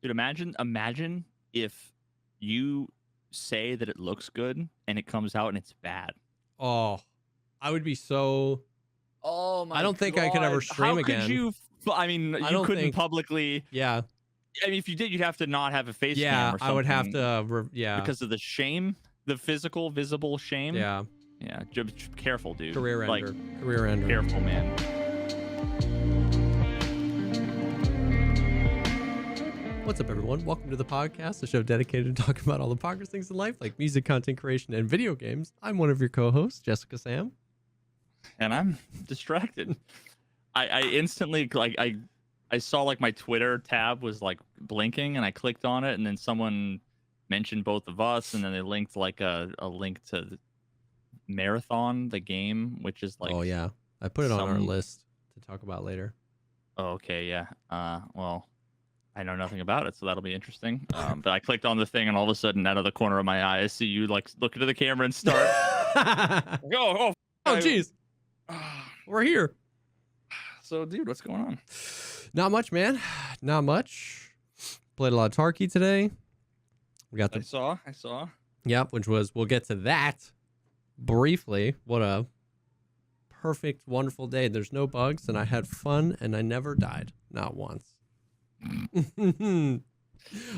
Dude, imagine if you say that it looks good and it comes out and it's bad. Oh, I would be so. Oh my I don't think I could ever stream How again. could you? I mean, I you don't couldn't think- publicly. Yeah. I mean, if you did, you'd have to not have a face cam Yeah, or something. I would have to. Yeah. Because of the shame, the physical, visible shame. Yeah. Yeah. Careful, dude. Career Like, ender. Career ender. careful, man. What's up, everyone? Welcome to the podcast, the show dedicated to talking about all the progress things in life, like music, content creation, and video games. I'm one of your co-hosts, Jessica Sam. And I'm distracted. I instantly, like, I saw, like, my Twitter tab was, like, blinking, and I clicked on it, and then someone mentioned both of us, and then they linked, like, a link to the Marathon, the game, which is, like... Oh, yeah. I put it on our list to talk about later. Oh, okay, yeah. Well... I know nothing about it, so that'll be interesting. But I clicked on the thing, and all of a sudden, out of the corner of my eye, I see you like look into the camera and start. Oh, jeez. We're here. So, dude, what's going on? Not much, man. Not much. Played a lot of Tarkov today. We got the. I saw. Yep, which was we'll get to that briefly. What a perfect, wonderful day. There's no bugs, and I had fun, and I never died, not once.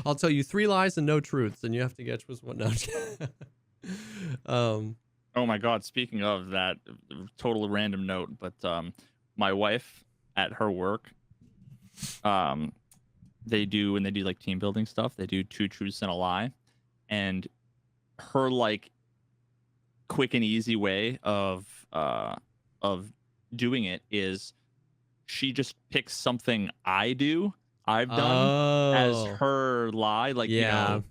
I'll tell you 3 lies and no truths, and you have to guess which one. No. Oh my God! Speaking of that, total random note, but my wife at her work, they do like team building stuff. They do 2 truths and a lie, and her like quick and easy way of doing it is she just picks something I've done as her lie, like, yeah. You know,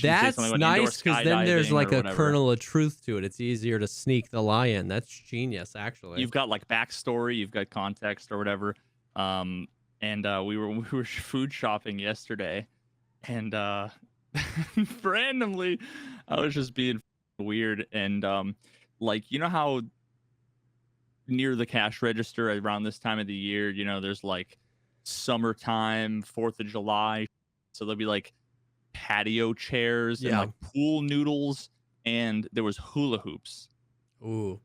that's nice because then there's like a whatever. kernel of truth to it. It's easier to sneak the lie in. That's genius, actually. You've got like backstory, you've got context or whatever. And we were food shopping yesterday, and randomly, I was just being weird, and like, you know how near the cash register around this time of the year, you know, there's like summertime, 4th of July, so there'll be like patio chairs and like pool noodles, and there was hula hoops. Ooh.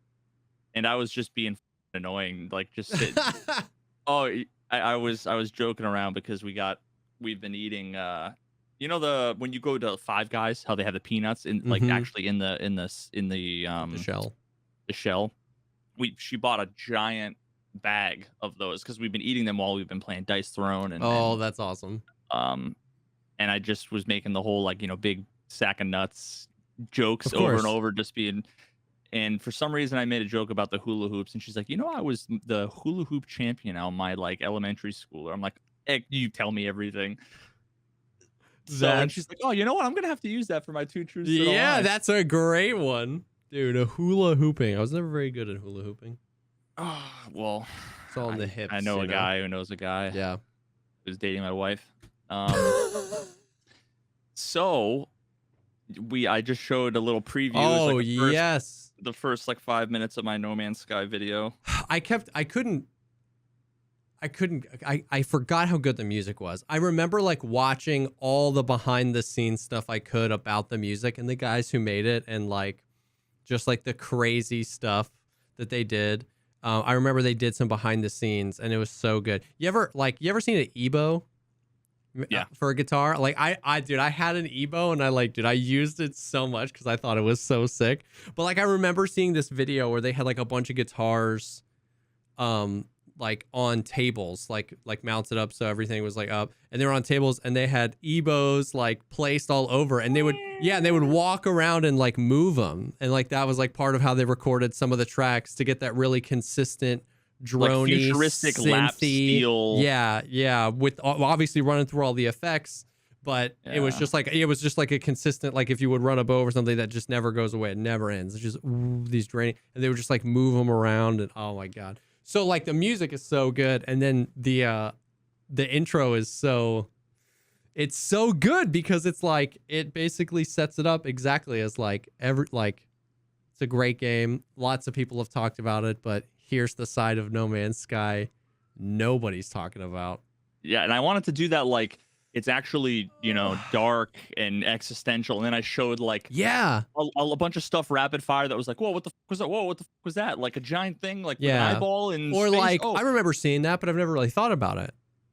And I was just being annoying, like just sitting. I was joking around because we've been eating you know, when you go to Five Guys, how they have the peanuts in like actually in the shell. She bought a giant bag of those because we've been eating them while we've been playing Dice Throne, and that's awesome. And I just was making the whole, like, you know, big sack of nuts jokes over and over, just being, and for some reason I made a joke about the hula hoops, and she's like, you know, I was the hula hoop champion on my like elementary school. I'm like, hey, you tell me everything. So and she's like, oh, you know what, I'm gonna have to use that for my 2 truths. Yeah, that's a great one, dude. A hula hooping. I was never very good at hula hooping. Oh, well, it's all in the hips. I know a guy who knows a guy. Yeah, who's dating my wife. So I just showed a little preview. Oh, like yes. The first like 5 minutes of my No Man's Sky video. I forgot how good the music was. I remember like watching all the behind the scenes stuff I could about the music and the guys who made it, and like just like the crazy stuff that they did. I remember they did some behind the scenes, and it was so good. You ever seen an Ebo? Yeah. For a guitar? Like I had an Ebo, and I used it so much because I thought it was so sick. But like I remember seeing this video where they had like a bunch of guitars, like on tables, like mounted up so everything was like up, and they were on tables, and they had Ebos like placed all over, and they would walk around and like move them, and like that was like part of how they recorded some of the tracks to get that really consistent droney, like futuristic lap steel. Yeah, with obviously running through all the effects, but it was just like a consistent, like if you would run a bow or something that just never goes away, it never ends. It's just these draining, and they would just like move them around, and oh my God. So like the music is so good, and then the intro is so good because it's like it basically sets it up exactly as like it's a great game. Lots of people have talked about it, but here's the side of No Man's Sky nobody's talking about. Yeah, and I wanted to do that like it's actually, you know, dark and existential. And then I showed like Yeah. a bunch of stuff rapid fire that was like, whoa, what the fuck was that? Whoa, what the fuck was that? Like a giant thing, like with an Yeah. eyeball in Or space. like, Oh, I remember seeing that, but I've never really thought about it.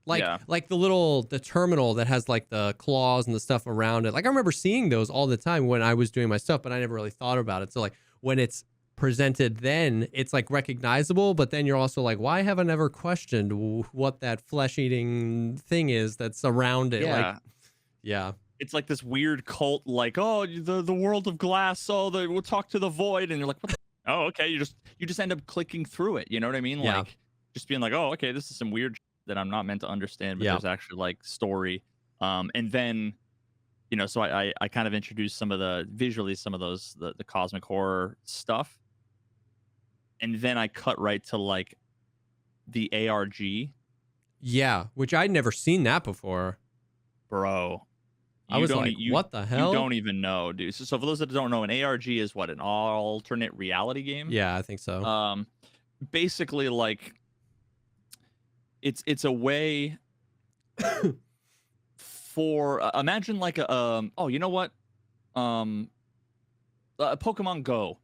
yeah. Like the terminal that has like the claws and the stuff around it. Like I remember seeing those all the time when I was doing my stuff, but I never really thought about it. So like when it's presented, then it's like recognizable, but then you're also like, why haven't I ever questioned what that flesh eating thing is that's around it? Like, Yeah. yeah. It's like this weird cult, like, oh, the world of glass. Oh, we'll talk to the void, and you're like, what the oh, okay. You just end up clicking through it. You know what I mean? Yeah. Like just being like, oh, okay, this is some weird that I'm not meant to understand, but Yeah. there's actually like story. And then, you know, so I kind of introduced some of the visually some of those the cosmic horror stuff, and then I cut right to like the ARG, Yeah. Which I'd never seen that before. bro. I was like, what the hell? You don't even know, dude. So for those that don't know, an ARG is what, an alternate reality game? Yeah, I think so. Basically, like it's a way for imagine like a oh, you know what, Pokemon Go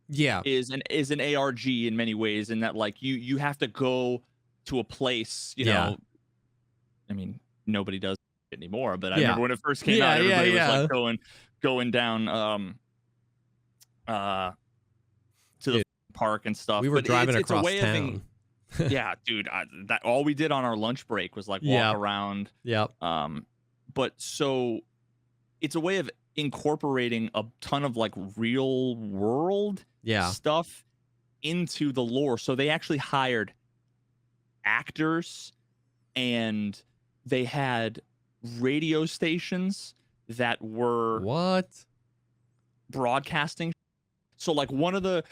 Yeah. is an ARG in many ways, in that like you have to go to a place, you know. I mean, nobody does it anymore, but I remember when it first came out, everybody was like going down to the park and stuff. We were driving across town. Yeah, dude, that all we did on our lunch break was like walk around. Yep. But so it's a way of incorporating a ton of like real world stuff into the lore. So they actually hired actors, and they had radio stations that were broadcasting. So like one of the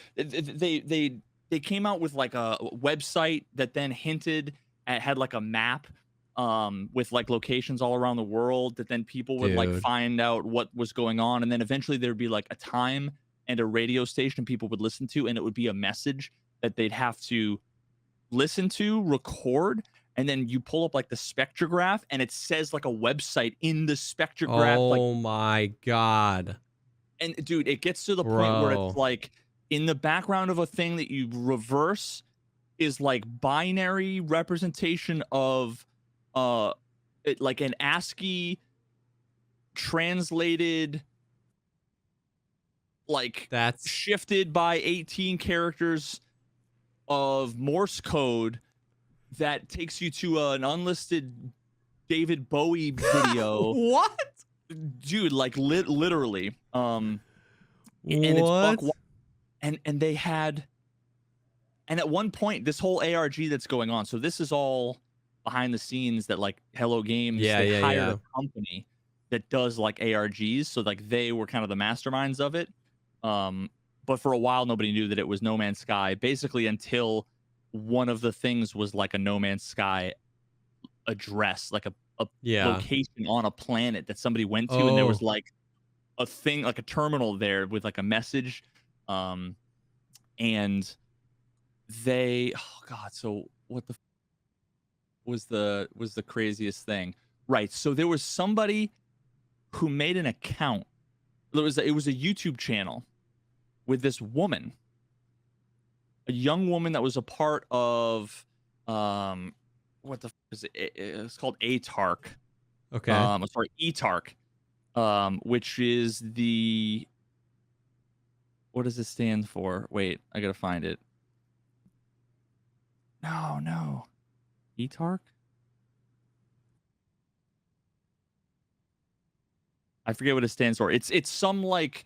they came out with like a website that then hinted at, had like a map with like locations all around the world, that then people would like find out what was going on, and then eventually there'd be like a time and a radio station people would listen to, and it would be a message that they'd have to listen to, record, and then you pull up like the spectrograph, and it says like a website in the spectrograph. Oh my god. And dude, it gets to the point where it's like in the background of a thing that you reverse is like binary representation of like an ASCII translated, like that's shifted by 18 characters of Morse code that takes you to an unlisted David Bowie video. What? Dude, like literally. And what? It's and they had, and at one point this whole ARG that's going on, so this is all behind the scenes, that like Hello Games, they hired a company that does like ARGs, so like they were kind of the masterminds of it. But for a while nobody knew that it was No Man's Sky, basically until one of the things was like a No Man's Sky address, like a location on a planet that somebody went to, and there was like a thing, like a terminal there with like a message, and they, oh god, so what the was the craziest thing, right? So there was somebody who made an account. It was a YouTube channel with this woman, a young woman that was a part of what the is it? It's called ATARC. Okay. Sorry, ETARC, which is the, what does it stand for? Wait, I gotta find it. No. ETARC? I forget what it stands for. It's some like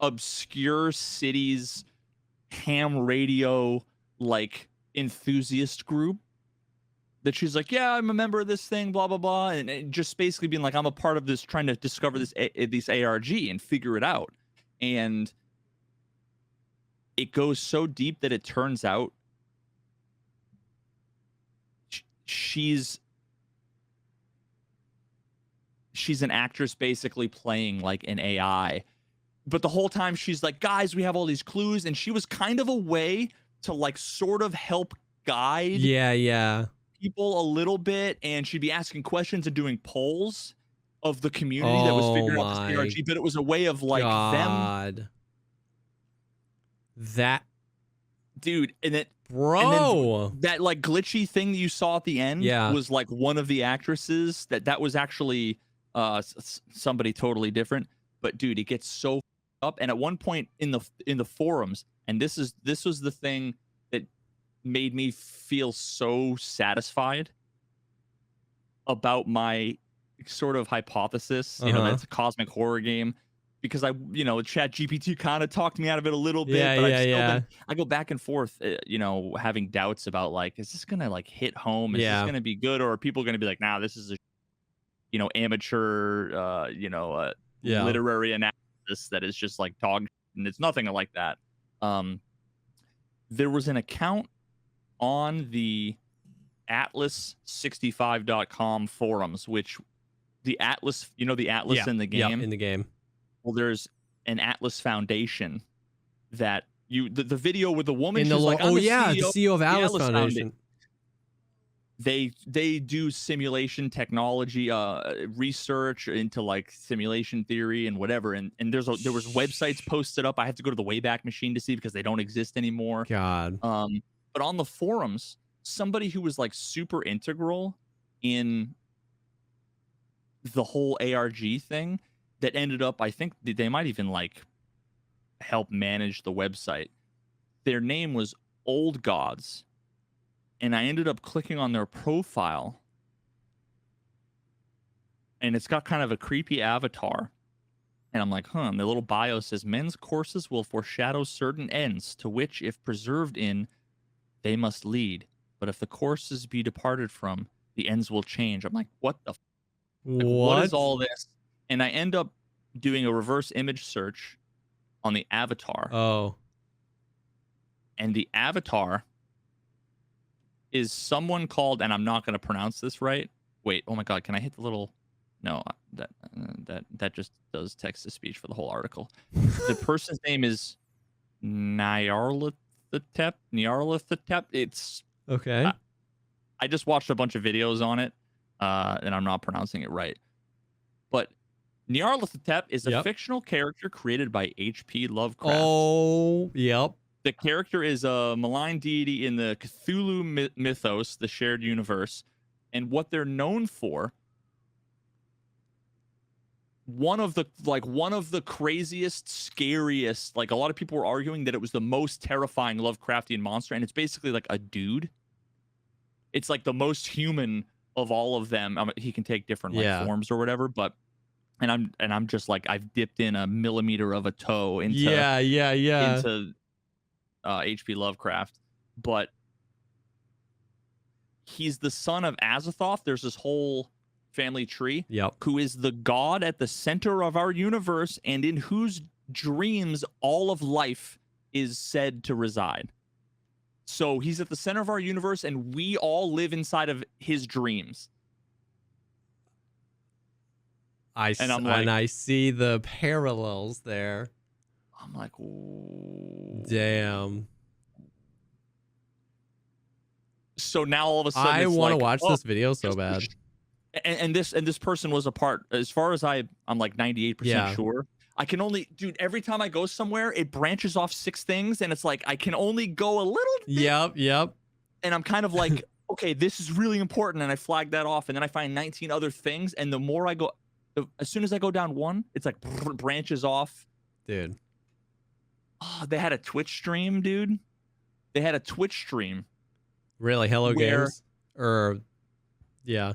obscure cities ham radio like enthusiast group that she's like, yeah, I'm a member of this thing, blah blah blah, and just basically being like, I'm a part of this, trying to discover this ARG and figure it out. And it goes so deep that it turns out she's an actress basically playing like an AI. But the whole time she's like, guys, we have all these clues, and she was kind of a way to like sort of help guide people a little bit, and she'd be asking questions and doing polls of the community that was Oh figuring out this my ARG, but it was a way of like them, God. That dude, and then bro. that like glitchy thing that you saw at the end Yeah. was like one of the actresses that was actually somebody totally different. But dude, it gets so up, and at one point in the forums, and this was the thing that made me feel so satisfied about my sort of hypothesis, you know, that it's a cosmic horror game, because Chat GPT kind of talked me out of it a little bit, Yeah, but I've yeah, still yeah. been, I go back and forth, having doubts about like, is this gonna like hit home? Is this Yeah. gonna be good, or are people gonna be like, nah, this is a amateur, Yeah. literary analysis that is just like dog, and it's nothing like that. There was an account on the atlas65.com forums, which the Atlas, the Atlas in the Yeah, game. in the game. Well, there's an Atlas Foundation that the video with the woman, In she's the like, I'm the CEO CEO of the Atlas Atlas Foundation. They do simulation technology research into like simulation theory and whatever, and there was websites posted up. I have to go to the Wayback Machine to see because they don't exist anymore. God. But on the forums, somebody who was like super integral in the whole ARG thing, that ended up, I think they might even like help manage the website. Their name was Old Gods. And I ended up clicking on their profile, and it's got kind of a creepy avatar. And I'm like, and the little bio says, men's courses will foreshadow certain ends, to which, if preserved in, they must lead. But if the courses be departed from, the ends will change. I'm like, what the what is all this? And I end up doing a reverse image search on the avatar. Oh. And the avatar is someone called, and I'm not going to pronounce this right. Wait, oh my God, can I hit the little? No, that just does text to speech for the whole article. The person's name is Nyarlathotep. It's okay. I just watched a bunch of videos on it, and I'm not pronouncing it right. But Nyarlathotep is a fictional character created by H.P. Lovecraft. Oh, yep. The character is a malign deity in the Cthulhu mythos, the shared universe. And what they're known for, one of the craziest, scariest, like a lot of people were arguing that it was the most terrifying Lovecraftian monster, and it's basically like a dude. It's like the most human of all of them. He can take different forms or whatever, but and I'm just like, I've dipped in a millimeter of a toe into into H.P. Lovecraft, but he's the son of Azathoth. There's this whole family tree, who is the god at the center of our universe, and in whose dreams all of life is said to reside. So he's at the center of our universe, and we all live inside of his dreams. I see the parallels there. I'm like, ooh. Damn. So now all of a sudden, I want to watch this video so bad. And this person was a part, as far as I'm like 98% sure. I can only, dude, every time I go somewhere, it branches off 6 things, and it's like I can only go a little bit. Yep. And I'm kind of like, okay, this is really important, and I flag that off, and then I find 19 other things, and the more I go, as soon as I go down one, it's like branches off. Dude. Oh, they had a Twitch stream, dude. They had a Twitch stream. Really? Hello Games? Or, yeah.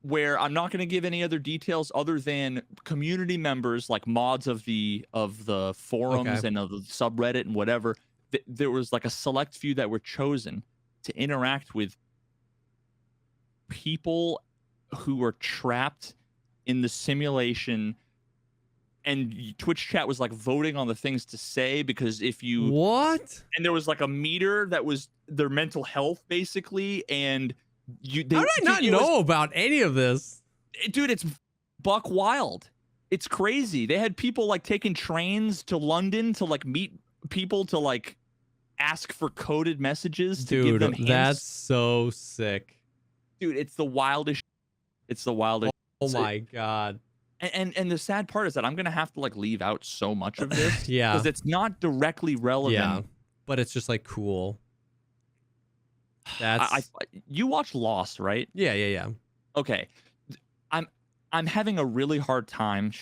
Where I'm not going to give any other details other than community members, like mods of the forums and of the subreddit and whatever. There was like a select few that were chosen to interact with people who were trapped in the simulation, and Twitch chat was like voting on the things to say, because if you and there was like a meter that was their mental health basically, and how did I not know about any of this? Dude, it's buck wild. It's crazy. They had people like taking trains to London to like meet people to like ask for coded messages to give them hints. That's so sick. dude, it's the wildest. It's the wildest. Oh my god. And the sad part is that I'm gonna have to like leave out so much of this. Yeah. Because it's not directly relevant. Yeah. But it's just like cool. That's you watch Lost, right? yeah. Okay. I'm having a really hard time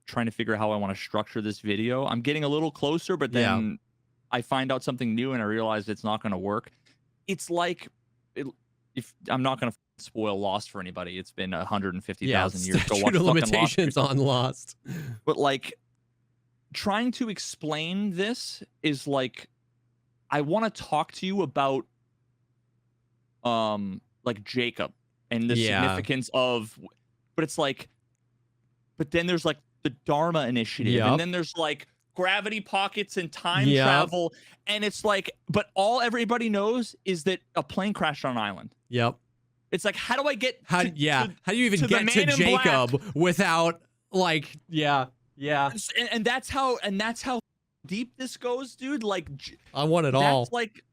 trying to figure out how I want to structure this video. I'm getting a little closer, but then I find out something new and I realize it's not going to work. It's like if I'm not going to spoil Lost for anybody. It's been 150,000 years to watch limitations Lost. on Lost. But like trying to explain this is like I want to talk to you about like Jacob and the significance of, but it's like, but then there's like the Dharma Initiative, and then there's like gravity pockets and time travel, and it's like, but all everybody knows is that a plane crashed on an island. Yep. It's like, how do I get how do you even get to Jacob without like and that's how deep this goes, dude. Like I want it all. That's like,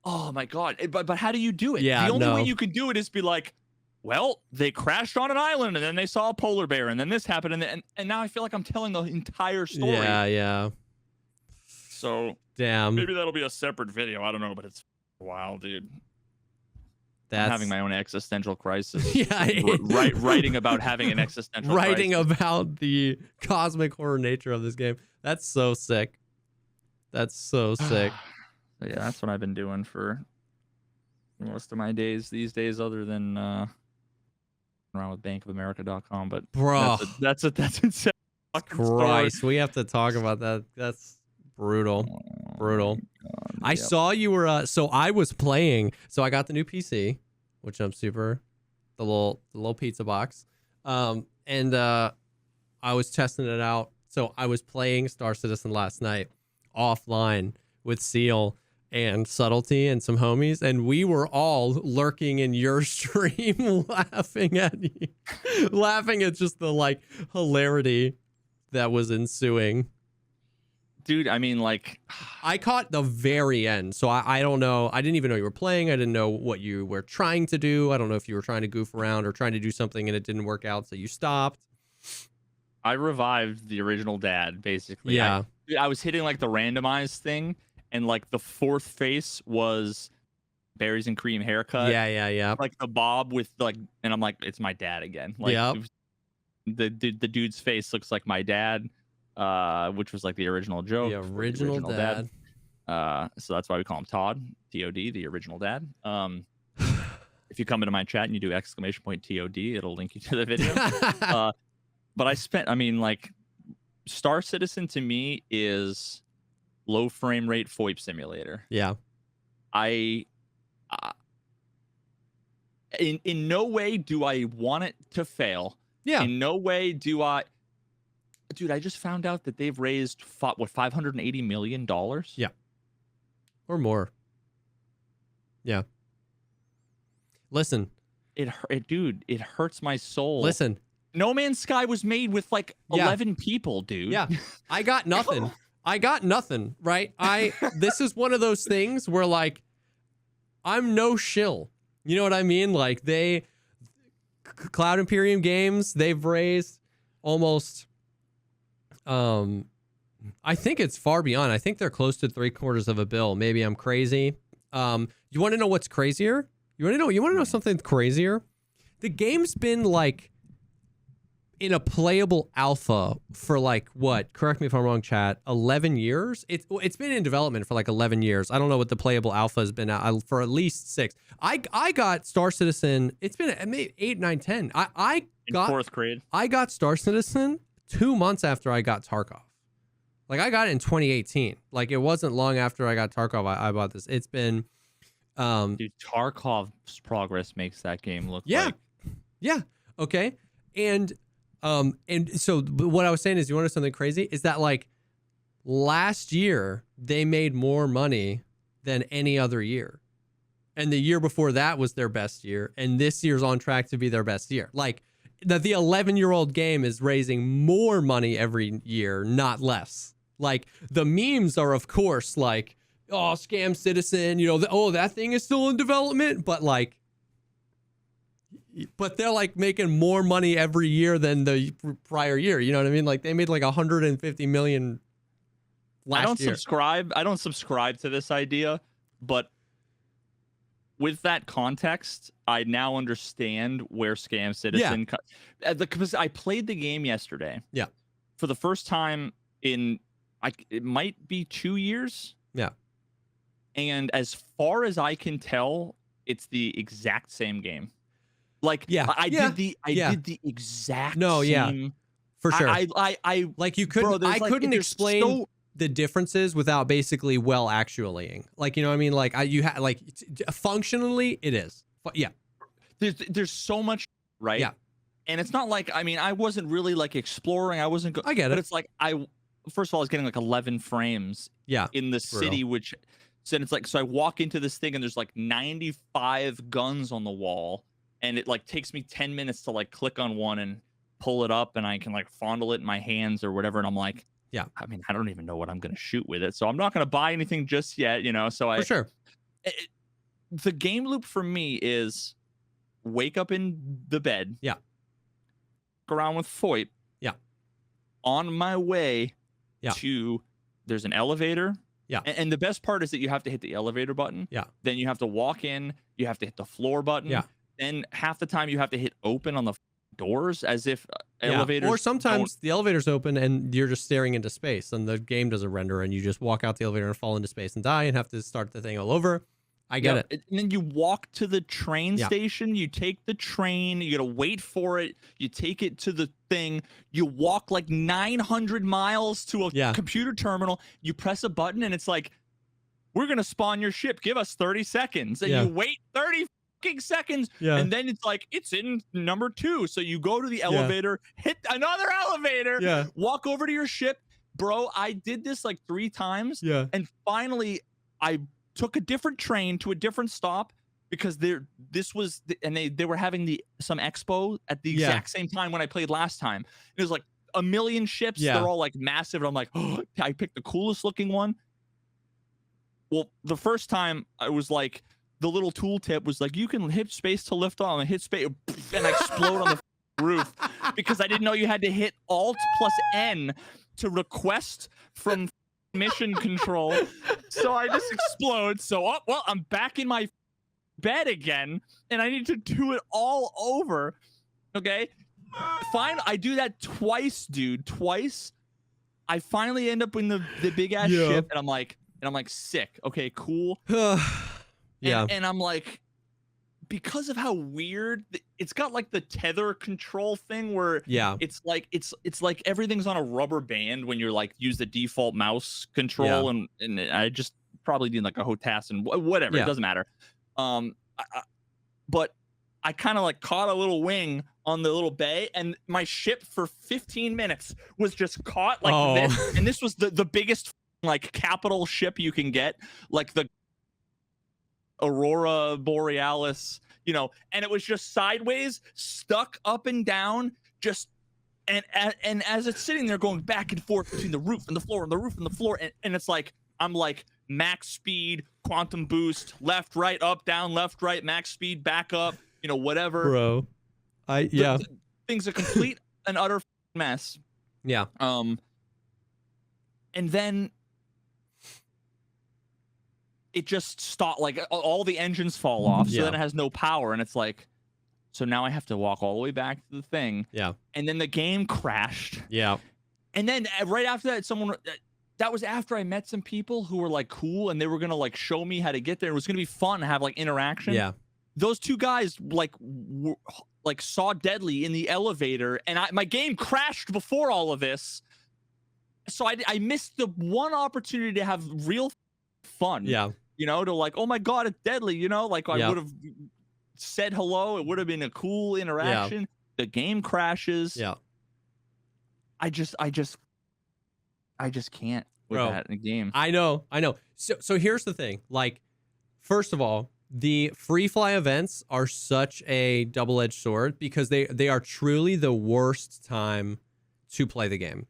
oh my god. But how do you do it? Yeah, the only way you can do it is be like, well, they crashed on an island and then they saw a polar bear and then this happened and now I feel like I'm telling the entire story. Yeah. So damn. Maybe that'll be a separate video. I don't know, but it's wild, dude. That's I'm having my own existential crisis. Yeah. Writing about having an existential writing crisis. about the cosmic horror nature of this game. That's so sick. That's so sick. Yeah, that's what I've been doing for most of my days these days, other than around with bankofamerica.com. But bro, that's insane. Christ, we have to talk about that. That's brutal. God, I saw you were so I was playing, so I got the new PC, which I'm super, the little pizza box, and I was testing it out. So I was playing Star Citizen last night offline with Seal and Subtlety and some homies, and we were all lurking in your stream laughing at you, laughing at just the like hilarity that was ensuing. Dude, I mean, like, I caught the very end, so I don't know. I didn't even know you were playing. I didn't know what you were trying to do. I don't know if you were trying to goof around or trying to do something and it didn't work out, so you stopped. I revived the original dad, basically. Yeah. I was hitting like the randomized thing, and like the fourth face was berries and cream haircut. Yeah. Like the bob with like, and I'm like, it's my dad again. Like, the dude's face looks like my dad. Which was like the original joke. The original dad. So that's why we call him Todd, T-O-D, the original dad. If you come into my chat and you do !TOD, it'll link you to the video. But I mean, like, Star Citizen to me is low frame rate FOIP simulator. Yeah. In no way do I want it to fail. Yeah. In no way do I. Dude, I just found out that they've raised $580 million. Yeah, or more. Yeah. Listen, it hurts my soul. Listen, No Man's Sky was made with like 11 people, dude. Yeah, I got nothing. Right? This is one of those things where like I'm no shill. You know what I mean? Like Cloud Imperium Games, they've raised almost. I think it's far beyond. I think they're close to $750 million. Maybe I'm crazy. You want to know what's crazier? You want to know something crazier? The game's been like in a playable alpha for like what? Correct me if I'm wrong, chat. 11 years. It's been in development for like 11 years. I don't know what the playable alpha has been out for at least 6. I got Star Citizen. It's been maybe 8, 9, 10. I got in 4th grade. I got Star Citizen 2 months after I got Tarkov. Like I got it in 2018. Like it wasn't long after I got Tarkov I bought this. It's been dude, Tarkov's progress makes that game look like. Yeah. Okay. And so what I was saying is, you want to know something crazy? Is that like last year they made more money than any other year. And the year before that was their best year, and this year's on track to be their best year. Like the 11-year-old game is raising more money every year, not less. Like the memes are, of course, like, oh, Scam Citizen, that thing is still in development. But like, but they're like making more money every year than the prior year. You know what I mean? Like they made like 150 million last year. I don't subscribe to this idea, but with that context, I now understand where Scam Citizen. Because I played the game yesterday. Yeah. For the first time in, it might be 2 years. Yeah. And as far as I can tell, it's the exact same game. Like, I did the exact same. For sure. I like you couldn't. Bro, I couldn't explain the differences without basically actuallying. Like, you know what I mean? Like you had like functionally it is. Yeah. There's so much, right? Yeah. And it's not like, I mean, I wasn't really like exploring. I wasn't. I get it. But it's like first of all, I was getting like 11 frames. Yeah. In the city, which said it's like, so I walk into this thing and there's like 95 guns on the wall, and it like takes me 10 minutes to like click on one and pull it up, and I can like fondle it in my hands or whatever, and I'm like, yeah, I mean, I don't even know what I'm gonna shoot with it, so I'm not gonna buy anything just yet, you know. So for sure, the game loop for me is wake up in the bed, yeah, walk around with Foyt, yeah, on my way to, there's an elevator. Yeah. And the best part is that you have to hit the elevator button. Yeah. Then you have to walk in. You have to hit the floor button. Yeah. Then half the time you have to hit open on the doors as if elevators. Or sometimes the elevator's open and you're just staring into space and the game doesn't render and you just walk out the elevator and fall into space and die and have to start the thing all over. I get it. And then you walk to the train station. You take the train. You got to wait for it. You take it to the thing. You walk like 900 miles to a computer terminal. You press a button and it's like, we're going to spawn your ship. Give us 30 seconds. And you wait 30 fucking seconds. Yeah. And then it's like, it's in number 2. So you go to the elevator, hit another elevator, walk over to your ship. Bro, I did this like 3 times. Yeah. And finally, I took a different train to a different stop because they were having some expo at the exact same time when I played last time. It was like a million ships. They're all like massive. And I'm like, oh, I picked the coolest looking one. Well, the first time I was like, the little tooltip was like, you can hit space to lift off, and hit space and I explode on the roof because I didn't know you had to hit Alt plus N to request from mission control. So I just explode. So I'm back in my bed again and I need to do it all over. Okay, fine. I do that twice, dude. Twice. I finally end up in the big ass ship and I'm like sick. Okay, cool. And I'm like, because of how weird it's got, like the tether control thing where it's like everything's on a rubber band when you're like use the default mouse control, and I just probably need like a HOTAS and whatever, it doesn't matter. But I kind of like caught a little wing on the little bay, and my ship for 15 minutes was just caught like this, and this was the biggest like capital ship you can get, like the Aurora Borealis, you know, and it was just sideways, stuck up and down, just and as it's sitting there going back and forth between the roof and the floor and the roof and the floor, and it's like I'm like max speed, quantum boost, left, right, up, down, left, right, max speed, back up, you know, whatever. Bro, the thing's a complete and utter mess. Yeah. And then it just stopped, like all the engines fall off, so then it has no power, and it's like, so now I have to walk all the way back to the thing. Yeah. And then the game crashed. Yeah. And then right after that, that was after I met some people who were like cool, and they were gonna like show me how to get there. It was gonna be fun to have like interaction. Yeah. Those 2 guys like saw Deadly in the elevator, and my game crashed before all of this. So I missed the one opportunity to have real fun. Yeah. You know, to like, oh my God, it's Deadly, you know, like I would have said hello. It would have been a cool interaction. Yeah. The game crashes. Yeah. I just can't with that in a game. I know. So here's the thing. Like, first of all, the free fly events are such a double-edged sword because they are truly the worst time to play the game.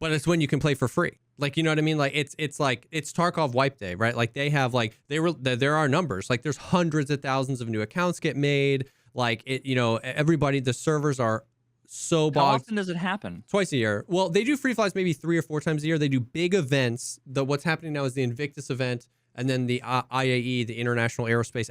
But it's when you can play for free. Like, you know what I mean? Like it's like it's Tarkov wipe day, right? Like they have like there are numbers. Like there's hundreds of thousands of new accounts get made. Like it, everybody, the servers are so How bogged. often does it happen? Twice a year. Well, they do free flies maybe 3 or 4 times a year. They do big events. What's happening now is the Invictus event, and then the IAE, the International Aerospace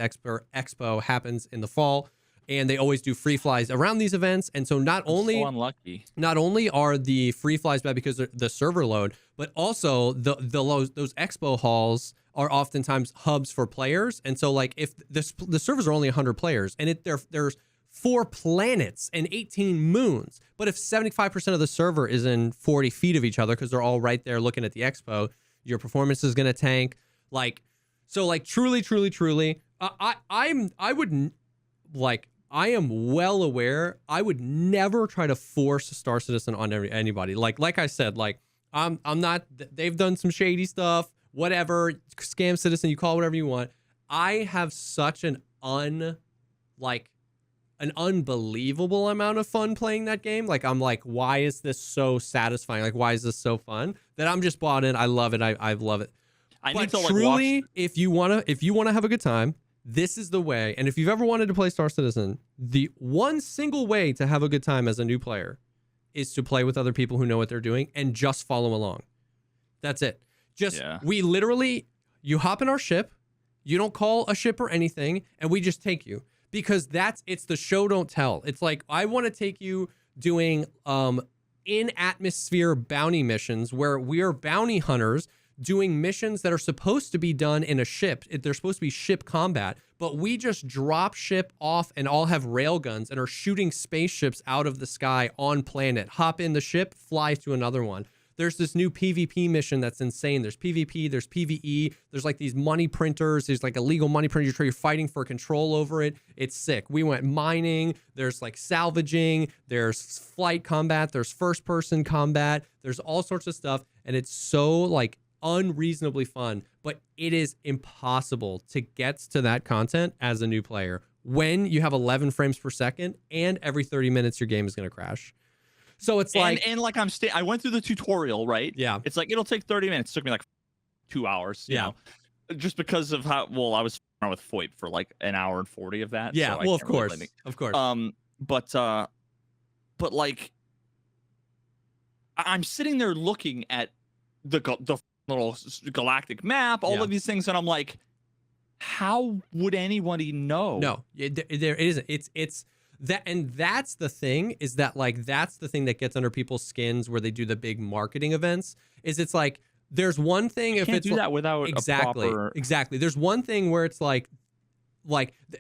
Expo, happens in the fall, and they always do free flies around these events. And so not So only are the free flies bad because of the server load, but also those expo halls are oftentimes hubs for players. And so like if the servers are only 100 players, and there's 4 planets and 18 moons. But if 75% of the server is in 40 feet of each other because they're all right there looking at the expo, your performance is going to tank. Truly, I am well aware. I would never try to force Star Citizen on anybody. Like I said, I'm not. They've done some shady stuff. Whatever, scam citizen, you call it whatever you want. I have such an unbelievable amount of fun playing that game. Like, I'm like, why is this so satisfying? Like, why is this so fun? That I'm just bought in. I love it. I love it. But truly, if you wanna have a good time, this is the way. And if you've ever wanted to play Star Citizen, the one single way to have a good time as a new player is to play with other people who know what they're doing and just follow along. That's it. We literally, you hop in our ship, you don't call a ship or anything, and we just take you. Because it's the show don't tell. It's like, I want to take you doing in-atmosphere bounty missions where we are bounty hunters doing missions that are supposed to be done in a ship. They're supposed to be ship combat, but we just drop ship off and all have railguns and are shooting spaceships out of the sky on planet. Hop in the ship, fly to another one. There's this new PvP mission that's insane. There's PvP, there's PvE, there's like these money printers, there's like illegal money printers, you're fighting for control over it. It's sick. We went mining, there's like salvaging, there's flight combat, there's first person combat, there's all sorts of stuff, and it's so like unreasonably fun, but it is impossible to get to that content as a new player when you have 11 frames per second and every 30 minutes your game is going to crash. So it's like, I went through the tutorial, right? Yeah. It's like, it'll take 30 minutes. It took me like 2 hours. You know, just because of how, well, I was around with FOIP for like an hour and 40 of that. Yeah. So well, of course. Of course. But like, I'm sitting there looking at the little galactic map, all of these things. And I'm like, how would anybody know? No, there isn't. It's that, and that's the thing, is that like, that's the thing that gets under people's skins where they do the big marketing events, is it's like, there's one thing if it's do that without exactly. There's one thing where it's like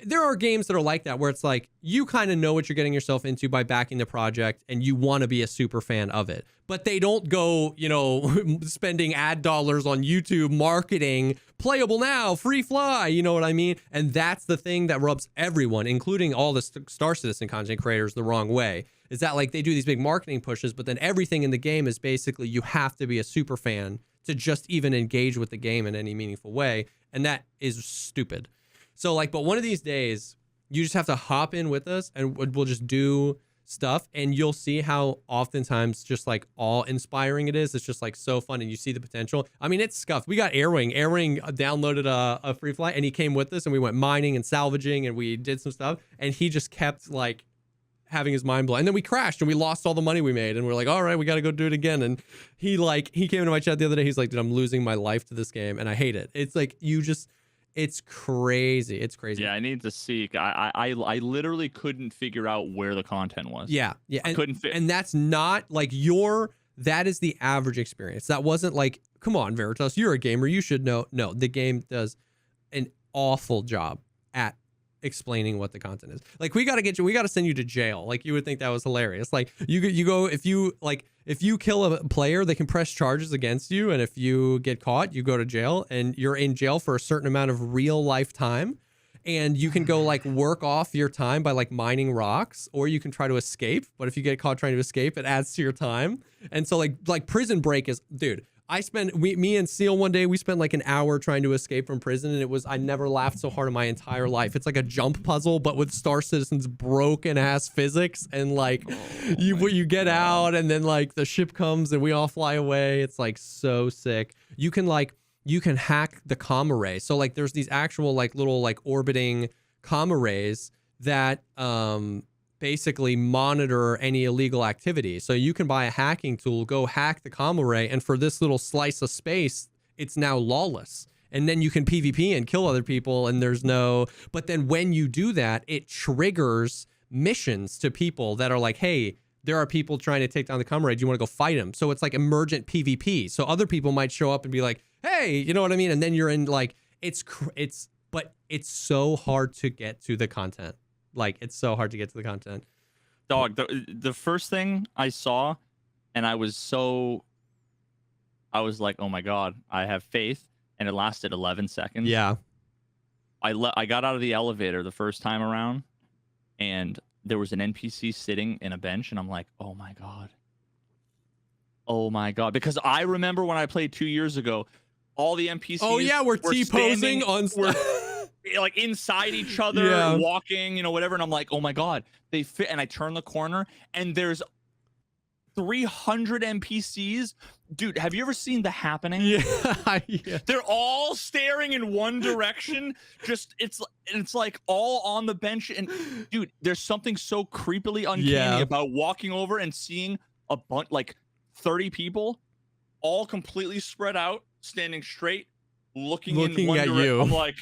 there are games that are like that, where it's like, you kind of know what you're getting yourself into by backing the project and you want to be a super fan of it, but they don't go, spending ad dollars on YouTube marketing playable now, free fly, you know what I mean? And that's the thing that rubs everyone, including all the Star Citizen content creators, the wrong way, is that like, they do these big marketing pushes, but then everything in the game is basically, you have to be a super fan to just even engage with the game in any meaningful way. And that is stupid. So like, but one of these days, you just have to hop in with us and we'll just do stuff, and you'll see how oftentimes just like awe-inspiring it is. It's just like so fun, and you see the potential. I mean, it's scuffed. We got Airwing. Airwing downloaded a free flight, and he came with us, and we went mining and salvaging, and we did some stuff, and he just kept like having his mind blown. And then we crashed and we lost all the money we made, and we're like, all right, we got to go do it again. And he came into my chat the other day. He's like, dude, I'm losing my life to this game, and I hate it. It's like, it's crazy. It's crazy. Yeah, I need to see. I literally couldn't figure out where the content was. Yeah. I couldn't fit. And that's not like that is the average experience. That wasn't like, come on, Veritas, you're a gamer, you should know. No, the game does an awful job at explaining what the content is. Like, we got to send you to jail. Like, you would think that was hilarious. Like, you go, if you kill a player, they can press charges against you, and if you get caught, you go to jail, and you're in jail for a certain amount of real life time, and you can go like work off your time by like mining rocks, or you can try to escape, but if you get caught trying to escape, it adds to your time. And so like Prison Break is, dude, me and Seal one day, we spent like an hour trying to escape from prison, and I never laughed so hard in my entire life. It's like a jump puzzle, but with Star Citizen's broken ass physics, and like you get out, and then like the ship comes and we all fly away. It's like so sick. You can hack the comm array. So like there's these actual like little like orbiting comm arrays that basically monitor any illegal activity. So you can buy a hacking tool, go hack the comm array, and for this little slice of space, it's now lawless. And then you can PvP and kill other people, and there's no... But then when you do that, it triggers missions to people that are like, hey, there are people trying to take down the comm array. Do you want to go fight them? So it's like emergent PvP. So other people might show up and be like, hey, you know what I mean? And then you're in like, but it's so hard to get to the content. Like, it's so hard to get to the content. Dog, the first thing I saw, and I was like, oh my God, I have faith. And it lasted 11 seconds. Yeah. I got out of the elevator the first time around, and there was an NPC sitting in a bench, and I'm like, oh my God. Oh my God. Because I remember when I played 2 years ago, all the NPCs oh yeah, we're T-posing on like inside each other, yeah. walking, you know, whatever. And I'm like, oh my God, they fit. And I turn the corner, and there's 300 NPCs. Dude, have you ever seen The Happening? Yeah, yeah. They're all staring in one direction. Just it's like all on the bench. And dude, there's something so creepily uncanny about walking over and seeing a bunch, like 30 people, all completely spread out, standing straight, looking in one at direction. you. I'm like,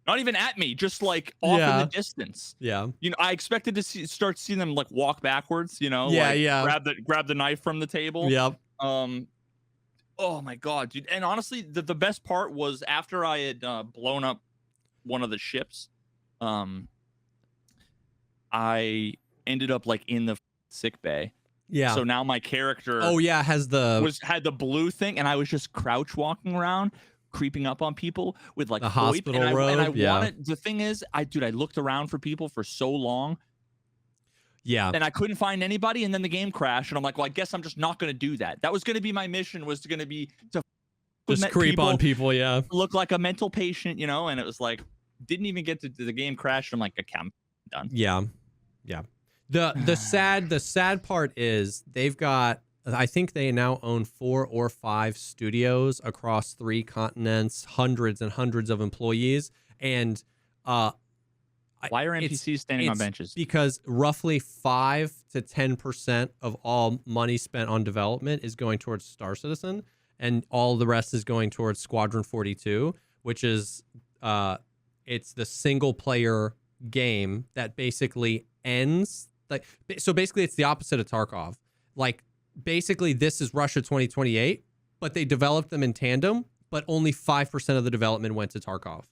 not even at me, just like off in the distance. Yeah. You know, I expected to start seeing them like walk backwards, you know, yeah, like yeah. grab the knife from the table. Yep. Oh my God, dude. And honestly, the best part was after I had blown up one of the ships, I ended up like in the sick bay. Yeah. So now my character had the blue thing, and I was just crouch walking around, creeping up on people with like the VoIP, hospital robe. And I wanted, the thing is, I looked around for people for so long. Yeah. And I couldn't find anybody, and then the game crashed, and I'm like, well, I guess I'm just not going to do that. That was going to be my mission, was going to be to just creep on people, yeah. Look like a mental patient, you know, and it was like, didn't even get to the game crash. I'm like, okay, I'm done. Yeah. Yeah. The sad part is they've got, I think they now own 4 or 5 studios across 3 continents, hundreds and hundreds of employees. And why are NPCs standing on benches? Because roughly 5 to 10% of all money spent on development is going towards Star Citizen, and all the rest is going towards Squadron 42, which is it's the single player game that basically ends like, so basically it's the opposite of Tarkov. Like, basically this is Russia 2028, but they developed them in tandem, but only 5% of the development went to Tarkov.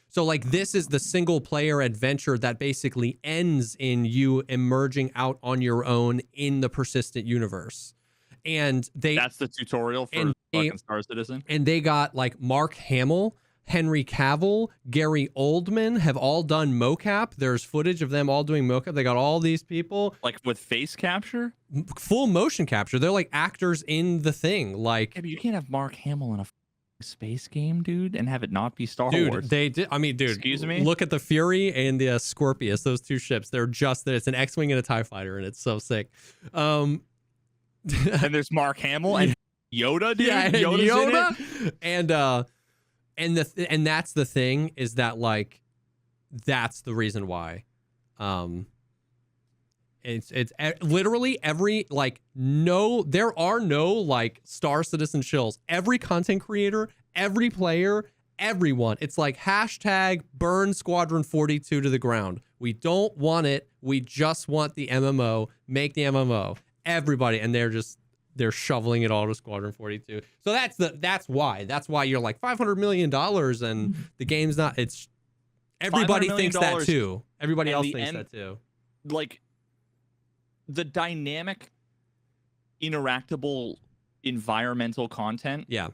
So like, this is the single player adventure that basically ends in you emerging out on your own in the persistent universe. And that's the tutorial for fucking Star Citizen. And they got like Mark Hamill, Henry Cavill, Gary Oldman have all done mocap. There's footage of them all doing mocap. They got all these people. Like with face capture? Full motion capture. They're like actors in the thing. Like, yeah, but you can't have Mark Hamill in a space game, dude, and have it not be Star Wars. They did. I mean, dude, excuse me? Look at the Fury and the Scorpius, those 2 ships. They're just that. It's an X-Wing and a TIE fighter, and it's so sick. And there's Mark Hamill and Yoda, dude. Yeah, Yoda's in it. And that's the thing, is that like, that's the reason why. It's literally every, like, there are no like Star Citizen shills. Every content creator, every player, everyone, it's like hashtag burn Squadron 42 to the ground. We don't want it. We just want the MMO. Make the MMO. Everybody, and they're shoveling it all to Squadron 42. So that's why you're like $500 million and the game's not. It's everybody thinks that too. Everybody else thinks that too. Like, the dynamic, interactable, environmental content. Yeah.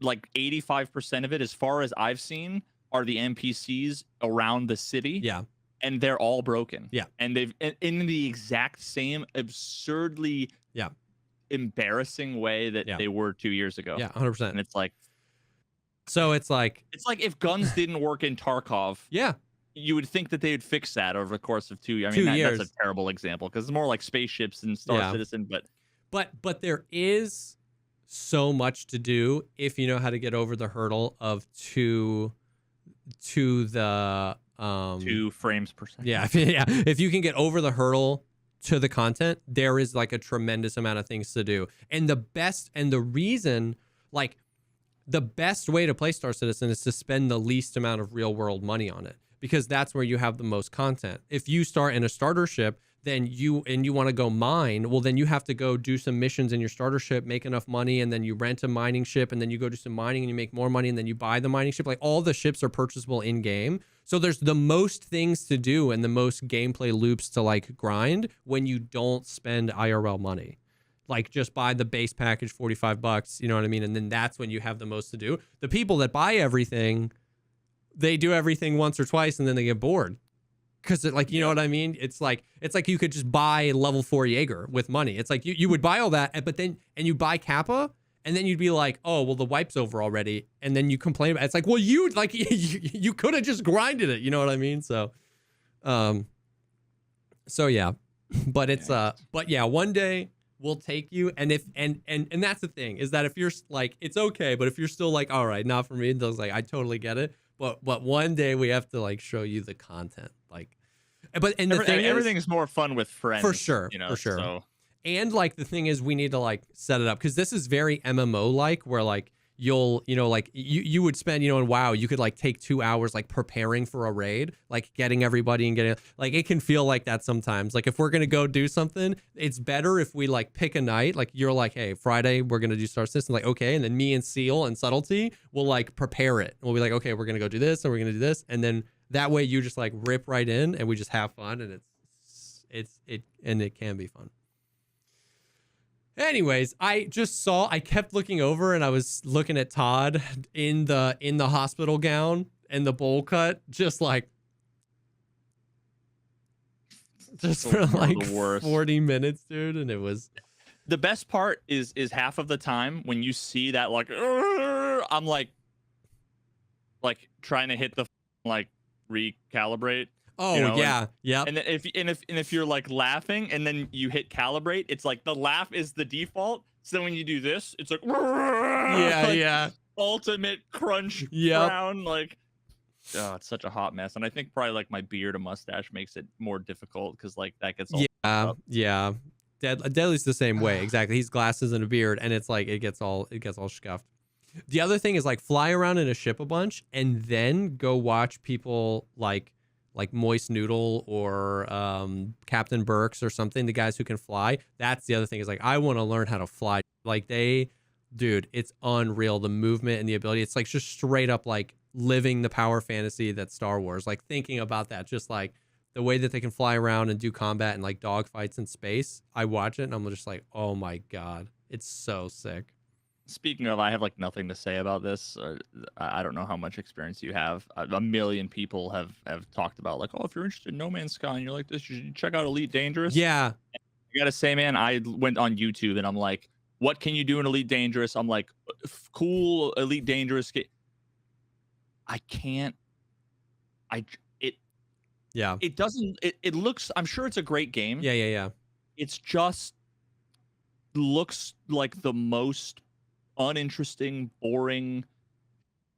Like 85% of it, as far as I've seen, are the NPCs around the city. Yeah. And they're all broken. Yeah. And they've in the exact same absurdly embarrassing way that they were 2 years ago. Yeah, 100%. And it's like, so it's like if guns didn't work in Tarkov, you would think that they would fix that over the course of 2 years. I mean, that's a terrible example because it's more like spaceships and Star Citizen, but there is so much to do if you know how to get over the hurdle of to the 2 frames per second. Yeah, yeah. If you can get over the hurdle to the content, there is like a tremendous amount of things to do. And the reason, like, the best way to play Star Citizen is to spend the least amount of real world money on it, because that's where you have the most content. If you start in a starter ship, then you want to go mine, well, then you have to go do some missions in your starter ship, make enough money, and then you rent a mining ship, and then you go do some mining and you make more money, and then you buy the mining ship. Like, all the ships are purchasable in game. So there's the most things to do and the most gameplay loops to like grind when you don't spend IRL money. Like, just buy the base package, $45, you know what I mean? And then that's when you have the most to do. The people that buy everything, they do everything once or twice and then they get bored. Cause it, like, you know what I mean? It's like you could just buy level 4 Jaeger with money. It's like you would buy all that, but then you buy Kappa, and then you'd be like, oh, well, the wipe's over already. And then you complain about it. It's like, well, you could have just grinded it. You know what I mean? So yeah, but it's, but yeah, one day we'll take you. And if, and that's the thing, is that if you're like, it's okay. But if you're still like, all right, not for me, those, like, I totally get it. But one day we have to like show you the content, like, but, and the thing everything is more fun with friends, for sure, you know, for sure. So. And like, the thing is, we need to like set it up, because this is very MMO like, where like you'll, you know, like you would spend, you know, in WoW, you could like take 2 hours like preparing for a raid, like getting everybody and getting, like, it can feel like that sometimes. Like, if we're gonna go do something, it's better if we like pick a night, like you're like, hey, Friday we're gonna do Star Citizen, like, okay, and then me and Seal and Subtlety will like prepare it. We'll be like, okay, we're gonna go do this and we're gonna do this, and then that way you just like rip right in and we just have fun, and it can be fun. Anyways, I kept looking over, and I was looking at Todd in the hospital gown and the bowl cut, just for like 40 minutes, dude. And it was, the best part is half of the time when you see that, like, I'm like trying to hit the like recalibrate. oh, you know, yeah, yeah. And then if you're like laughing and then you hit calibrate, it's like the laugh is the default. So when you do this, it's like, yeah, like, yeah, ultimate crunch crown. Like, oh, it's such a hot mess. And I think probably like my beard and mustache makes it more difficult, because like that gets all yeah. Deadly's the same way, exactly. He's glasses and a beard, and it's like it gets all scuffed. The other thing is like fly around in a ship a bunch and then go watch people like Moist Noodle or Captain Burks or something, the guys who can fly. That's the other thing, is like, I want to learn how to fly. Like, dude, it's unreal, the movement and the ability. It's like just straight up like living the power fantasy that's Star Wars. Like, thinking about that, just like the way that they can fly around and do combat and like dogfights in space. I watch it and I'm just like, oh my God, it's so sick. Speaking of, I have like nothing to say about this. I don't know how much experience you have. A million people have talked about like, oh, if you're interested in No Man's Sky and you're like this, you should check out Elite Dangerous. Yeah. I gotta say, man, I went on YouTube and I'm like, what can you do in Elite Dangerous? I'm like, cool Elite Dangerous. I can't. Yeah. It doesn't. It looks. I'm sure it's a great game. Yeah. It's just looks like the most uninteresting, boring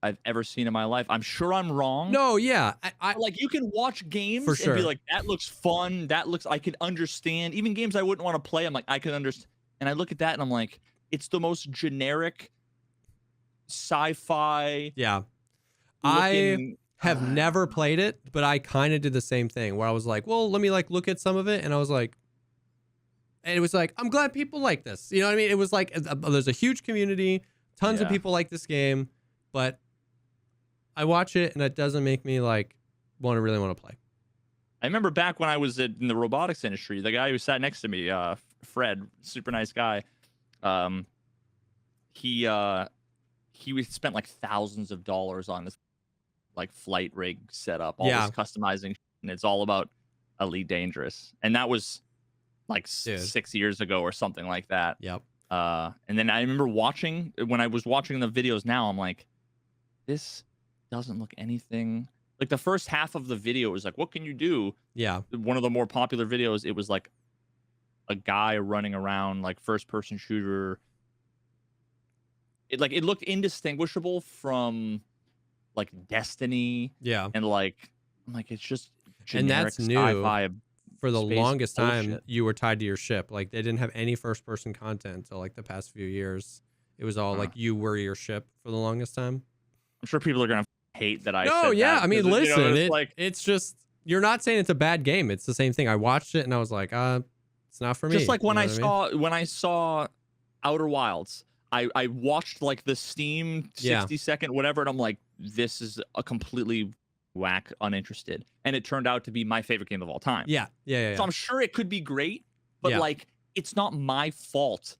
I've ever seen in my life. I'm sure I'm wrong. No, yeah. I like, you can watch games for sure and be like, that looks fun. That looks, I can understand. Even games I wouldn't want to play, I'm like, I can understand. And I look at that and I'm like, it's the most generic sci-fi. Yeah. I have never played it, but I kind of did the same thing where I was like, well, let me like look at some of it. And I was like, and it was like, I'm glad people like this. You know what I mean? It was like, there's a huge community, tons of people like this game, but I watch it and it doesn't make me like really want to play. I remember back when I was in the robotics industry, the guy who sat next to me, Fred, super nice guy. He spent like thousands of dollars on this like flight rig setup, all this customizing, and it's all about Elite Dangerous. And that was like 6 years ago or something like that. Yep. And then I remember when I was watching the videos now, I'm like, this doesn't look anything like the first half of the video was like, what can you do? Yeah. One of the more popular videos, it was like a guy running around like first person shooter. It looked indistinguishable from like Destiny. Yeah. And like I'm like, it's just And generic that's new. sci-fi For the space longest time, bullshit. you were tied to your ship. Like they didn't have any first person content until like the past few years. It was all Uh, like you were your ship for the longest time. I'm sure people are gonna hate that I No, said yeah. that I mean, because listen, it's like it's just you're not saying it's a bad game. It's the same thing. I watched it and I was like, it's not for just me. like You know what I mean? when I saw Outer Wilds, I watched like the Steam Yeah. 60-second whatever, and I'm like, this is a completely whack, uninterested, and it turned out to be my favorite game of all time. Yeah. Yeah. Yeah. So Yeah. I'm sure it could be great, but Yeah. like, it's not my fault.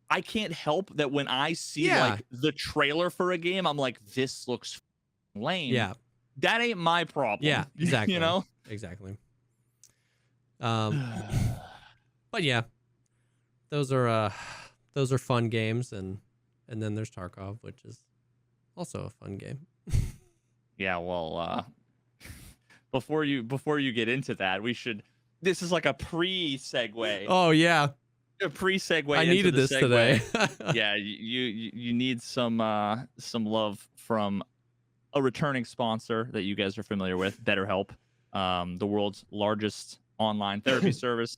I can't help that when I see Yeah. like the trailer for a game, I'm like, this looks lame. Yeah. That ain't my problem. Yeah. Exactly. You know? Exactly. But yeah, those are fun games, and then there's Tarkov, which is also a fun game. Yeah, well, before you get into that, we should. This is like a pre-segue. Oh yeah, A pre-segue. I into needed the this segue. today. Yeah, you need some love from a returning sponsor that you guys are familiar with, BetterHelp, the world's largest online therapy service.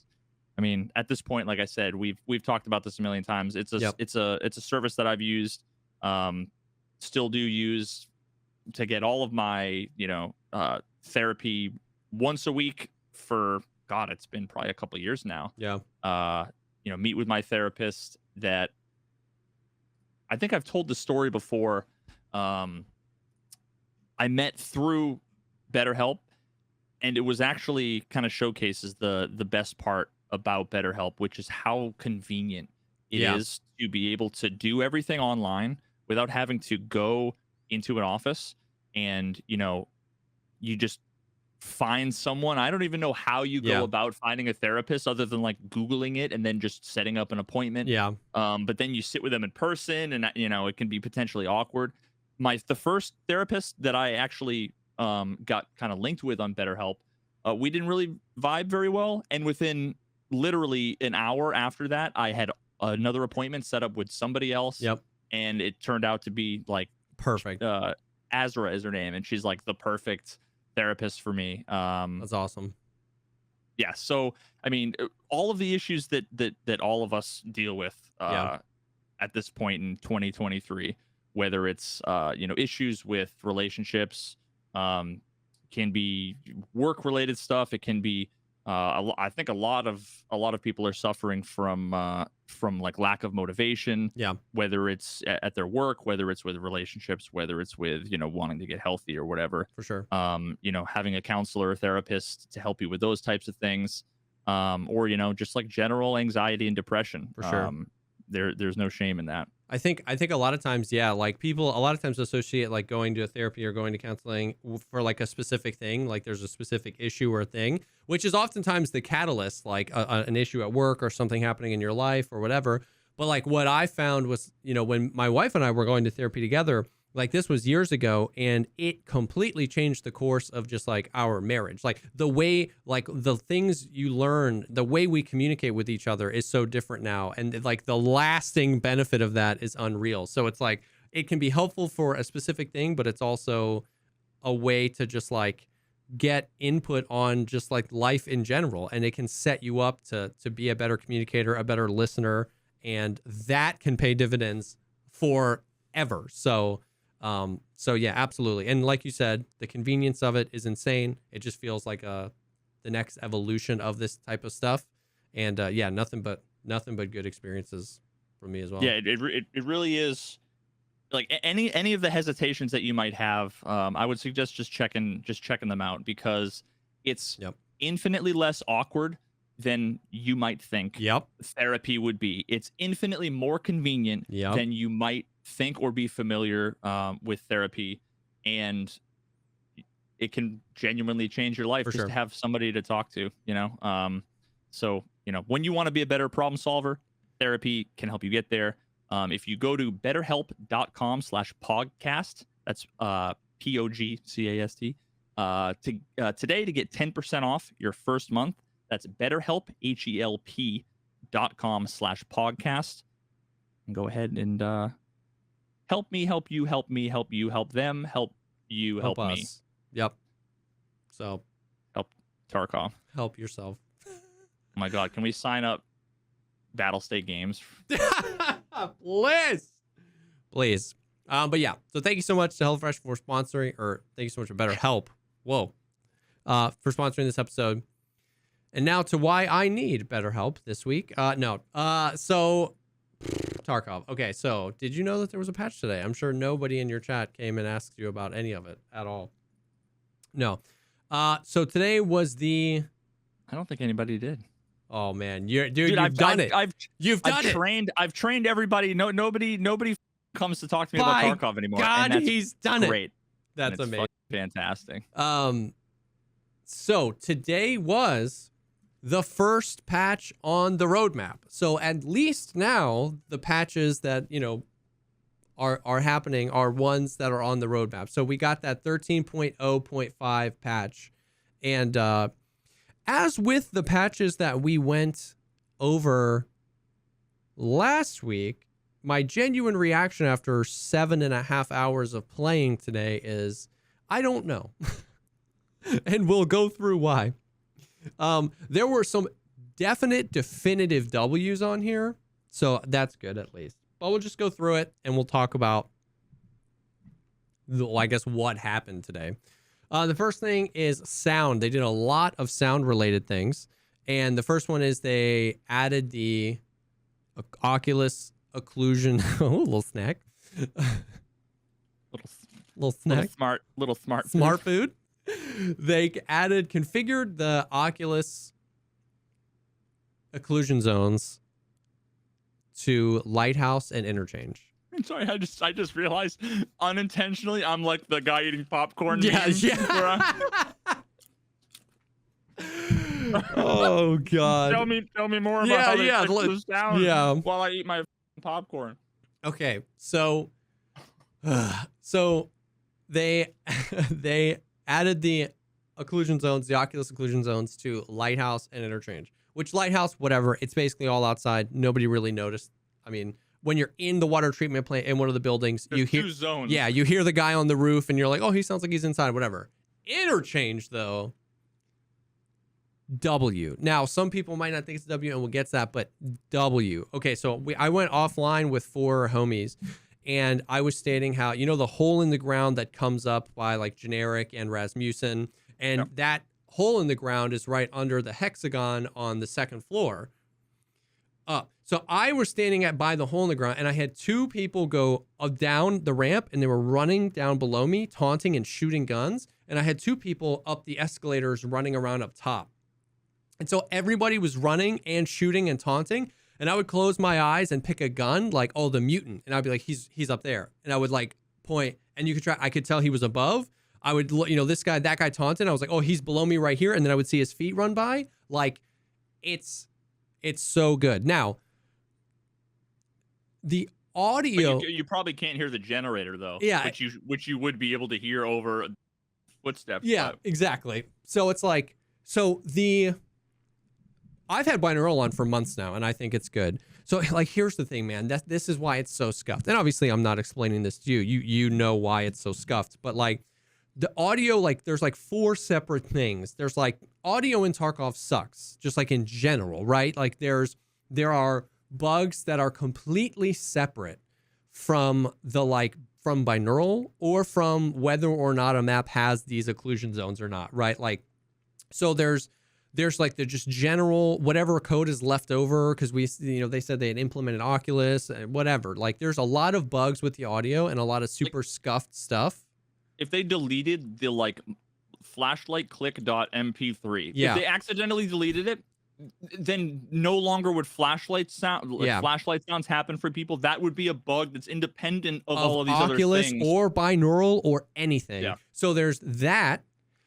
I mean, at this point, like I said, we've talked about this a million times. It's a service that I've used, still do use to get all of my therapy once a week for God, it's been probably a couple of years now. Yeah. Meet with my therapist that I think I've told the story before. I met through BetterHelp, and it was actually kind of showcases the best part about BetterHelp, which is how convenient it is to be able to do everything online without having to go into an office. And you just find someone. I don't even know how you go about finding a therapist other than like Googling it and then just setting up an appointment. Yeah. But then you sit with them in person, and it can be potentially awkward. The first therapist that I actually got kind of linked with on BetterHelp, we didn't really vibe very well, and within literally an hour after that, I had another appointment set up with somebody else. Yep. And it turned out to be like Perfect. Azra is her name, and she's like the perfect therapist for me. That's awesome. Yeah. So I mean, all of the issues that all of us deal with at this point in 2023, whether it's issues with relationships, can be work related stuff. It can be I think a lot of people are suffering from like lack of motivation. Yeah. Whether it's at their work, whether it's with relationships, whether it's with wanting to get healthy or whatever. For sure. Having a counselor or therapist to help you with those types of things, or just like general anxiety and depression. For sure. There's no shame in that. I think a lot of times, like people a lot of times associate like going to a therapy or going to counseling for like a specific thing, like there's a specific issue or a thing, which is oftentimes the catalyst, like an issue at work or something happening in your life or whatever. But like what I found was, when my wife and I were going to therapy together, like this was years ago, and it completely changed the course of just like our marriage. Like the way, like the things you learn, the way we communicate with each other is so different now. And like the lasting benefit of that is unreal. So it's like, it can be helpful for a specific thing, but it's also a way to just like get input on just like life in general. And it can set you up to be a better communicator, a better listener, and that can pay dividends forever. So yeah, absolutely. And like you said, the convenience of it is insane. It just feels like the next evolution of this type of stuff. And nothing but good experiences for me as well. Yeah, it really is. Like any of the hesitations that you might have, I would suggest just checking them out, because it's infinitely less awkward than you might think therapy would be. It's infinitely more convenient than you might think or be familiar with therapy, and it can genuinely change your life to have somebody to talk to. So when you want to be a better problem solver, therapy can help you get there. If you go to betterhelp.com/podcast, that's POGCAST, today to get 10% off your first month. That's BetterHelp, HELP.com/podcast. And go ahead and help me, help you, help me, help you, help them, help you, help me. Us. Yep. So Help Tarkov. help yourself. Oh my God, can we sign up Battle State Games? Please. But yeah, so thank you so much to HelloFresh for sponsoring, or thank you so much for BetterHelp. Whoa. For sponsoring this episode. And now to why I need BetterHelp this week. So Tarkov. Okay, so did you know that there was a patch today? I'm sure nobody in your chat came and asked you about any of it at all. No. So today was the... I don't think anybody did. Oh man, dude, you've done it. I've trained everybody. Nobody comes to talk to me about Tarkov anymore. God, and that's he's done great. it. That's amazing. Fantastic. So today was the first patch on the roadmap. So at least now the patches that, are happening are ones that are on the roadmap. So we got that 13.0.5 patch. And as with the patches that we went over last week, my genuine reaction after 7.5 hours of playing today is, I don't know. And we'll go through why. There were some definitive W's on here, so that's good at least. But we'll just go through it and we'll talk about, I guess, what happened today. The first thing is sound. They did a lot of sound related things. And the first one is they added the Oculus occlusion. Oh, little snack. Little snack. Smart food. They configured the Oculus occlusion zones to lighthouse and interchange. I'm sorry, I just realized unintentionally I'm like the guy eating popcorn. Yeah. Oh God. Tell me more about how they fix this down while I eat my popcorn. Okay, so they added the occlusion zones, the Oculus occlusion zones, to lighthouse and interchange. Which lighthouse, whatever, it's basically all outside. Nobody really noticed. I mean, when you're in the water treatment plant in one of the buildings, you hear 2 zones. Yeah, you hear the guy on the roof, and you're like, oh, he sounds like he's inside. Whatever. Interchange though. W. Now, some people might not think it's W, and we'll get to that, but W. Okay, so I went offline with 4 homies, and I was stating how, the hole in the ground that comes up by like Generic and Rasmussen, and that hole in the ground is right under the hexagon on the 2nd floor. So I was standing by the hole in the ground, and I had 2 people go down the ramp, and they were running down below me, taunting and shooting guns, and I had 2 people up the escalators running around up top. And so everybody was running and shooting and taunting, and I would close my eyes and pick a gun, like, oh, the mutant, and I'd be like, he's up there, and I would like point, and I could tell he was above. I would, that guy taunted. I was like, oh, he's below me right here, and then I would see his feet run by. Like, it's so good. Now, the audio, you probably can't hear the generator though. Yeah, which you would be able to hear over footsteps. Yeah, exactly. So it's like, I've had binaural on for months now, and I think it's good. So, like, here's the thing, man. This is why it's so scuffed. And obviously, I'm not explaining this to you. You know why it's so scuffed. But, like, the audio, like, there's, like, 4 separate things. There's, like, audio in Tarkov sucks, just, like, in general, right? Like, there are bugs that are completely separate from from binaural or from whether or not a map has these occlusion zones or not, right? Like, so there's like the just general whatever code is left over because they said they had implemented Oculus and whatever. Like, there's a lot of bugs with the audio and a lot of super scuffed stuff. If they deleted the like flashlight click.mp3, if they accidentally deleted it, then no longer would flashlight sounds happen for people. That would be a bug that's independent of all of these Oculus other things, or binaural or anything. Yeah. So there's that.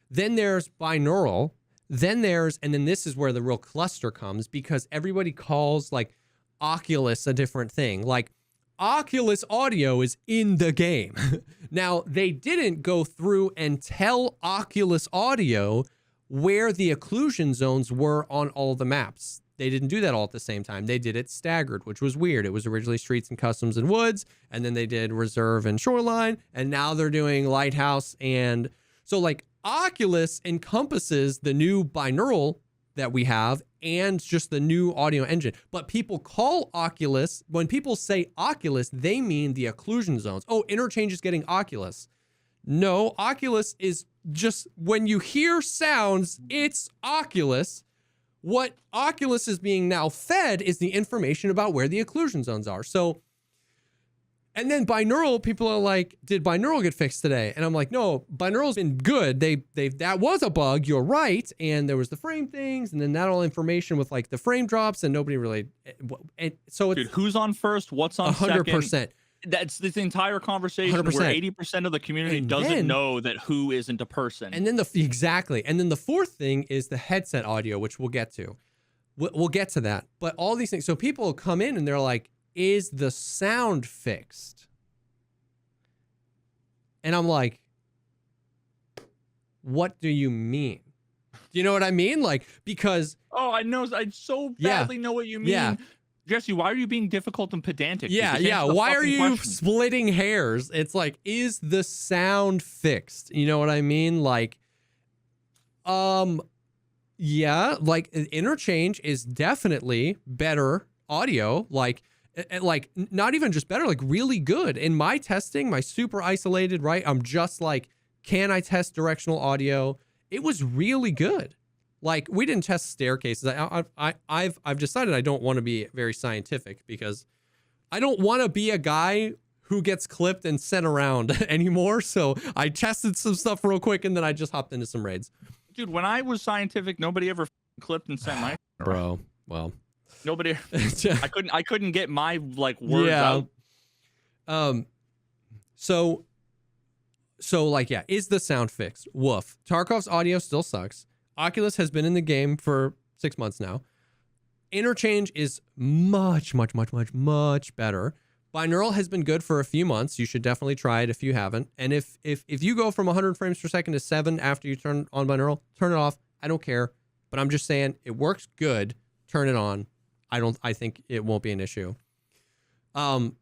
Then there's binaural. And then this is where the real cluster comes, because everybody calls like Oculus a different thing. Like, Oculus audio is in the game. Now, they didn't go through and tell Oculus audio where the occlusion zones were on all the maps. They didn't do that all at the same time. They did it staggered, which was weird. It was originally streets and customs and woods, and then they did reserve and shoreline, and now they're doing lighthouse. And so, like, Oculus encompasses the new binaural that we have and just the new audio engine. But people call Oculus, when people say Oculus, they mean the occlusion zones. Oh, Interchange is getting Oculus. No, Oculus is just, when you hear sounds, it's Oculus. What Oculus is being now fed is the information about where the occlusion zones are. So, and then binaural, people are like, did binaural get fixed today? And I'm like, no, binaural's been good. That was a bug, you're right. And there was the frame things, and then that all information with like the frame drops, and nobody really, and so it's— Dude, who's on first? What's on 100%. second? That's this entire conversation 100%. where 80% of the community doesn't know that who isn't a person. And then exactly. And then the fourth thing is the headset audio, which we'll get to. We'll get to that. But all these things, so people come in and they're like, is the sound fixed? And I'm like, what do you mean? Do you know what I mean? Like, because— oh, I know. I so badly know what you mean. Yeah. Jesse, why are you being difficult and pedantic? Yeah. Why are you splitting hairs? It's like, is the sound fixed? You know what I mean? Like, yeah, like Interchange is definitely better audio. Like not even just better, like really good. In my testing, my super isolated, right? I'm just like, can I test directional audio? It was really good. Like, we didn't test staircases. I've decided I don't want to be very scientific because I don't want to be a guy who gets clipped and sent around anymore. So I tested some stuff real quick and then I just hopped into some raids. Dude, when I was scientific, nobody ever clipped and sent my bro. Well, nobody. I couldn't get my like words out. So like, yeah, is the sound fixed? Woof. Tarkov's audio still sucks. Oculus has been in the game for 6 months now. Interchange is much better. Binaural has been good for a few months. You should definitely try it if you haven't. And if you go from 100 frames per second to 7 after you turn on binaural, turn it off. I don't care. But I'm just saying it works good. Turn it on. I think it won't be an issue. But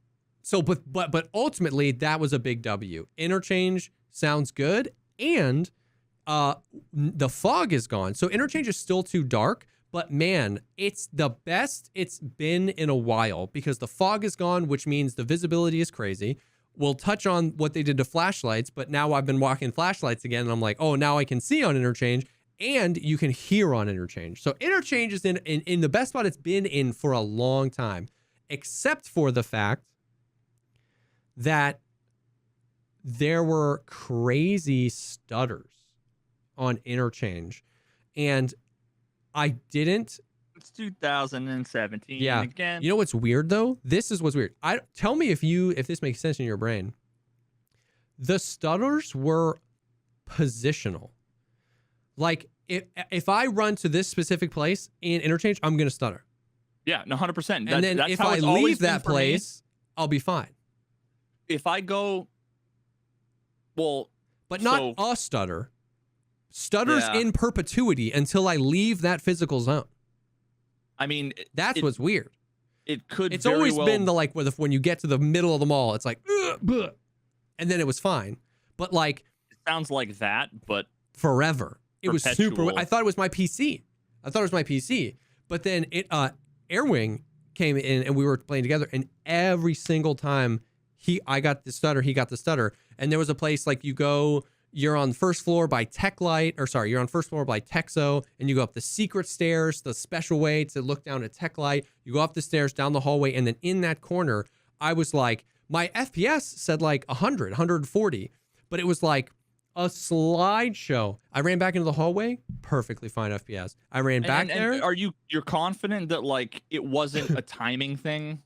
ultimately that was a big W. Interchange sounds good, and the fog is gone. So Interchange is still too dark, but man, it's the best it's been in a while because the fog is gone, which means the visibility is crazy. We'll touch on what they did to flashlights, but now I've been walking flashlights again and I'm like, oh, now I can see on Interchange and you can hear on Interchange. So Interchange is in the best spot it's been in for a long time, except for the fact that there were crazy stutters on Interchange, and I didn't— it's 2017 again. You know what's weird though? This is what's weird. Tell me if this makes sense in your brain. The stutters were positional. Like if I run to this specific place in Interchange, I'm gonna stutter. Yeah, no, 100%. And then if I leave that place, I'll be fine. If I go, well, but not a stutter. Stutters in perpetuity until I leave that physical zone. I mean, that's what's weird. It could. It's always been the like when you get to the middle of the mall, it's like, and then it was fine. But like, it sounds like that, but forever. It was super. I thought it was my PC. But then Airwing came in and we were playing together, and every single time I got the stutter, he got the stutter. And there was a place like you're on first floor by you're on first floor by Texo, and you go up the secret stairs, the special way to look down at Techlight. You go up the stairs, down the hallway, and then in that corner, I was like, my FPS said like 100, 140, but it was like a slideshow. I ran back into the hallway, perfectly fine FPS. I ran back there. Are you're confident that like it wasn't a timing thing?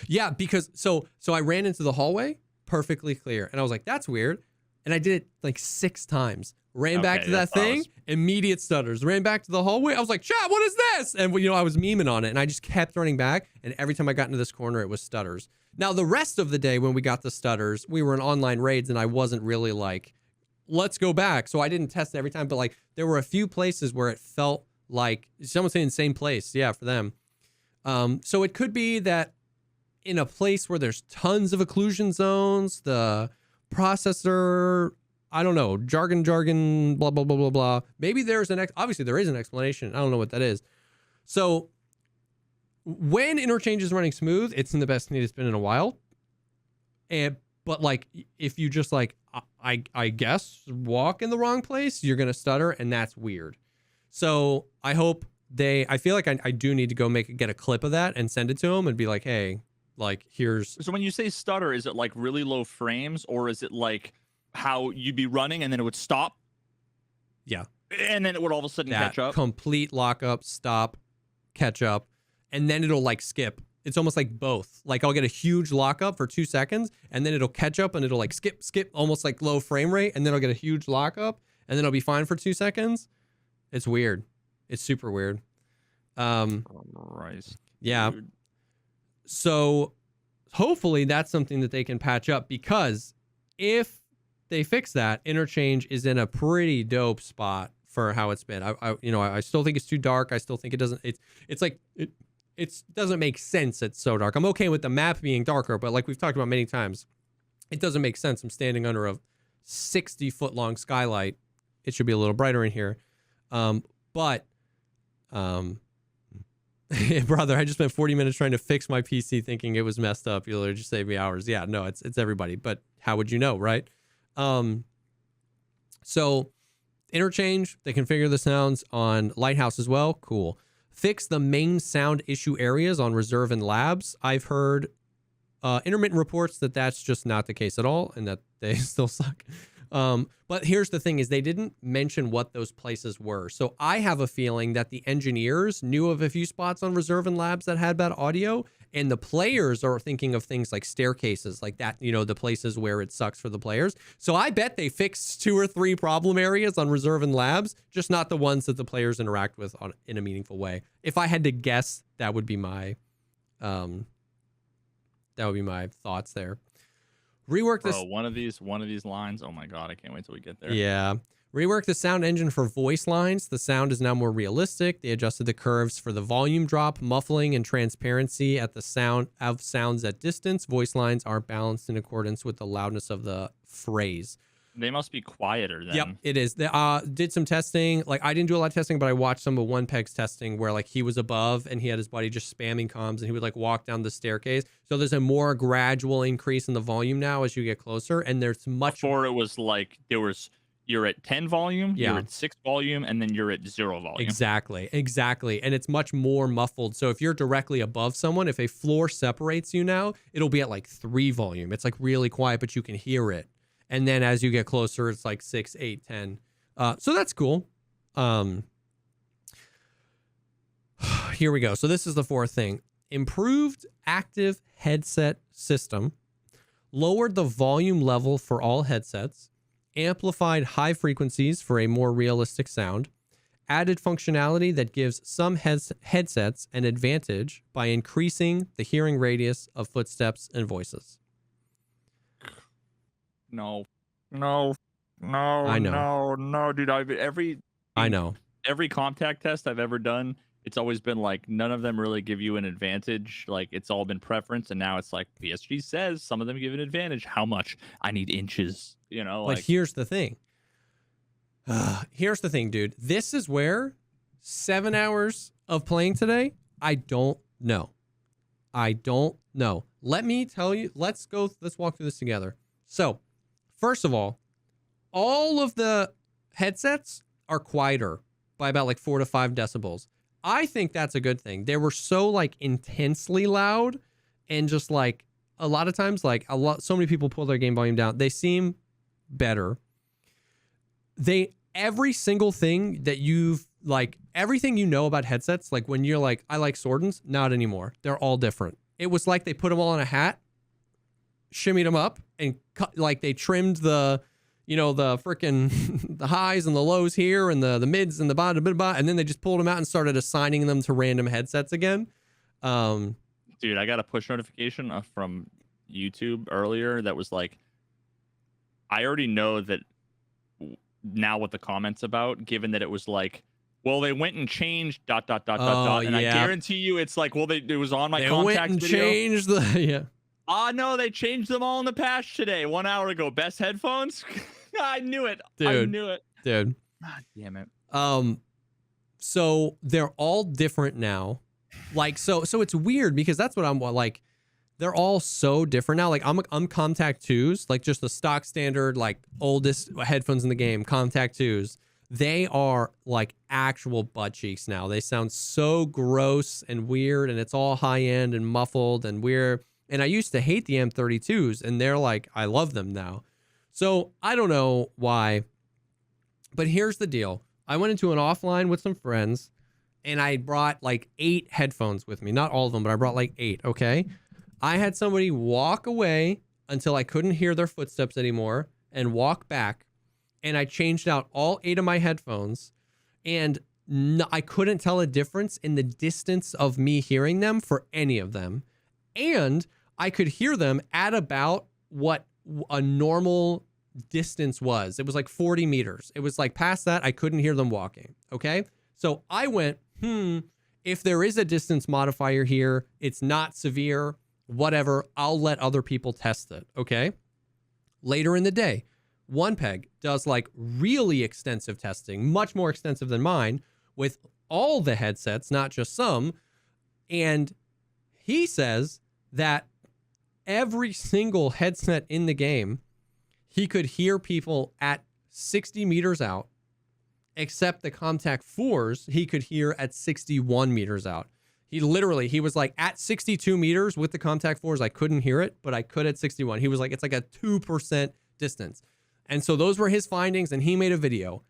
Yeah, because so I ran into the hallway, perfectly clear, and I was like, that's weird. And I did it like 6 times. Ran back to that thing, immediate stutters. Ran back to the hallway. I was like, chat, what is this? And I was memeing on it, and I just kept running back. And every time I got into this corner, it was stutters. Now, the rest of the day when we got the stutters, we were in online raids, and I wasn't really like, let's go back. So I didn't test it every time, but like there were a few places where it felt like someone saying same place. Yeah, for them. So it could be that in a place where there's tons of occlusion zones, the processor, I don't know, jargon, blah, blah, blah, blah, blah. Maybe there's obviously there is an explanation. I don't know what that is. So when interchange is running smooth, it's in the best state it's been in a while. But like, if you just like, I guess walk in the wrong place, you're going to stutter, and that's weird. So I hope I feel like I do need to go get a clip of that and send it to them and be like, hey, like, here's. So when you say stutter, is it like really low frames, or is it like how you'd be running and then it would stop? Yeah. And then it would all of a sudden catch up? Complete lockup, stop, catch up, and then it'll like skip. It's almost like both. Like I'll get a huge lockup for 2 seconds, and then it'll catch up and it'll like skip, almost like low frame rate, and then I'll get a huge lockup, and then I'll be fine for 2 seconds. It's weird. It's super weird. Christ, yeah. dude. So hopefully that's something that they can patch up, because if they fix that, interchange is in a pretty dope spot for how it's been. I still think it's too dark. I still think it doesn't. It doesn't make sense. It's so dark. I'm okay with the map being darker, but like we've talked about many times, it doesn't make sense. I'm standing under a 60-foot long skylight. It should be a little brighter in here. But brother, I just spent 40 minutes trying to fix my PC thinking it was messed up. You'll just save me hours. Yeah, no, it's everybody. But how would you know, right? So interchange, they configure the sounds on Lighthouse as well. Cool. Fix the main sound issue areas on Reserve and Labs. I've heard intermittent reports that that's just not the case at all, and that they still suck. But here's the thing is they didn't mention what those places were. So I have a feeling that the engineers knew of a few spots on Reserve and Labs that had bad audio, and the players are thinking of things like staircases, like that, the places where it sucks for the players. So I bet they fixed 2 or 3 problem areas on Reserve and Labs, just not the ones that the players interact with in a meaningful way. If I had to guess, that would be my thoughts there. Rework this. One of these lines. Oh my god, I can't wait till we get there. Yeah. Rework the sound engine for voice lines. The sound is now more realistic. They adjusted the curves for the volume drop, muffling, and transparency at the sound of sounds at distance. Voice lines are balanced in accordance with the loudness of the phrase. They must be quieter then. Yep, it is. They did some testing. Like, I didn't do a lot of testing, but I watched some of One Peg's testing where like he was above and he had his buddy just spamming comms, and he would like walk down the staircase. So there's a more gradual increase in the volume now as you get closer, and there's much. Before it was like you're at 10 volume, yeah. You're at 6 volume, and then you're at 0 volume. Exactly. And it's much more muffled. So if you're directly above someone, if a floor separates you now, it'll be at like 3 volume. It's like really quiet, but you can hear it. And then as you get closer, it's like 6, 8, 10. So that's cool. Here we go. So this is the 4th thing. Improved active headset system. Lowered the volume level for all headsets. Amplified high frequencies for a more realistic sound. Added functionality that gives some headsets an advantage by increasing the hearing radius of footsteps and voices. No, I know. no, dude. I know. Every contact test I've ever done, it's always been like none of them really give you an advantage. Like it's all been preference, and now it's like PSG says some of them give an advantage. How much? I need inches. But here's the thing. Here's the thing, dude. This is where 7 hours of playing today, I don't know. Let me tell you. Let's walk through this together. So, first of all of the headsets are quieter by about like 4 to 5 decibels. I think that's a good thing. They were so like intensely loud, and just like a lot of times, like so many people pull their game volume down. They seem better. Every single thing that everything you know about headsets, like when you're like, I like Swordens, not anymore. They're all different. It was like they put them all in a hat, shimmied them up, and cut, like they trimmed the freaking the highs and the lows here, and the mids and the bottom, and then they just pulled them out and started assigning them to random headsets again. Dude, I got a push notification from YouTube earlier that was like, I already know that now what the comment's about, given that it was like, well, they went and changed ... And I guarantee you it's like, well, it was on my contacts video. Changed the no, they changed them all in the patch today, 1 hour ago. Best headphones. I knew it. Dude. I knew it. Dude. God damn it. So they're all different now. Like, so it's weird because that's what I'm like. They're all so different now. Like I'm Contact 2s, like just the stock standard, like oldest headphones in the game, Contact 2s. They are like actual butt cheeks now. They sound so gross and weird, and it's all high end and muffled and weird. And I used to hate the M32s, and they're like, I love them now. So I don't know why, but here's the deal. I went into an offline with some friends, and I brought like 8 headphones with me. Not all of them, but I brought like 8, okay? I had somebody walk away until I couldn't hear their footsteps anymore and walk back. And I changed out all 8 of my headphones, and I couldn't tell a difference in the distance of me hearing them for any of them. And I could hear them at about what a normal distance was. It was like 40 meters. It was like past that, I couldn't hear them walking. Okay. So I went, if there is a distance modifier here, it's not severe, whatever, I'll let other people test it. Okay. Later in the day, One Peg does like really extensive testing, much more extensive than mine, with all the headsets, not just some. And he says that every single headset in the game, he could hear people at 60 meters out, except the Contact 4s, he could hear at 61 meters out. He was like at 62 meters with the Contact 4s, I couldn't hear it, but I could at 61. He was like, it's like a 2% distance. And so those were his findings, and he made a video.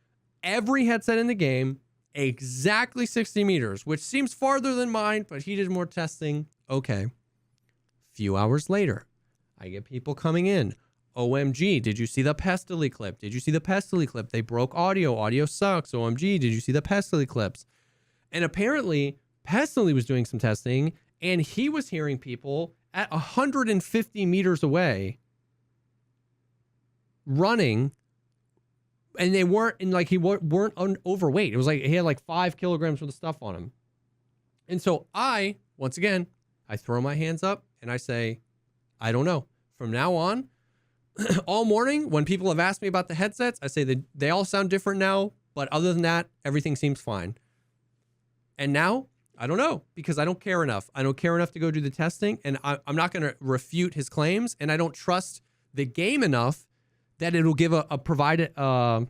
Every headset in the game, exactly 60 meters, which seems farther than mine, but he did more testing. Okay. Few hours later, I get people coming in. OMG, did you see the Pestily clip? Did you see the Pestily clip? They broke audio. Audio sucks. OMG, did you see the Pestily clips? And apparently, Pestily was doing some testing, and he was hearing people at 150 meters away running, and they weren't overweight. It was like he had like 5 kilograms worth of stuff on him. And so once again, I throw my hands up and I say, I don't know. From now on, all morning, when people have asked me about the headsets, I say that they all sound different now, but other than that, everything seems fine. And now, I don't know, because I don't care enough. I don't care enough to go do the testing, and I'm not going to refute his claims, and I don't trust the game enough that it'll give provide a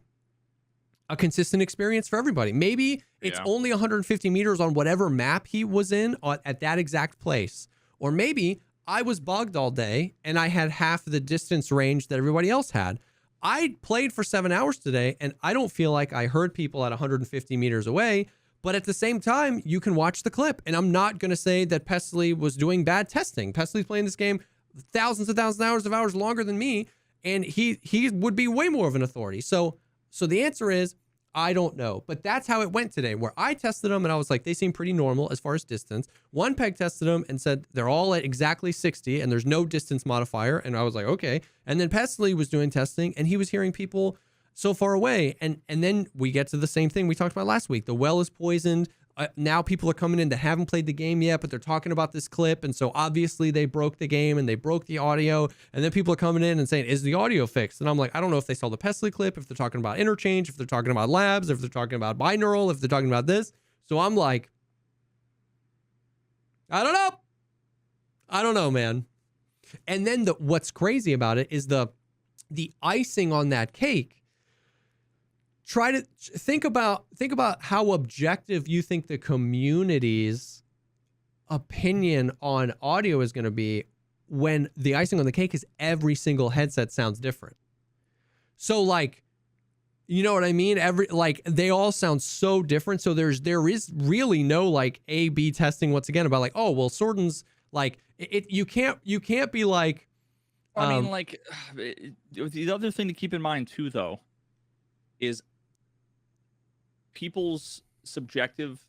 consistent experience for everybody. Maybe it's only 150 meters on whatever map he was in at that exact place. Or maybe I was bugged all day and I had half the distance range that everybody else had. I played for 7 hours today, and I don't feel like I heard people at 150 meters away. But at the same time, you can watch the clip. And I'm not going to say that Pestily was doing bad testing. Pestily's playing this game thousands of hours longer than me. And he would be way more of an authority. So the answer is, I don't know. But that's how it went today, where I tested them and I was like, they seem pretty normal as far as distance. One Peg tested them and said they're all at exactly 60 and there's no distance modifier. And I was like, okay. And then Pestily was doing testing and he was hearing people so far away. And then we get to the same thing we talked about last week. The well is poisoned. Now people are coming in that haven't played the game yet, but they're talking about this clip. And so obviously they broke the game and they broke the audio. And then people are coming in and saying, is the audio fixed? And I'm like, I don't know if they saw the Pestily clip, if they're talking about interchange, if they're talking about labs, if they're talking about binaural, if they're talking about this. So I'm like, I don't know. I don't know, man. And then what's crazy about it is the icing on that cake. Try to think about how objective you think the community's opinion on audio is going to be when the icing on the cake is every single headset sounds different. So like, you know what I mean? They all sound so different. So there is really no like A/B testing once again about like, oh well, Sorden's like it. You can't be like. I mean, like the other thing to keep in mind too, though, is people's subjective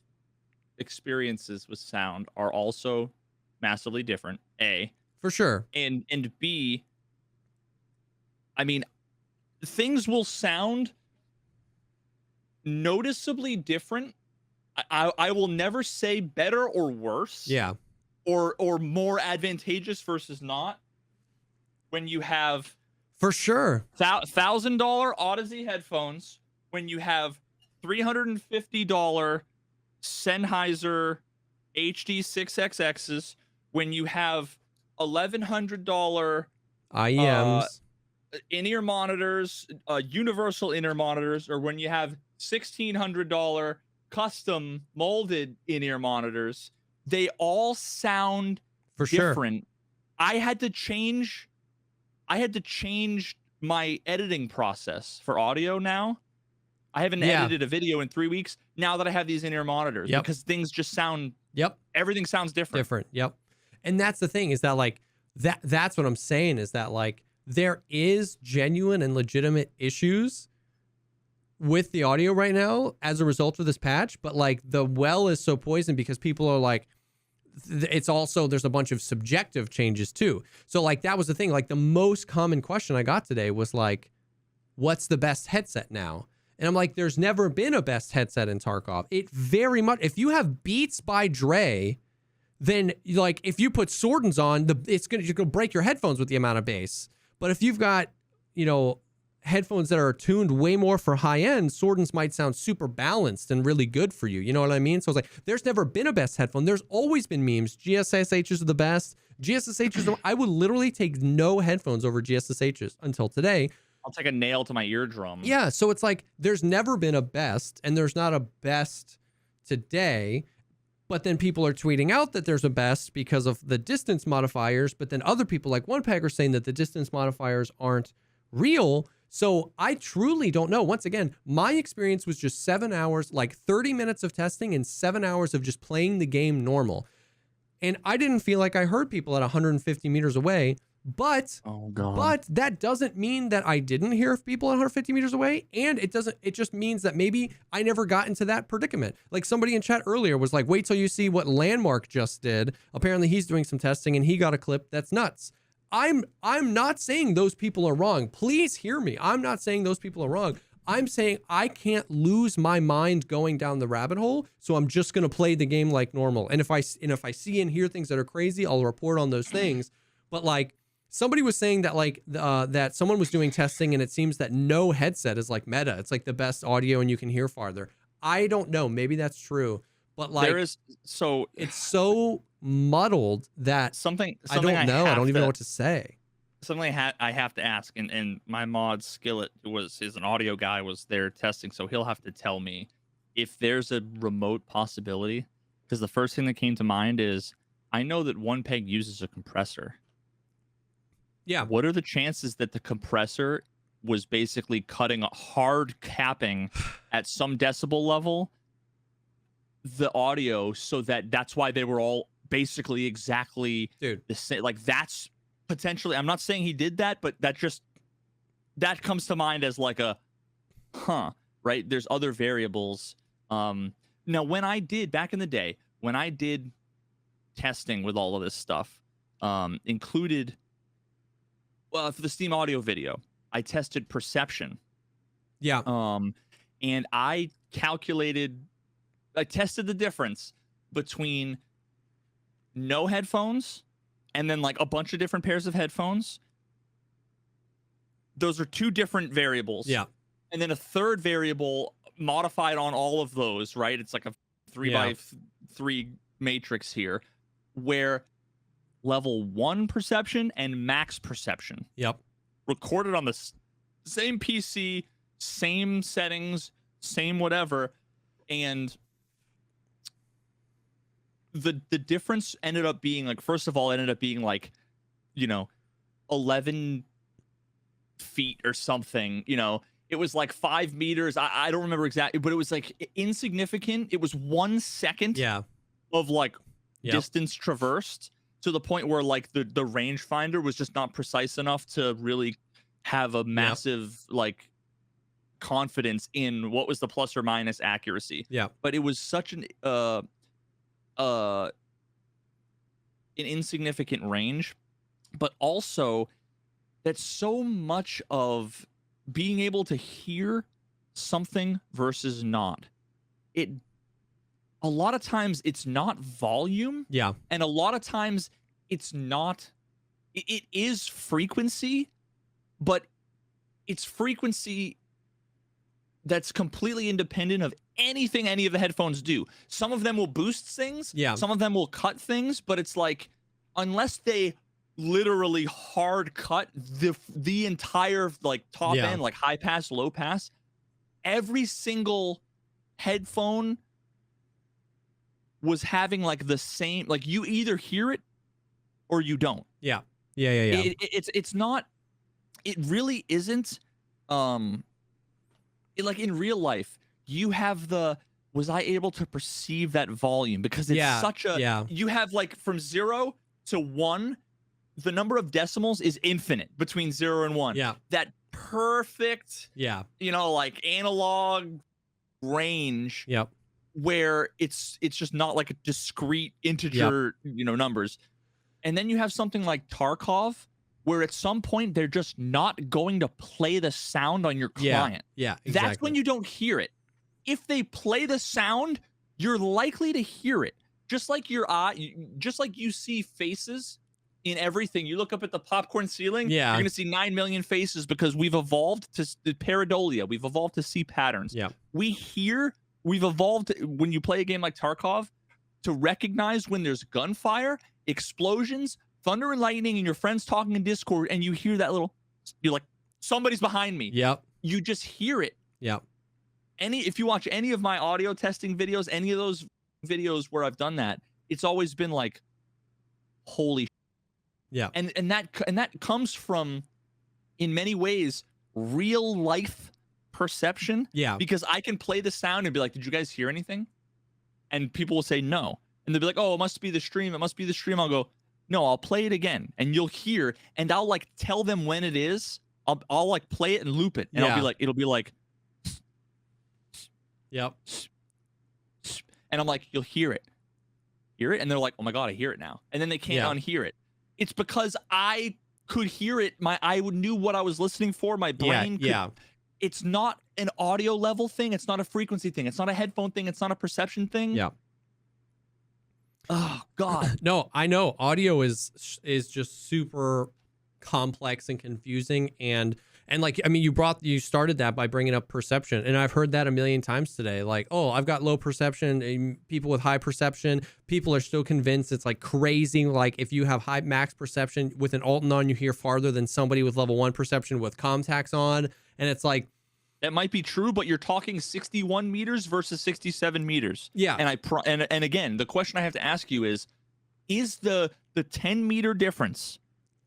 experiences with sound are also massively different. A, for sure, and B, I mean, things will sound noticeably different. I will never say better or worse. Yeah. Or more advantageous versus not when you have For sure. $1,000 Odyssey headphones when you have $350 Sennheiser HD6XXs, when you have $1,100 IEMs. in-ear monitors, universal in-ear monitors, or when you have $1,600 custom molded in-ear monitors, they all sound For different. sure. I had to change my editing process for audio now. I haven't edited a video in 3 weeks now that I have these in-ear monitors, because things just sound, everything sounds different. And that's the thing, is that like that's what I'm saying, is that like there is genuine and legitimate issues with the audio right now as a result of this patch, but like the well is so poisoned because people are like, it's also, there's a bunch of subjective changes too. So like that was the thing, like the most common question I got today was like, what's the best headset now? And I'm like, there's never been a best headset in Tarkov. It very much, if you have Beats by Dre, then like if you put Sordens on, you're gonna break your headphones with the amount of bass. But if you've got, you know, headphones that are tuned way more for high end, Sordens might sound super balanced and really good for you. You know what I mean? So it's like, there's never been a best headphone. There's always been memes. GSSHs are the best. GSSHs, I would literally take no headphones over GSSHs until today. I'll take a nail to my eardrum. Yeah, so it's like there's never been a best, and there's not a best today. But then people are tweeting out that there's a best because of the distance modifiers. But then other people like OnePeg are saying that the distance modifiers aren't real. So I truly don't know. Once again, my experience was just 7 hours, like 30 minutes of testing and 7 hours of just playing the game normal. And I didn't feel like I heard people at 150 meters away. But that doesn't mean that I didn't hear people at 150 meters away. And it just means that maybe I never got into that predicament. Like somebody in chat earlier was like, wait till you see what Landmark just did. Apparently he's doing some testing and he got a clip that's nuts. I'm not saying those people are wrong. Please hear me. I'm not saying those people are wrong. I'm saying I can't lose my mind going down the rabbit hole. So I'm just going to play the game like normal. And if I see and hear things that are crazy, I'll report on those things. But like, somebody was saying that like that someone was doing testing and it seems that no headset is like meta. It's like the best audio and you can hear farther. I don't know. Maybe that's true. But like it's so muddled that I don't know. I don't even know what to say. Something I have to ask, and my mod Skillet is an audio guy, was there testing, so he'll have to tell me if there's a remote possibility. Because the first thing that came to mind is I know that OnePeg uses a compressor. Yeah. What are the chances that the compressor was basically cutting a hard capping at some decibel level the audio, so that's why they were all basically exactly the same? Like that's potentially, I'm not saying he did that, but that comes to mind as like a right? There's other variables. Now when I did back in the day, when I did testing with all of this stuff, included for the Steam audio video, I tested perception. Yeah. And I tested the difference between no headphones and then like a bunch of different pairs of headphones. Those are two different variables. Yeah. And then a third variable modified on all of those, right? It's like a 3x3 matrix here, where level 1 perception and max perception. Yep. Recorded on the same PC, same settings, same whatever. And the difference ended up being like, first of all, it ended up being like, 11 feet or something. It was like 5 meters. I don't remember exactly, but it was like insignificant. It was 1 second of like distance traversed, to the point where like the rangefinder was just not precise enough to really have a massive like confidence in what was the plus or minus accuracy. Yeah. But it was such an insignificant range, but also that so much of being able to hear something versus not, a lot of times it's not volume. Yeah. And a lot of times it's not, it is frequency, but it's frequency that's completely independent of anything any of the headphones do. Some of them will boost things. Yeah. Some of them will cut things, but it's like, unless they literally hard cut the entire like top end, like high pass, low pass, every single headphone was having like the same, like you either hear it or you don't. Yeah. It's not, it really isn't, like in real life, you have was I able to perceive that volume? Because it's such a, you have like from 0 to 1, the number of decimals is infinite between 0 and 1. Yeah. That perfect, you know, like analog range. Yep. Where it's just not like a discrete integer, you know, numbers. And then you have something like Tarkov, where at some point they're just not going to play the sound on your client. Yeah, exactly. That's when you don't hear it. If they play the sound, you're likely to hear it. Just like your eye, just like you see faces in everything. You look up at the popcorn ceiling, you're going to see 9 million faces because we've evolved to pareidolia. We've evolved to see patterns. Yeah. We've evolved, when you play a game like Tarkov, to recognize when there's gunfire, explosions, thunder and lightning, and your friends talking in Discord, and you hear that little, you're like, somebody's behind me. Yep. You just hear it. Yep. If you watch any of my audio testing videos, any of those videos where I've done that, it's always been like, holy. Yeah. And that comes from, in many ways, real life perception. Yeah. Because I can play the sound and be like, did you guys hear anything? And people will say no. And they'll be like, oh, it must be the stream. It must be the stream. I'll go, no, I'll play it again. And you'll hear, and I'll like tell them when it is. I'll like play it and loop it. And I'll be like, it'll be like, yep. And I'm like, you'll hear it. Hear it? And they're like, oh my God, I hear it now. And then they can't unhear it. It's because I could hear it. I knew what I was listening for. My brain could. It's not an audio level thing. It's not a frequency thing. It's not a headphone thing. It's not a perception thing. Yeah. Oh God. No, I know audio is just super complex and confusing, and like, I mean, you started that by bringing up perception, and I've heard that a million times today. Like, oh, I've got low perception, and people with high perception, people are still convinced it's like crazy. Like if you have high max perception with an Alton on, you hear farther than somebody with level 1 perception with contacts on, and it's like, that might be true, but you're talking 61 meters versus 67 meters. Yeah. And again, the question I have to ask you is the 10 meter difference,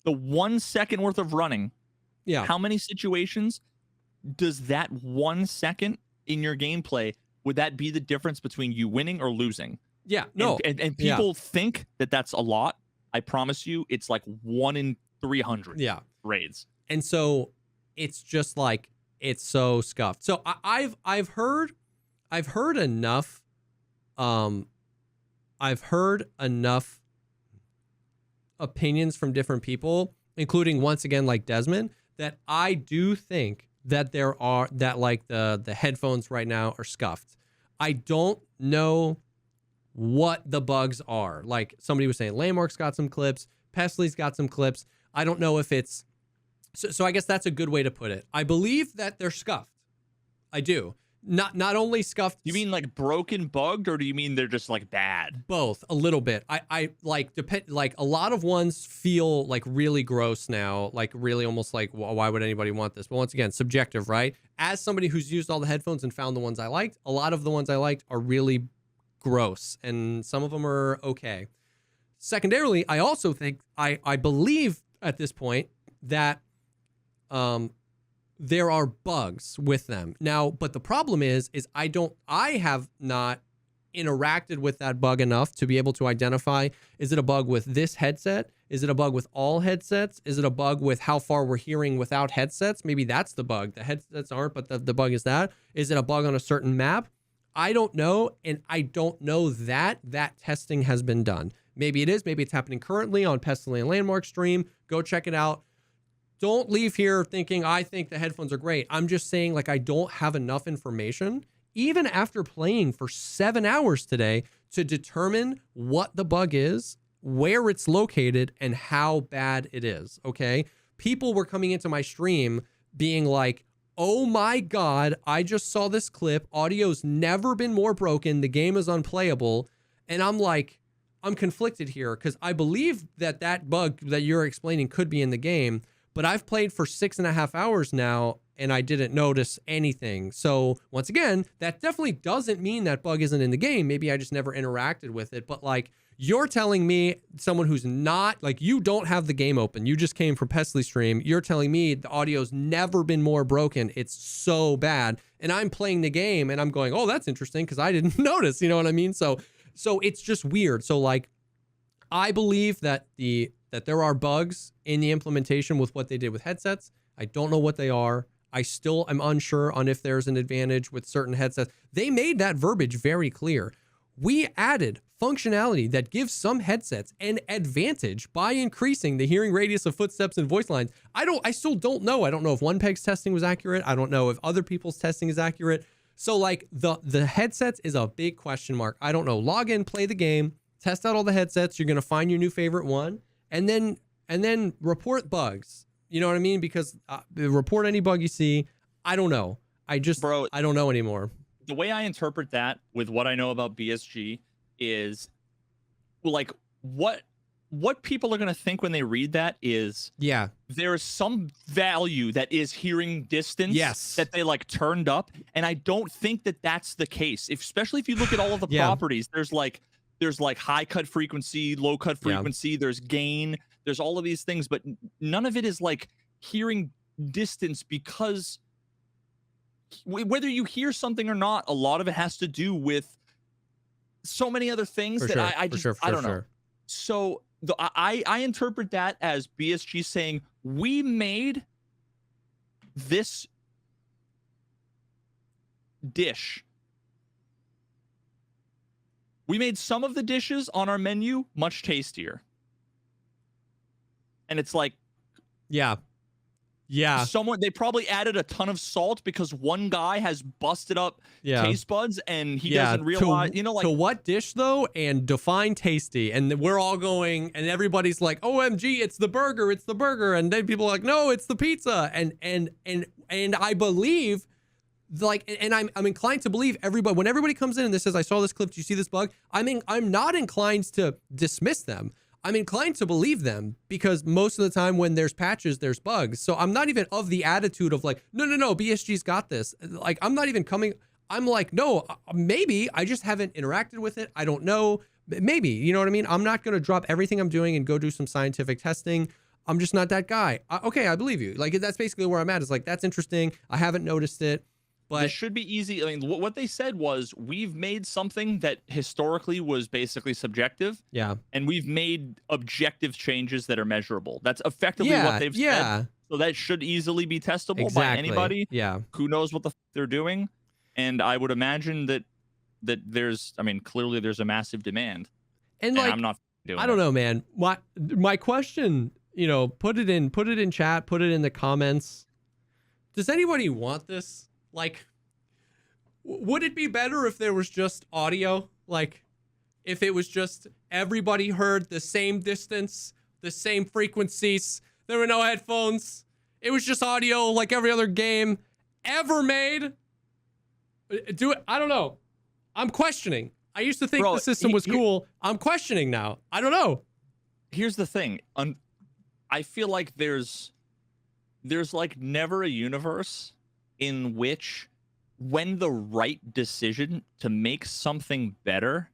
the 1 second worth of running, how many situations does that 1 second in your gameplay, would that be the difference between you winning or losing? Yeah. No. And people think that that's a lot. I promise you, it's like 1 in 300 raids. And so it's just like, it's so scuffed. So I've heard enough. I've heard enough opinions from different people, including once again like Desmond, that I do think that the headphones right now are scuffed. I don't know what the bugs are. Like somebody was saying, Landmark's got some clips, Pesley's got some clips. I don't know if it's. So I guess that's a good way to put it. I believe that they're scuffed. I do. Not only scuffed. You mean like broken, bugged, or do you mean they're just like bad? Both, a little bit. I like a lot of ones feel like really gross now, like really almost like, well, why would anybody want this? But once again, subjective, right? As somebody who's used all the headphones and found the ones I liked, a lot of the ones I liked are really gross, and some of them are okay. Secondarily, I also think I believe at this point that there are bugs with them now, but the problem is I have not interacted with that bug enough to be able to identify, is it a bug with this headset? Is it a bug with all headsets? Is it a bug with how far we're hearing without headsets? Maybe that's the bug. The headsets aren't, but the bug is that. Is it a bug on a certain map? I don't know, and I don't know that testing has been done. Maybe it is. Maybe it's happening currently on Pestilent Landmark stream. Go check it out. Don't leave here thinking I think the headphones are great. I'm just saying, like, I don't have enough information, even after playing for 7 hours today, to determine what the bug is, where it's located, and how bad it is, okay? people were coming into my stream being like, oh my God, I just saw this clip. Audio's never been more broken. The game is unplayable. And I'm like, I'm conflicted here because I believe that that bug that you're explaining could be in the game, but I've played for 6.5 hours now and I didn't notice anything. So once again, that definitely doesn't mean that bug isn't in the game. Maybe I just never interacted with it, but like, you're telling me, someone who's not, like, you don't have the game open. You just came from Pesley stream. You're telling me the audio's never been more broken. It's so bad. And I'm playing the game and I'm going, oh, that's interesting because I didn't notice. You know what I mean? So it's just weird. So like, I believe that there are bugs in the implementation with what they did with headsets. I don't know what they are. I'm unsure on if there's an advantage with certain headsets. They made that verbiage very clear. We added functionality that gives some headsets an advantage by increasing the hearing radius of footsteps and voice lines. I still don't know. I don't know if OnePeg's testing was accurate. I don't know if other people's testing is accurate. So like the headsets is a big question mark. I don't know. Log in, play the game, test out all the headsets. You're going to find your new favorite one and then report bugs. You know what I mean? Because report any bug you see. I don't know. I don't know anymore. The way I interpret that with what I know about BSG is like what people are going to think when they read that is there is some value that is hearing distance that they like turned up, and I don't think that that's the case. Especially if you look at all of the properties, there's like high cut frequency, low cut frequency, there's gain, there's all of these things, but none of it is like hearing distance, because whether you hear something or not, a lot of it has to do with so many other things I don't know. So I interpret that as BSG saying, we made this dish. We made some of the dishes on our menu much tastier. And it's like, they probably added a ton of salt because one guy has busted up taste buds and he doesn't realize, to what dish though, and define tasty. And we're all going, and everybody's like, OMG, it's the burger. And then people are like, no, it's the pizza. And I believe, like, and I'm inclined to believe everybody, when everybody comes in and this says, I saw this clip, do you see this bug? I'm not inclined to dismiss them. I'm inclined to believe them, because most of the time when there's patches, there's bugs. So I'm not even of the attitude of like, no, BSG's got this. Like, I'm not even coming. I'm like, no, maybe I just haven't interacted with it. I don't know. Maybe, you know what I mean? I'm not going to drop everything I'm doing and go do some scientific testing. I'm just not that guy. Okay, I believe you. Like, that's basically where I'm at. It's like, that's interesting. I haven't noticed it. But it should be easy. I mean, what they said was, we've made something that historically was basically subjective. Yeah. And we've made objective changes that are measurable. That's effectively what they've said. So that should easily be testable by anybody who knows what they're doing. And I would imagine that there's, I mean, clearly there's a massive demand. And like, I'm not doing I don't know, man. My question, put it in chat, put it in the comments. Does anybody want this? Like, would it be better if there was just audio? Like, if it was just everybody heard the same distance, the same frequencies, there were no headphones, it was just audio like every other game ever made? I don't know. I'm questioning. I used to think the system was cool. I'm questioning now. I don't know. Here's the thing. I feel like there's like never a universe in which, when the right decision to make something better,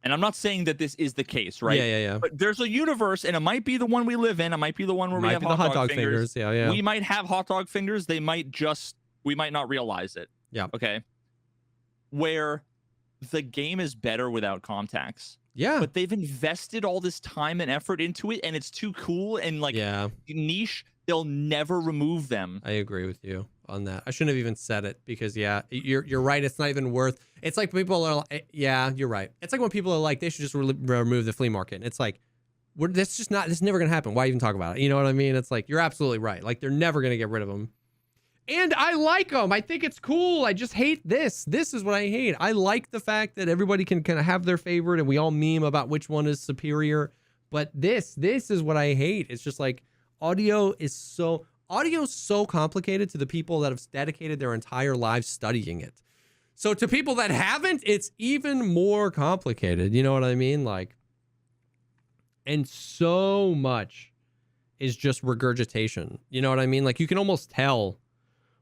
and I'm not saying that this is the case, right? Yeah. But there's a universe, and it might be the one we live in. It might be the one where we have hot dog fingers. Yeah. We might have hot dog fingers. We might not realize it. Yeah. Okay. Where the game is better without contacts. Yeah. But they've invested all this time and effort into it, and it's too cool and like niche. They'll never remove them. I agree with you on that. I shouldn't have even said it, because you're right. It's not even worth. It's like people are like, you're right. It's like when people are like, they should just remove the flea market. It's like, this is never gonna happen. Why even talk about it? You know what I mean? It's like, you're absolutely right. Like, they're never gonna get rid of them. And I like them. I think it's cool. I just hate this. This is what I hate. I like the fact that everybody can kind of have their favorite and we all meme about which one is superior. But this is what I hate. It's just like, Audio's so complicated to the people that have dedicated their entire lives studying it. So to people that haven't, it's even more complicated. You know what I mean? Like, and so much is just regurgitation. You know what I mean? Like, you can almost tell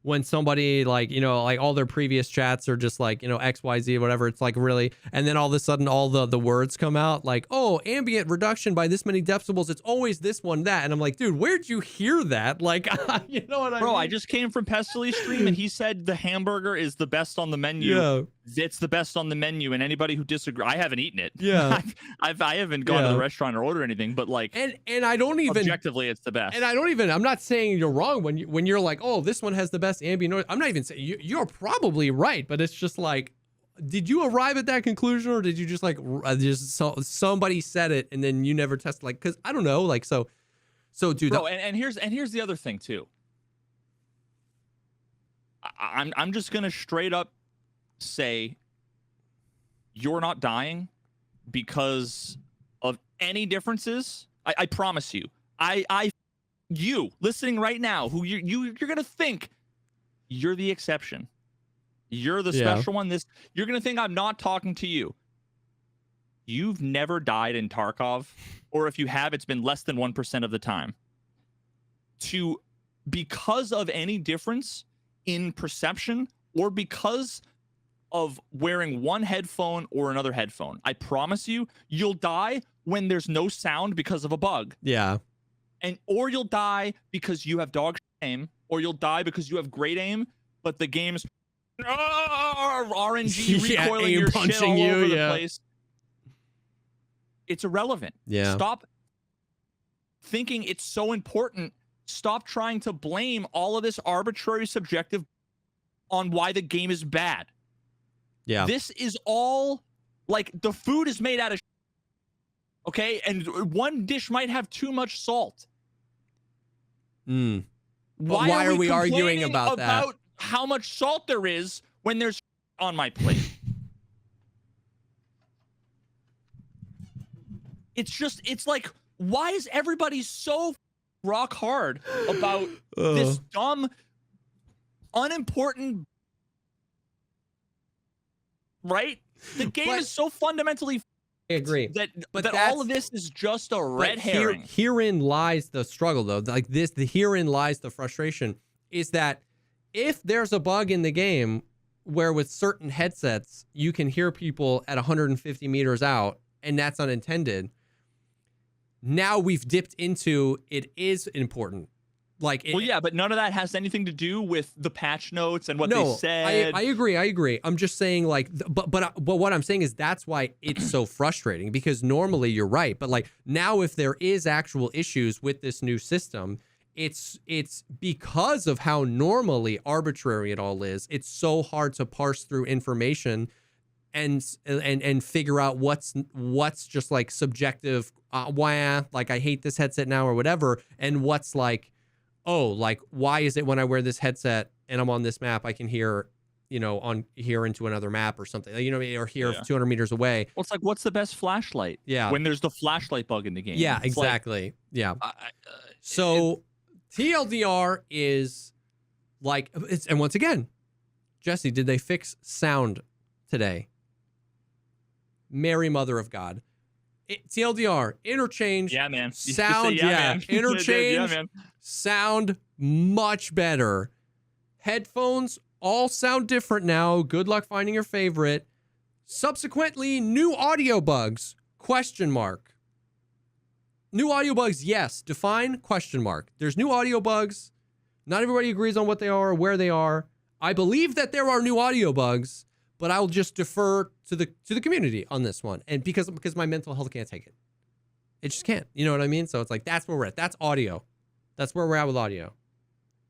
when somebody, like, you know, like all their previous chats are just like, you know, XYZ, whatever. It's like really, and then all of a sudden all the words come out like, oh, ambient reduction by this many decibels. It's always this one, that. And I'm like, dude, where'd you hear that? Like, you know what I mean? Bro, I just came from Pestily's stream and he said the hamburger is the best on the menu. Yeah. It's the best on the menu, and anybody who disagrees, I haven't eaten it. Yeah. I haven't gone to the restaurant or ordered anything, but like, and I don't even, objectively, it's the best. And I'm not saying you're wrong when you're like, oh, this one has the best ambient noise. I'm not even saying you're probably right, but it's just like, did you arrive at that conclusion, or did you just like somebody said it and then you never tested? Like, because I don't know, like, so dude. Bro, and here's the other thing too. I'm just gonna straight up say you're not dying because of any differences. I promise you. You listening right now, who you're gonna think you're the exception. You're the special one. You're gonna think I'm not talking to you. You've never died in Tarkov, or if you have, it's been less than 1% of the time. Because of any difference in perception, or because of wearing one headphone or another headphone, I promise you, you'll die when there's no sound because of a bug. Yeah. Or you'll die because you have dog aim, or you'll die because you have great aim, but the game's RNG recoiling your shit all over the place. It's irrelevant. Yeah. Stop thinking it's so important. Stop trying to blame all of this arbitrary subjective on why the game is bad. Yeah. This is all, like, the food is made out of okay, and one dish might have too much salt. Why are we arguing about that? How much salt there is when there's on my plate? It's like, why is everybody so rock hard about this dumb, unimportant, right? The game is so fundamentally I agree. But all of this is just a red herring. Herein lies the struggle, though. Like herein lies the frustration, is that if there's a bug in the game where with certain headsets you can hear people at 150 meters out, and that's unintended, now we've dipped into it is important. Like, well, yeah, but none of that has anything to do with the patch notes and what they said. I agree. I'm just saying, like, but what I'm saying is that's why it's so frustrating, because normally you're right, but like now if there is actual issues with this new system, it's because of how normally arbitrary it all is. It's so hard to parse through information and figure out what's just like subjective, like I hate this headset now or whatever, and what's like, oh, like, why is it when I wear this headset and I'm on this map, I can hear, you know, hear into another map or something, you know, or hear 200 meters away. Well, it's like, what's the best flashlight? Yeah. When there's the flashlight bug in the game. Yeah, it's exactly. Like, yeah. So TLDR is like, and once again, Jesse, did they fix sound today? Mary Mother of God. TLDR, interchange. Yeah, man. Sound, man. Interchange, man. Sound much better. Headphones all sound different now. Good luck finding your favorite. Subsequently, new audio bugs, ? New audio bugs, yes. Define ? There's new audio bugs. Not everybody agrees on what they are or where they are. I believe that there are new audio bugs, but I will just defer to the community on this one. And because my mental health can't take it. It just can't. You know what I mean? So it's like, that's where we're at. That's audio. That's where we're at with audio.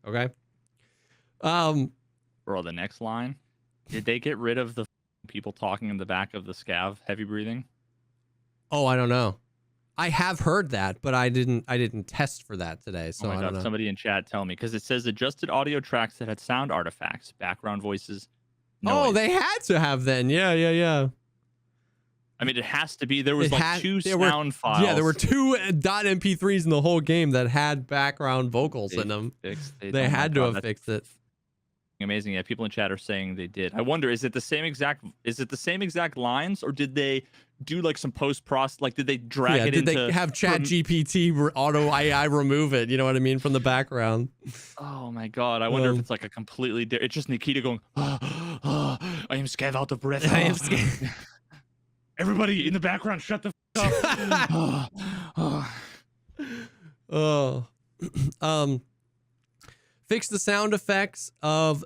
Okay? Bro, the next line. Did they get rid of the people talking in the back of the scav heavy breathing? Oh, I don't know. I have heard that, but I didn't test for that today. So I don't know. Somebody in chat tell me, because it says adjusted audio tracks that had sound artifacts, background voices. Noise. Oh, they had to have then. Yeah. I mean, it has to be. There was like two sound files. Yeah, there were two .mp3s in the whole game that had background vocals in them. They had to have fixed it. Amazing. Yeah, people in chat are saying they did. I wonder, is it the same exact lines, or did they do like some post-process? Like, did they drag it into? Did they have ChatGPT auto AI remove it? You know what I mean, from the background. Oh my god! I wonder if it's like a completely different. It's just Nikita going, I am scared out of breath. I am scared. Everybody in the background, shut the f up. Fix the sound effects of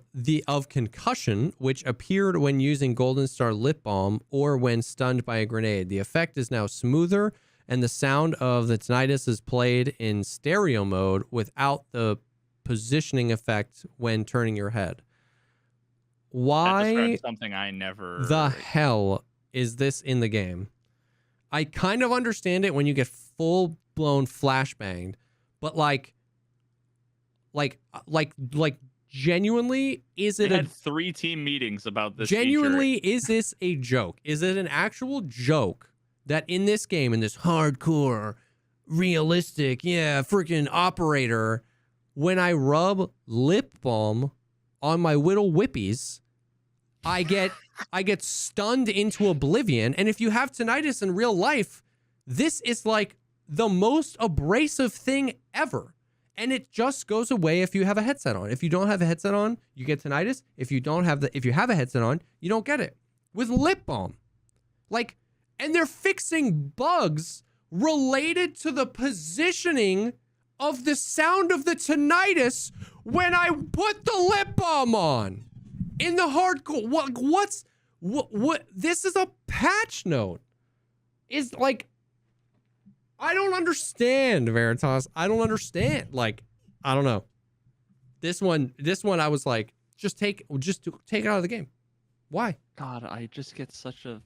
concussion, which appeared when using Golden Star Lip Balm or when stunned by a grenade. The effect is now smoother, and the sound of the tinnitus is played in stereo mode without the positioning effect when turning your head. Why something I never the hell is this in the game? I kind of understand it when you get full-blown flashbanged, but like genuinely, is it? They had 3 team meetings about this. Genuinely, feature. Is this a joke? Is it an actual joke that in this game, in this hardcore, realistic, freaking operator, when I rub lip balm on my little whippies, I get stunned into oblivion. And if you have tinnitus in real life, this is like the most abrasive thing ever. And it just goes away if you have a headset on. If you don't have a headset on, you get tinnitus. If you have a headset on, you don't get it. With lip balm. And they're fixing bugs related to the positioning of the sound of the tinnitus when I put the lip balm on. In the hardcore. What this is a patch note. Is like, I don't understand, Veritas. I don't understand. I don't know. This one I was like, just take it out of the game. Why? God, I just get such a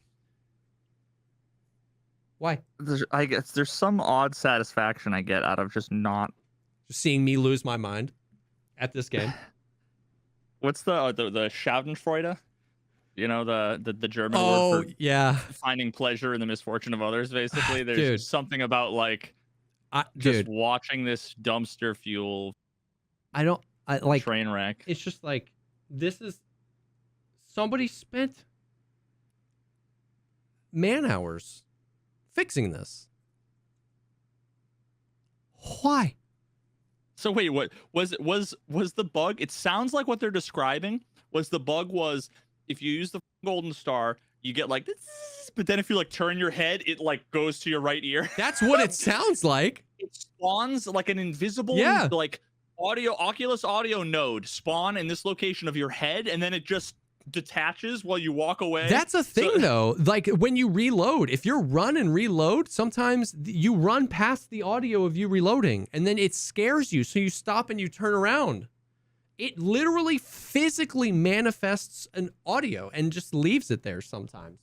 Why? I guess there's some odd satisfaction I get out of just seeing me lose my mind at this game. What's the Schadenfreude? You know, the German word for finding pleasure in the misfortune of others, basically. There's something about just watching this dumpster fuel train wreck. It's just like, this is, somebody spent man hours fixing this. Why? So wait, what was the bug? It sounds like what they're describing was the bug was, if you use the Golden Star, you get like this, but then if you turn your head, it goes to your right ear. That's what it sounds like. It spawns like an invisible Oculus audio node spawn in this location of your head, and then it just detaches while you walk away. That's a thing though. When you reload, if you're run and reload, sometimes you run past the audio of you reloading, and then it scares you, so you stop and you turn around. It literally physically manifests an audio and just leaves it there sometimes.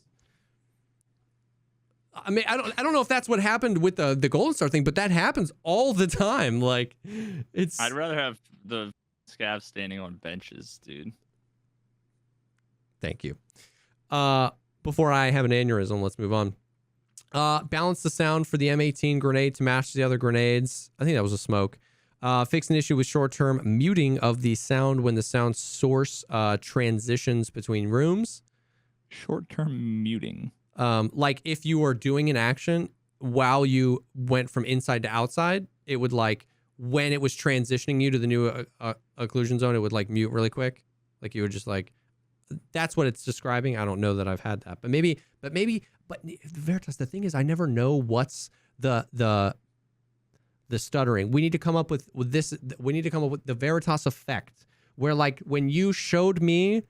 I mean, I don't know if that's what happened with the Golden Star thing, but that happens all the time. I'd rather have the scavs standing on benches, dude. Thank you. Before I have an aneurysm, let's move on. Balance the sound for the M18 grenade to match the other grenades. I think that was a smoke. Fix an issue with short-term muting of the sound when the sound source transitions between rooms. Short-term muting. Like if you were doing an action while you went from inside to outside, it would when it was transitioning you to the new occlusion zone, it would mute really quick. You would just that's what it's describing. I don't know that I've had that, but Veritas, the thing is, I never know what's the stuttering. We need to come up with this. We need to come up with the Veritas effect, where when you showed me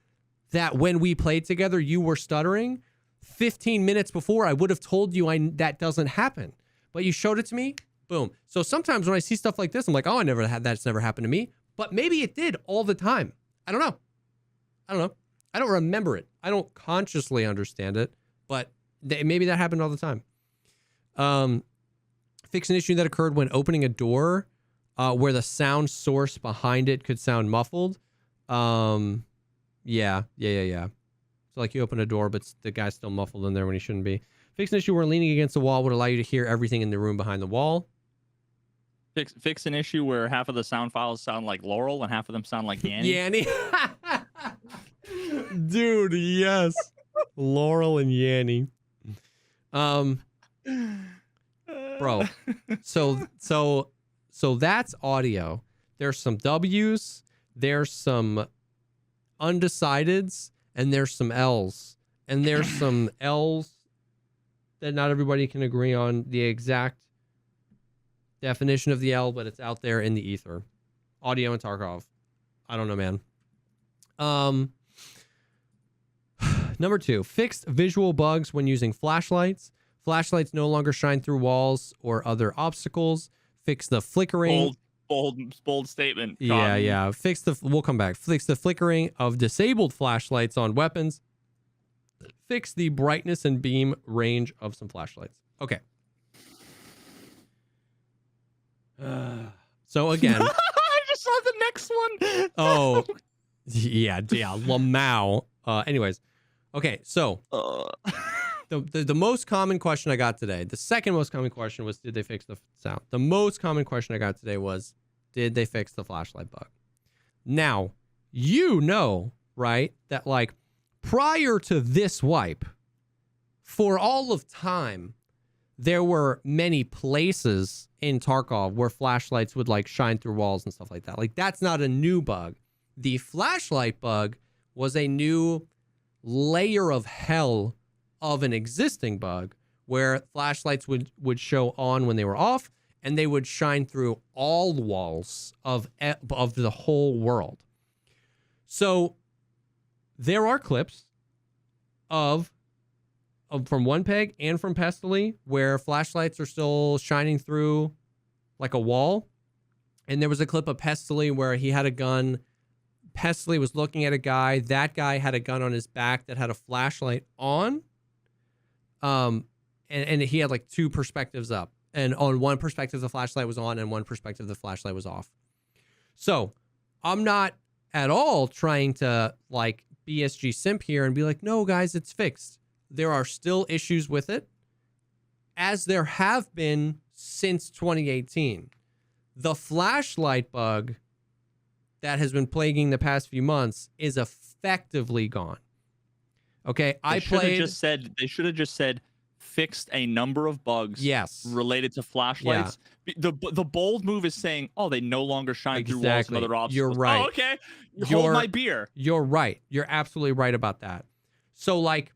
that when we played together, you were stuttering 15 minutes before, I would have told you that doesn't happen, but you showed it to me. Boom. So sometimes when I see stuff like this, I'm like, oh, I never had that. It's never happened to me, but maybe it did all the time. I don't know. I don't remember it. I don't consciously understand it, but maybe that happened all the time. Fix an issue that occurred when opening a door where the sound source behind it could sound muffled. Yeah. So you open a door, but the guy's still muffled in there when he shouldn't be. Fix an issue where leaning against the wall would allow you to hear everything in the room behind the wall. Fix an issue where half of the sound files sound like Laurel and half of them sound like Yanny. Yanny. Dude, yes. Laurel and Yanny. Bro. So that's audio. There's some W's, there's some undecideds, and there's some L's. And there's some L's that not everybody can agree on the exact definition of the L, but it's out there in the ether. Audio and Tarkov. I don't know, man. Number 2, fixed visual bugs when using flashlights. Flashlights no longer shine through walls or other obstacles. Fix the flickering. Bold statement. Yeah. We'll come back. Fix the flickering of disabled flashlights on weapons. Fix the brightness and beam range of some flashlights. Okay. So again, I just saw the next one. Oh, yeah, Lamau. Anyways, okay. So the most common question I got today, the second most common question was, did they fix the sound? The most common question I got today was, did they fix the flashlight bug? Now, you know, right, that like prior to this wipe, for all of time, there were many places in Tarkov where flashlights would like shine through walls and stuff like that. Like that's not a new bug. The flashlight bug was a new layer of hell of an existing bug where flashlights would show on when they were off, and they would shine through all the walls of the whole world. So there are clips of from One Peg and from Pestily where flashlights are still shining through like a wall. And there was a clip of Pestily where he had a gun. Pestily was looking at a guy. That guy had a gun on his back that had a flashlight on. And he had like two perspectives up. And on one perspective, the flashlight was on, and one perspective, the flashlight was off. So I'm not at all trying to like BSG simp here and be like, no, guys, it's fixed. There are still issues with it, as there have been since 2018. The flashlight bug that has been plaguing the past few months is effectively gone. Okay, they should have just said fixed a number of bugs related to flashlights. Yeah. The bold move is saying, oh, they no longer shine through walls and other obstacles. You're right. Oh, okay. Hold my beer. You're right. You're absolutely right about that. So like,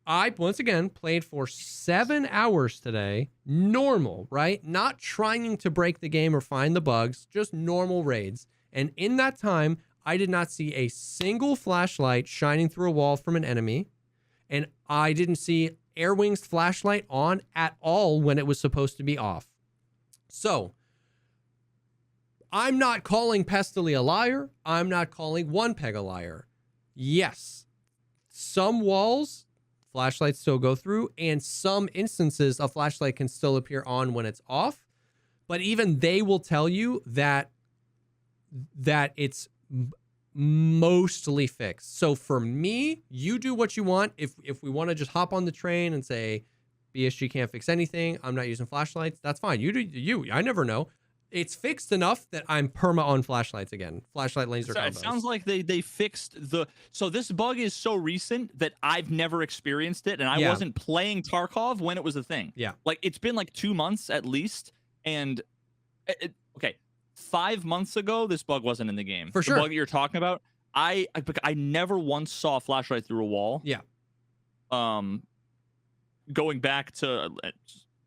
I, once again, played for 7 hours today. Normal, right? Not trying to break the game or find the bugs, just normal raids. And in that time, I did not see a single flashlight shining through a wall from an enemy. And I didn't see Airwing's flashlight on at all when it was supposed to be off. So, I'm not calling Pestily a liar. I'm not calling One Peg a liar. Yes, some walls flashlights still go through, and some instances a flashlight can still appear on when it's off. But even they will tell you that it's mostly fixed. So for me, you do what you want. If we want to just hop on the train and say BSG can't fix anything, I'm not using flashlights, that's fine. You do you. I never know. It's fixed enough that I'm perma on flashlights again. Flashlight laser combos. It sounds like they fixed the... So this bug is so recent that I've never experienced it, and I wasn't playing Tarkov when it was a thing. Yeah. Like, it's been like 2 months at least, and... okay, 5 months ago, this bug wasn't in the game. For sure. The bug that you're talking about, I never once saw a flashlight through a wall. Yeah. Going back to...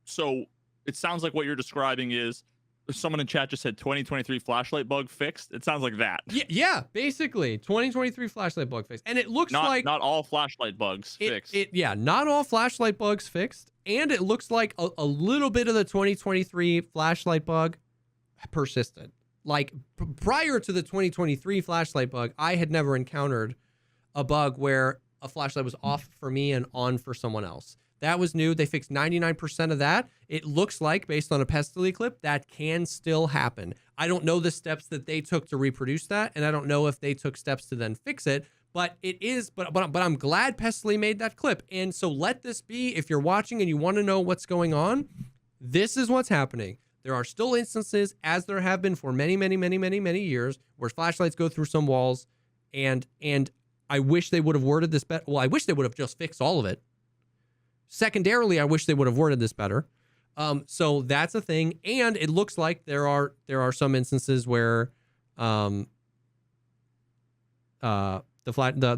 So, it sounds like what you're describing is... Someone in chat just said 2023 flashlight bug fixed. It sounds like that. Yeah, basically 2023 flashlight bug fixed, and it looks like not all flashlight bugs fixed. Not all flashlight bugs fixed, and it looks like a little bit of the 2023 flashlight bug persisted. Like prior to the 2023 flashlight bug, I had never encountered a bug where a flashlight was off for me and on for someone else. That was new. They fixed 99% of that. It looks like, based on a Pestily clip, that can still happen. I don't know the steps that they took to reproduce that, and I don't know if they took steps to then fix it, But it is, but I'm glad Pestily made that clip. And so let this be, if you're watching and you want to know what's going on, this is what's happening. There are still instances, as there have been for many, many, many, many, many years, where flashlights go through some walls, and I wish they would have worded this better. Well, I wish they would have just fixed all of it. Secondarily, I wish they would have worded this better. So that's a thing, and it looks like there are some instances where the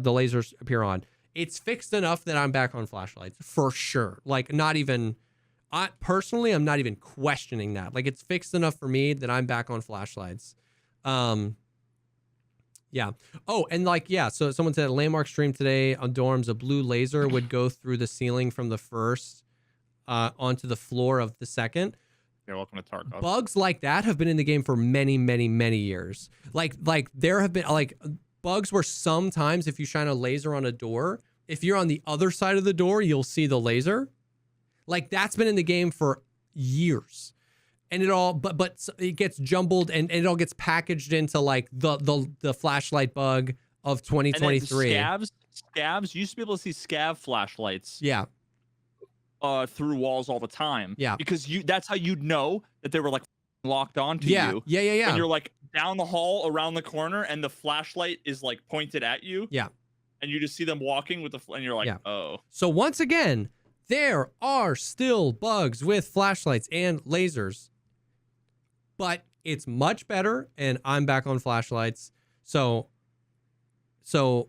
lasers appear on. It's fixed enough that I'm back on flashlights for sure. Like, not even, personally, I'm not even questioning that. Like, it's fixed enough for me that I'm back on flashlights. Yeah. Oh, and like, yeah. So someone said a landmark stream today on dorms, a blue laser would go through the ceiling from the first onto the floor of the second. You're welcome to Tarkov. Bugs like that have been in the game for many, many, many years. Like there have been bugs where sometimes if you shine a laser on a door, if you're on the other side of the door, you'll see the laser. Like, that's been in the game for years. And it all, but it gets jumbled and it all gets packaged into like the flashlight bug of 2023. Scavs, you used to be able to see scav flashlights. Yeah. Through walls all the time. Yeah. Because that's how you'd know that they were like locked onto you. Yeah. And you're like down the hall around the corner and the flashlight is like pointed at you. Yeah. And you just see them walking with and you're like, oh. So once again, there are still bugs with flashlights and lasers, but it's much better, and I'm back on flashlights. So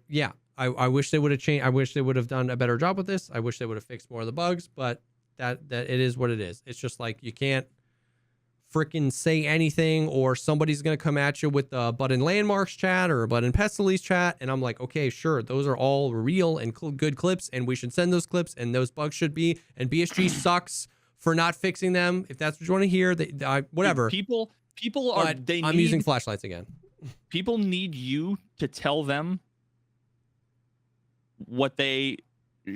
yeah, I wish they would have changed. I wish they would have done a better job with this. I wish they would have fixed more of the bugs, but that it is what it is. It's just like, you can't freaking say anything, or somebody's going to come at you with a button landmarks chat or a button Pestily's chat. And I'm like, okay, sure. Those are all real and good clips, and we should send those clips, and those bugs should be, and BSG sucks for not fixing them. If that's what you want to hear, whatever. People are, I'm using flashlights again. People need you to tell them what they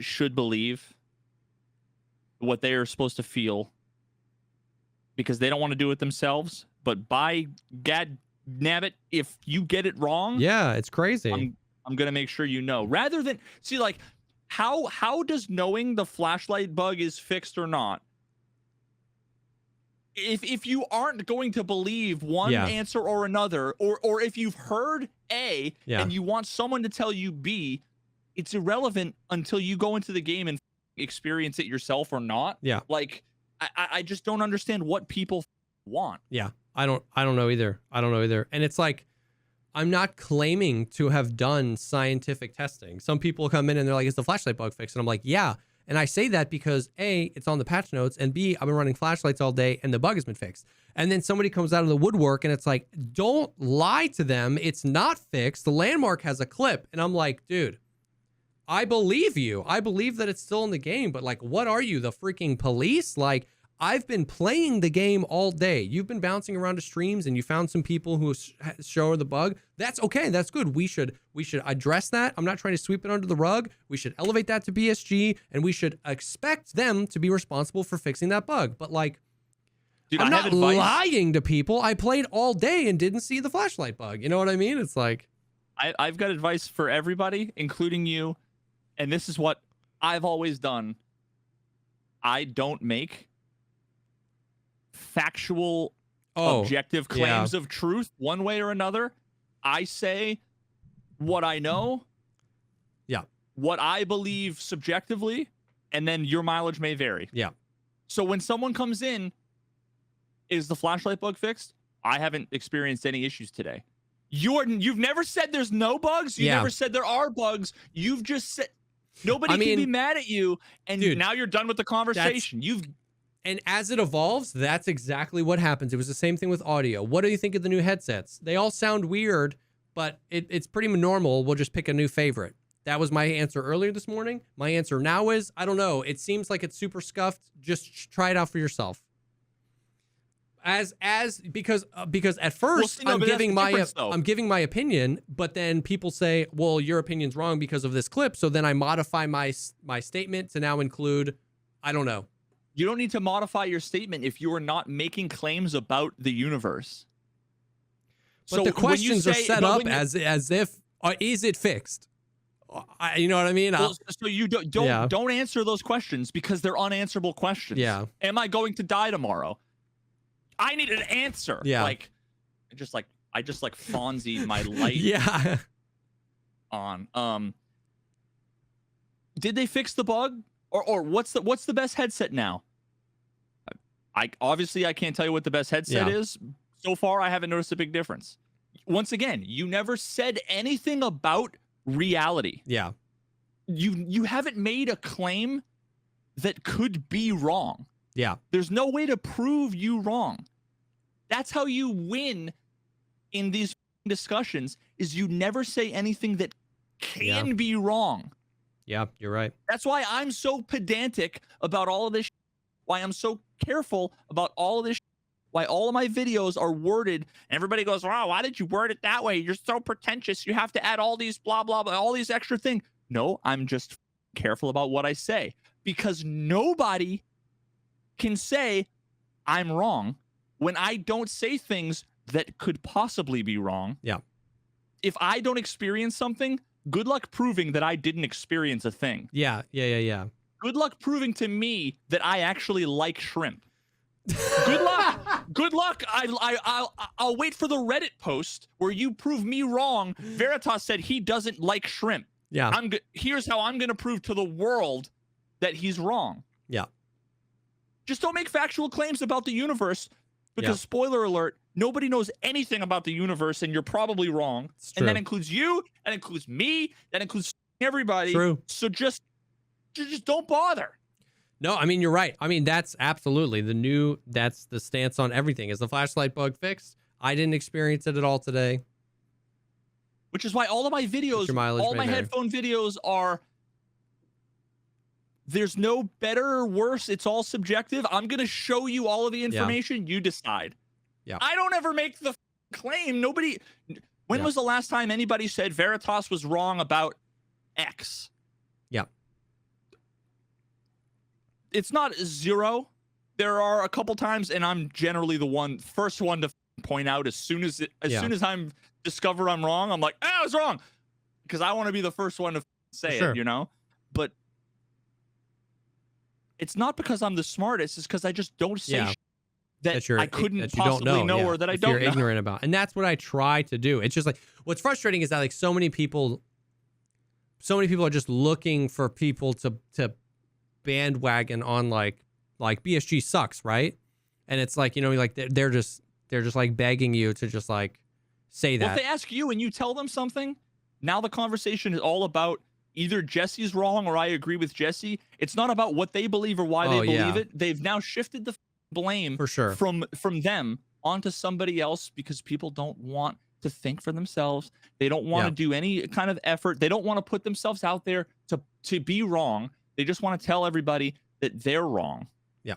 should believe, what they are supposed to feel, because they don't want to do it themselves. But by gad nabbit, if you get it wrong, yeah, it's crazy. I'm gonna make sure you know. Rather than see, like, how does knowing the flashlight bug is fixed or not, if you aren't going to believe one answer or another, or if you've heard A and you want someone to tell you B, it's irrelevant until you go into the game and experience it yourself or not. Yeah. Like, I just don't understand what people want. Yeah. I don't know either. And it's like, I'm not claiming to have done scientific testing. Some people come in and they're like, is the flashlight bug fixed? And I'm like, yeah. And I say that because A, it's on the patch notes, and B, I've been running flashlights all day and the bug has been fixed. And then somebody comes out of the woodwork and it's like, don't lie to them. It's not fixed. The landmark has a clip. And I'm like, dude, I believe you. I believe that it's still in the game, but like, what are you, the freaking police? Like, I've been playing the game all day. You've been bouncing around to streams and you found some people who show the bug. That's okay. That's good. We should address that. I'm not trying to sweep it under the rug. We should elevate that to BSG, and we should expect them to be responsible for fixing that bug. But like, dude, I'm not lying to people. I played all day and didn't see the flashlight bug. You know what I mean? It's like, I've got advice for everybody, including you. And this is what I've always done. I don't make factual, objective claims of truth one way or another. I say what I know, what I believe subjectively, and then your mileage may vary. Yeah. So when someone comes in, is the flashlight bug fixed? I haven't experienced any issues today. You've never said there's no bugs. You never said there are bugs. You've just said nobody can be mad at you, and dude, now you're done with the conversation. And as it evolves, that's exactly what happens. It was the same thing with audio. What do you think of the new headsets? They all sound weird, but it's pretty normal. We'll just pick a new favorite. That was my answer earlier this morning. My answer now is, I don't know. It seems like it's super scuffed. Just try it out for yourself. Because at first I'm giving my opinion, but then people say, well, your opinion's wrong because of this clip. So then I modify my statement to now include, I don't know. You don't need to modify your statement if you are not making claims about the universe. But so the questions are set up as if, is it fixed? You know what I mean? Well, so you don't answer those questions because they're unanswerable questions. Yeah. Am I going to die tomorrow? I need an answer. Yeah. Like, I just like Fonzie my light. Yeah. On. Did they fix the bug? Or what's the best headset now? I can't tell you what the best headset is. So far, I haven't noticed a big difference. Once again, you never said anything about reality. Yeah. You haven't made a claim that could be wrong. Yeah. There's no way to prove you wrong. That's how you win in these discussions, is you never say anything that can be wrong. Yeah, you're right. That's why I'm so pedantic about all of this. Why I'm so careful about all of this. Why all of my videos are worded. And everybody goes, wow, why did you word it that way? You're so pretentious. You have to add all these blah, blah, blah, all these extra things. No, I'm just careful about what I say, because nobody can say I'm wrong when I don't say things that could possibly be wrong. Yeah. If I don't experience something, good luck proving that I didn't experience a thing. Yeah. Good luck proving to me that I actually like shrimp. Good luck. Good luck. I'll wait for the Reddit post where you prove me wrong. Veritas said he doesn't like shrimp. Yeah. Here's how I'm going to prove to the world that he's wrong. Yeah. Just don't make factual claims about the universe, because spoiler alert, nobody knows anything about the universe, and you're probably wrong. And that includes you, that includes me, that includes everybody. True. So just don't bother. No, I mean, you're right. I mean, that's absolutely that's the stance on everything. Is the flashlight bug fixed? I didn't experience it at all today. Which is why all of my videos, all my headphone videos are, there's no better or worse. It's all subjective. I'm going to show you all of the information. You decide. Yeah. I don't ever make the claim. Nobody. When was the last time anybody said Veritas was wrong about X? Yeah. It's not zero. There are a couple times, and I'm generally the first one to point out as soon as I'm discover I'm wrong. I'm like, I was wrong, because I want to be the first one to say it, you know. But it's not because I'm the smartest. It's because I just don't say that I couldn't possibly know or that I don't know. You're ignorant about, and that's what I try to do. It's just like, what's frustrating is that like so many people are just looking for people to bandwagon on like BSG sucks, right? And it's like, you know, like they're just like begging you to just like say that. Well, if they ask you and you tell them something, now the conversation is all about either Jesse's wrong or I agree with Jesse. It's not about what they believe or why they believe it. They've now shifted the blame for sure from them onto somebody else, because people don't want to think for themselves. They don't want to do any kind of effort. They don't want to put themselves out there to be wrong. They just want to tell everybody that they're wrong. Yeah.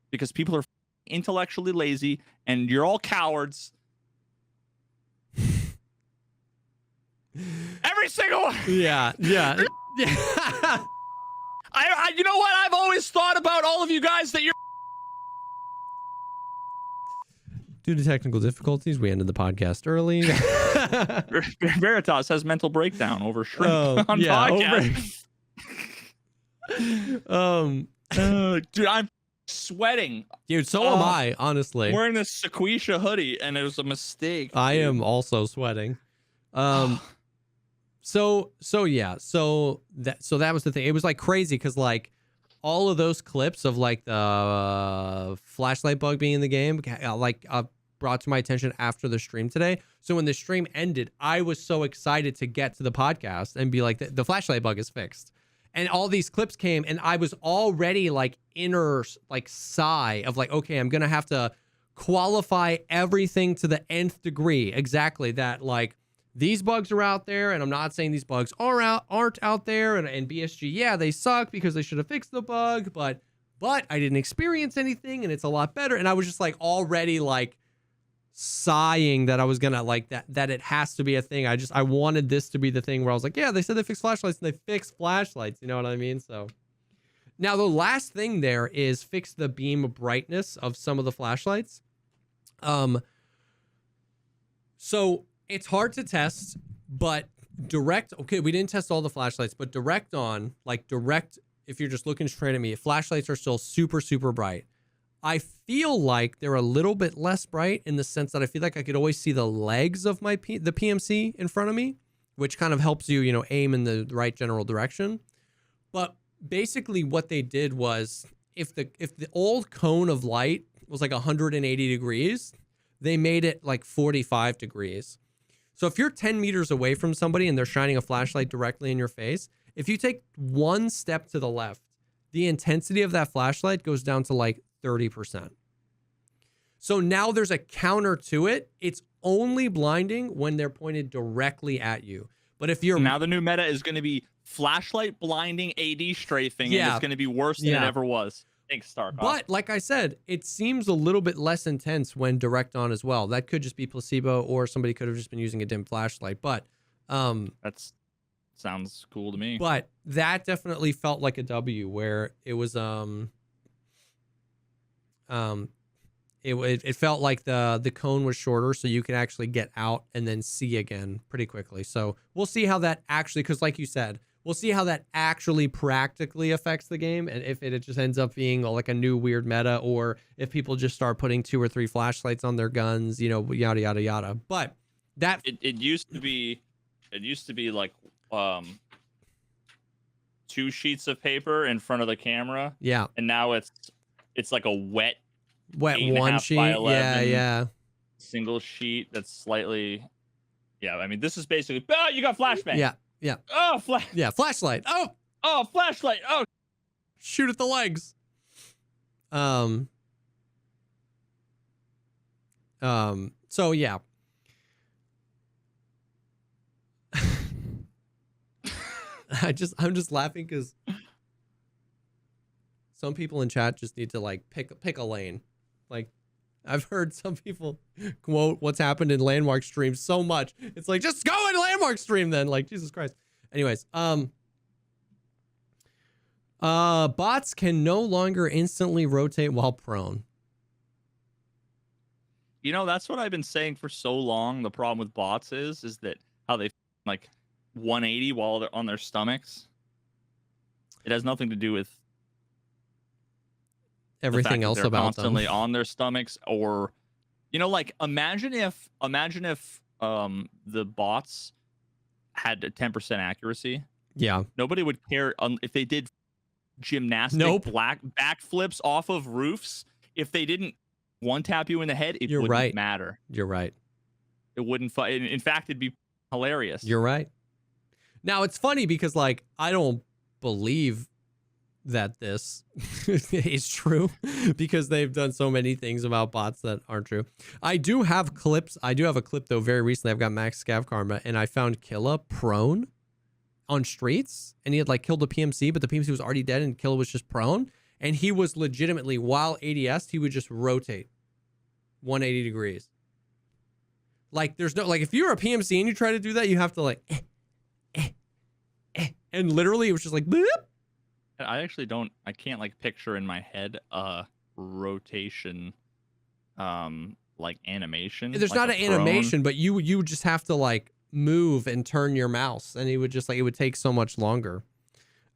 Because people are intellectually lazy, and you're all cowards. Every single one. Yeah. I you know what? I've always thought about all of you guys that you're. Due to technical difficulties, we ended the podcast early. Veritas has mental breakdown over shrimp on podcast. Dude, I'm sweating. Dude, so am I, honestly. I'm wearing this Sequisha hoodie, and it was a mistake. I am also sweating. So that was the thing. It was like crazy because like all of those clips of like the flashlight bug being in the game brought to my attention after the stream today. So when the stream ended, I was so excited to get to the podcast and be like, the flashlight bug is fixed. And all these clips came, and I was already like inner like sigh of like, okay, I'm gonna have to qualify everything to the nth degree. Exactly that, like these bugs are out there, and I'm not saying these bugs aren't out there. And BSG, they suck because they should have fixed the bug, but I didn't experience anything, and it's a lot better. And I was just like already like sighing that I was gonna like that it has to be a thing. I wanted this to be the thing where I was like, they said they fixed flashlights, and they fixed flashlights. You know what I mean? So now the last thing there is fix the beam brightness of some of the flashlights. So it's hard to test, but Direct, okay, we didn't test all the flashlights, but direct on, like direct, if you're just looking straight at me, flashlights are still super, super bright. I feel like they're a little bit less bright in the sense that I feel like I could always see the legs of the PMC in front of me, which kind of helps you, you know, aim in the right general direction. But basically what they did was if the old cone of light was like 180 degrees, they made it like 45 degrees. So if you're 10 meters away from somebody and they're shining a flashlight directly in your face, if you take one step to the left, the intensity of that flashlight goes down to like 30%. So now there's a counter to it. It's only blinding when they're pointed directly at you. But if you're... Now the new meta is going to be flashlight blinding AD strafing, and it's going to be worse than it ever was. Thanks, Tarkov. But like I said, it seems a little bit less intense when direct on as well. That could just be placebo, or somebody could have just been using a dim flashlight. But that sounds cool to me. But that definitely felt like a W, where it was it felt like the cone was shorter, so you could actually get out and then see again pretty quickly. So we'll see how that actually, because like you said, we'll see how that actually practically affects the game, and if it just ends up being like a new weird meta, or if people just start putting 2 or 3 flashlights on their guns, you know, yada yada yada. But that it used to be like 2 sheets of paper in front of the camera. Yeah. And now it's like a wet 1 sheet. Yeah. Single sheet that's slightly. Yeah, I mean, this is basically. Oh, you got flashbang. Yeah. Oh, flashlight. Oh, flashlight. Oh, shoot at the legs. So yeah. I'm just laughing because some people in chat just need to like pick a lane. Like, I've heard some people quote what's happened in Landmark streams so much. It's like, just go in Landmark stream then. Like, Jesus Christ. Anyways, bots can no longer instantly rotate while prone. You know, that's what I've been saying for so long. The problem with bots is that how they like 180 while they're on their stomachs. It has nothing to do with everything else about constantly them on their stomachs, or, you know, like imagine if the bots had a 10% accuracy. Yeah, nobody would care if they did gymnastic backflips off of roofs. If they didn't one tap you in the head, it wouldn't matter. You're right. It wouldn't. In fact, it'd be hilarious. You're right. Now it's funny because like I don't believe that this is true because they've done so many things about bots that aren't true. I do have clips. I do have a clip though. Very recently, I've got Max Scav Karma, and I found Killa prone on streets, and he had like killed the PMC, but the PMC was already dead, and Killa was just prone, and he was legitimately, while ADS, he would just rotate 180 degrees. Like there's no, like if you're a PMC and you try to do that, you have to like, and literally it was just like, boop. I can't like picture in my head a rotation like animation. There's like not an animation, but you would just have to like move and turn your mouse, and it would just like, it would take so much longer.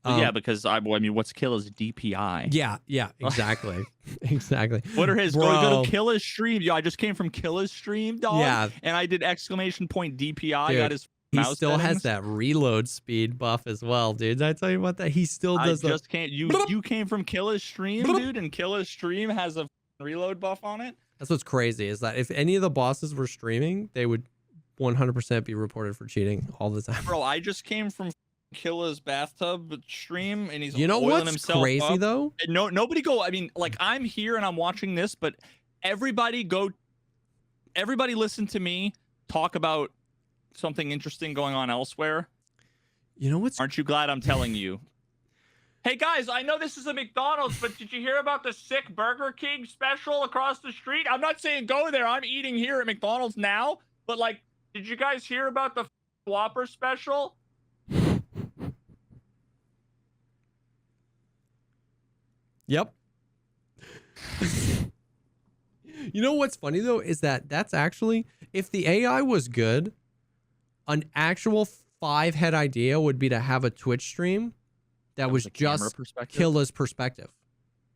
Yeah, because I mean, what's Killa's DPI? Yeah, exactly. Exactly. What are his? Go to Killa's stream. Yo, I just came from Killa's stream, dog. Yeah, and I did exclamation point DPI. Dude, got his. He still has that reload speed buff as well, dude. Did I tell you about that? He still does. I just can't. You came from Killa's stream, dude, and Killa's stream has a reload buff on it. That's what's crazy, is that if any of the bosses were streaming, they would 100% be reported for cheating all the time. Bro, I just came from Killa's bathtub stream, and he's oiling himself up. Crazy though? Nobody go. I mean, like I'm here and I'm watching this, but everybody listen to me talk about something interesting going on elsewhere. You know what's? Aren't you glad I'm telling you? Hey guys, I know this is a McDonald's, but did you hear about the sick Burger King special across the street? I'm not saying go there. I'm eating here at McDonald's now, but like, did you guys hear about the Whopper special? Yep. You know what's funny though is that that's actually, if the AI was good, an actual 5-head idea would be to have a Twitch stream that was just Killa's perspective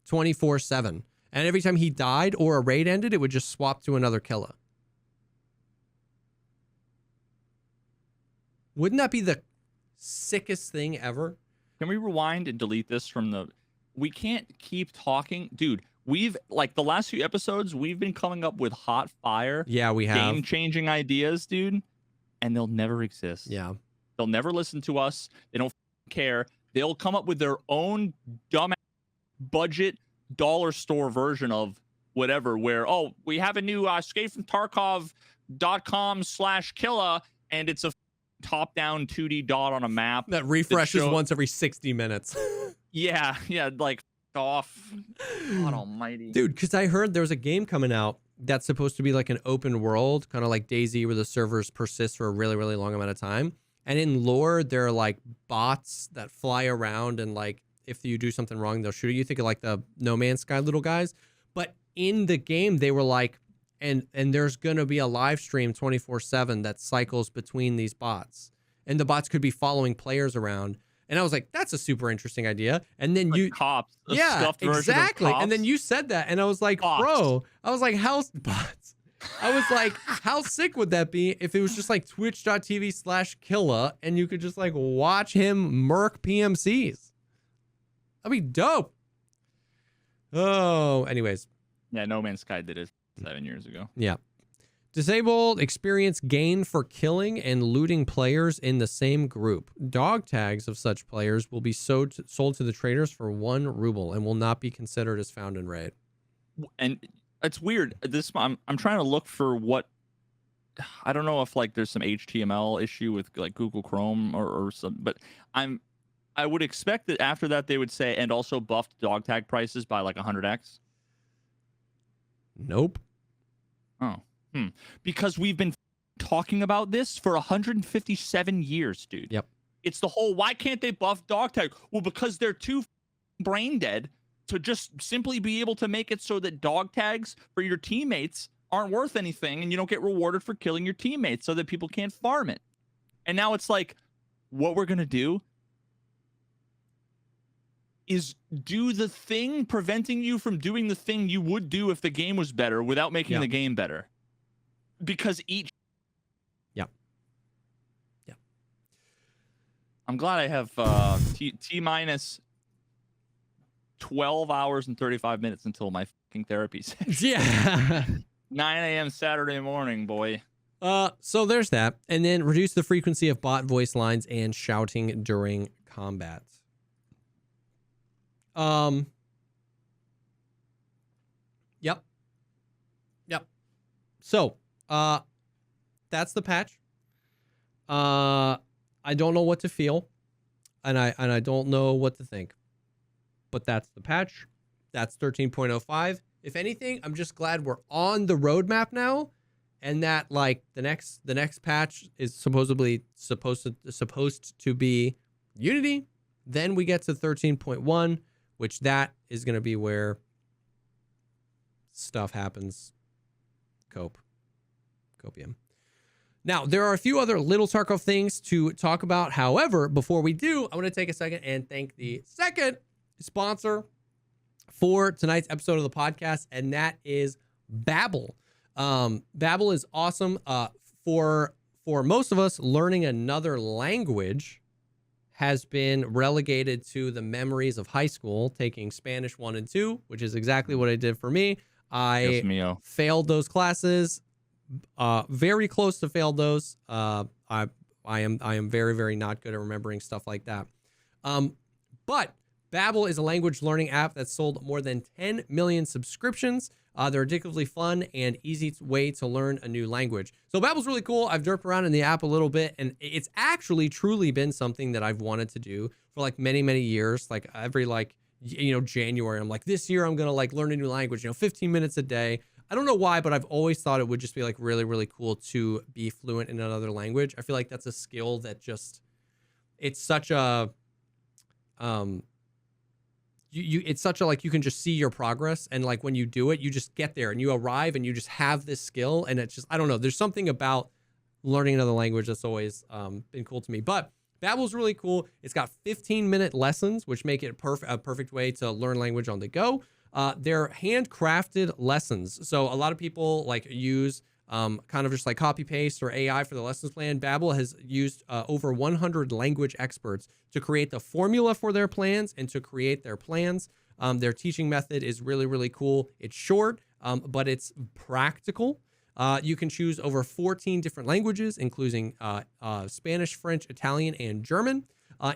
24/7. And every time he died or a raid ended, it would just swap to another Killa. Wouldn't that be the sickest thing ever? Can we rewind and delete this from the... We can't keep talking. Dude, we've, like, the last few episodes, we've been coming up with hot fire. Yeah, we have. Game-changing ideas, dude. And they'll never exist. Yeah. They'll never listen to us. They don't care. They'll come up with their own dumb budget dollar store version of whatever, where, oh, we have a new escape from Tarkov.com/Killa, and it's a top-down 2D dot on a map that refreshes once every 60 minutes. Yeah, like, off. God almighty. Dude, because I heard there was a game coming out that's supposed to be like an open world, kind of like DayZ, where the servers persist for a really, really long amount of time. And in lore, there are like bots that fly around, and like if you do something wrong, they'll shoot you. Think of like the No Man's Sky little guys. But in the game, they were like, and there's going to be a live stream 24/7 that cycles between these bots. And the bots could be following players around. And I was like, that's a super interesting idea. And then like cops. Yeah, exactly. And then you said that, and I was like, bro, I was like, how bots? I was like, how sick would that be if it was just like twitch.tv/Killa and you could just like watch him murk PMCs? That'd be dope. Oh, anyways. Yeah, No Man's Sky did it 7 years ago. Yeah. Disabled experience gain for killing and looting players in the same group. Dog tags of such players will be sold to the traders for 1 ruble and will not be considered as found in raid. And it's weird. I'm trying to look for what, I don't know if like there's some HTML issue with like Google Chrome or some, but I would expect that after that they would say, and also buffed dog tag prices by like 100x. Nope. Oh. Because we've been talking about this for 157 years, dude. Yep. It's the whole, why can't they buff dog tag? Well, because they're too brain dead to just simply be able to make it so that dog tags for your teammates aren't worth anything and you don't get rewarded for killing your teammates so that people can't farm it. And now it's like, what we're going to do is do the thing preventing you from doing the thing you would do if the game was better without making the game better. Because each... Yeah. I'm glad I have T-minus 12 hours and 35 minutes until my fucking therapy session. Yeah. 9 a.m. Saturday morning, boy. So there's that. And then reduce the frequency of bot voice lines and shouting during combat. Yep. So, that's the patch. I don't know what to feel, and I don't know what to think. But that's the patch. That's 13.05. If anything, I'm just glad we're on the roadmap now, and that like the next patch is supposed to be Unity. Then we get to 13.1, which that is going to be where stuff happens. Copium. Now, there are a few other little Tarkov things to talk about. However, before we do, I want to take a second and thank the second sponsor for tonight's episode of the podcast, and that is Babbel. Babbel is awesome. For most of us, learning another language has been relegated to the memories of high school, taking Spanish 1 and 2, which is exactly what I did for me. I failed those classes, very close to failed those. I am very, very not good at remembering stuff like that. But Babbel is a language learning app that's sold more than 10 million subscriptions. They're ridiculously fun and easy way to learn a new language. So Babbel's really cool. I've derped around in the app a little bit, and it's actually truly been something that I've wanted to do for like many, many years. Like every January, I'm like, this year I'm going to like learn a new language, 15 minutes a day. I don't know why, but I've always thought it would just be like really, really cool to be fluent in another language. I feel like that's a skill that just, it's such a, it's such a, like, you can just see your progress. And like, when you do it, you just get there and you arrive and you just have this skill. And it's just, I don't know, there's something about learning another language, that's always been cool to me. But Babbel's really cool. It's got 15-minute lessons, which make it a perfect way to learn language on the go. They're handcrafted lessons. So a lot of people like use kind of just like copy paste or AI for the lessons plan. Babbel has used over 100 language experts to create the formula for their plans and to create their plans. Their teaching method is really, really cool. It's short, but it's practical. You can choose over 14 different languages, including Spanish, French, Italian, and German.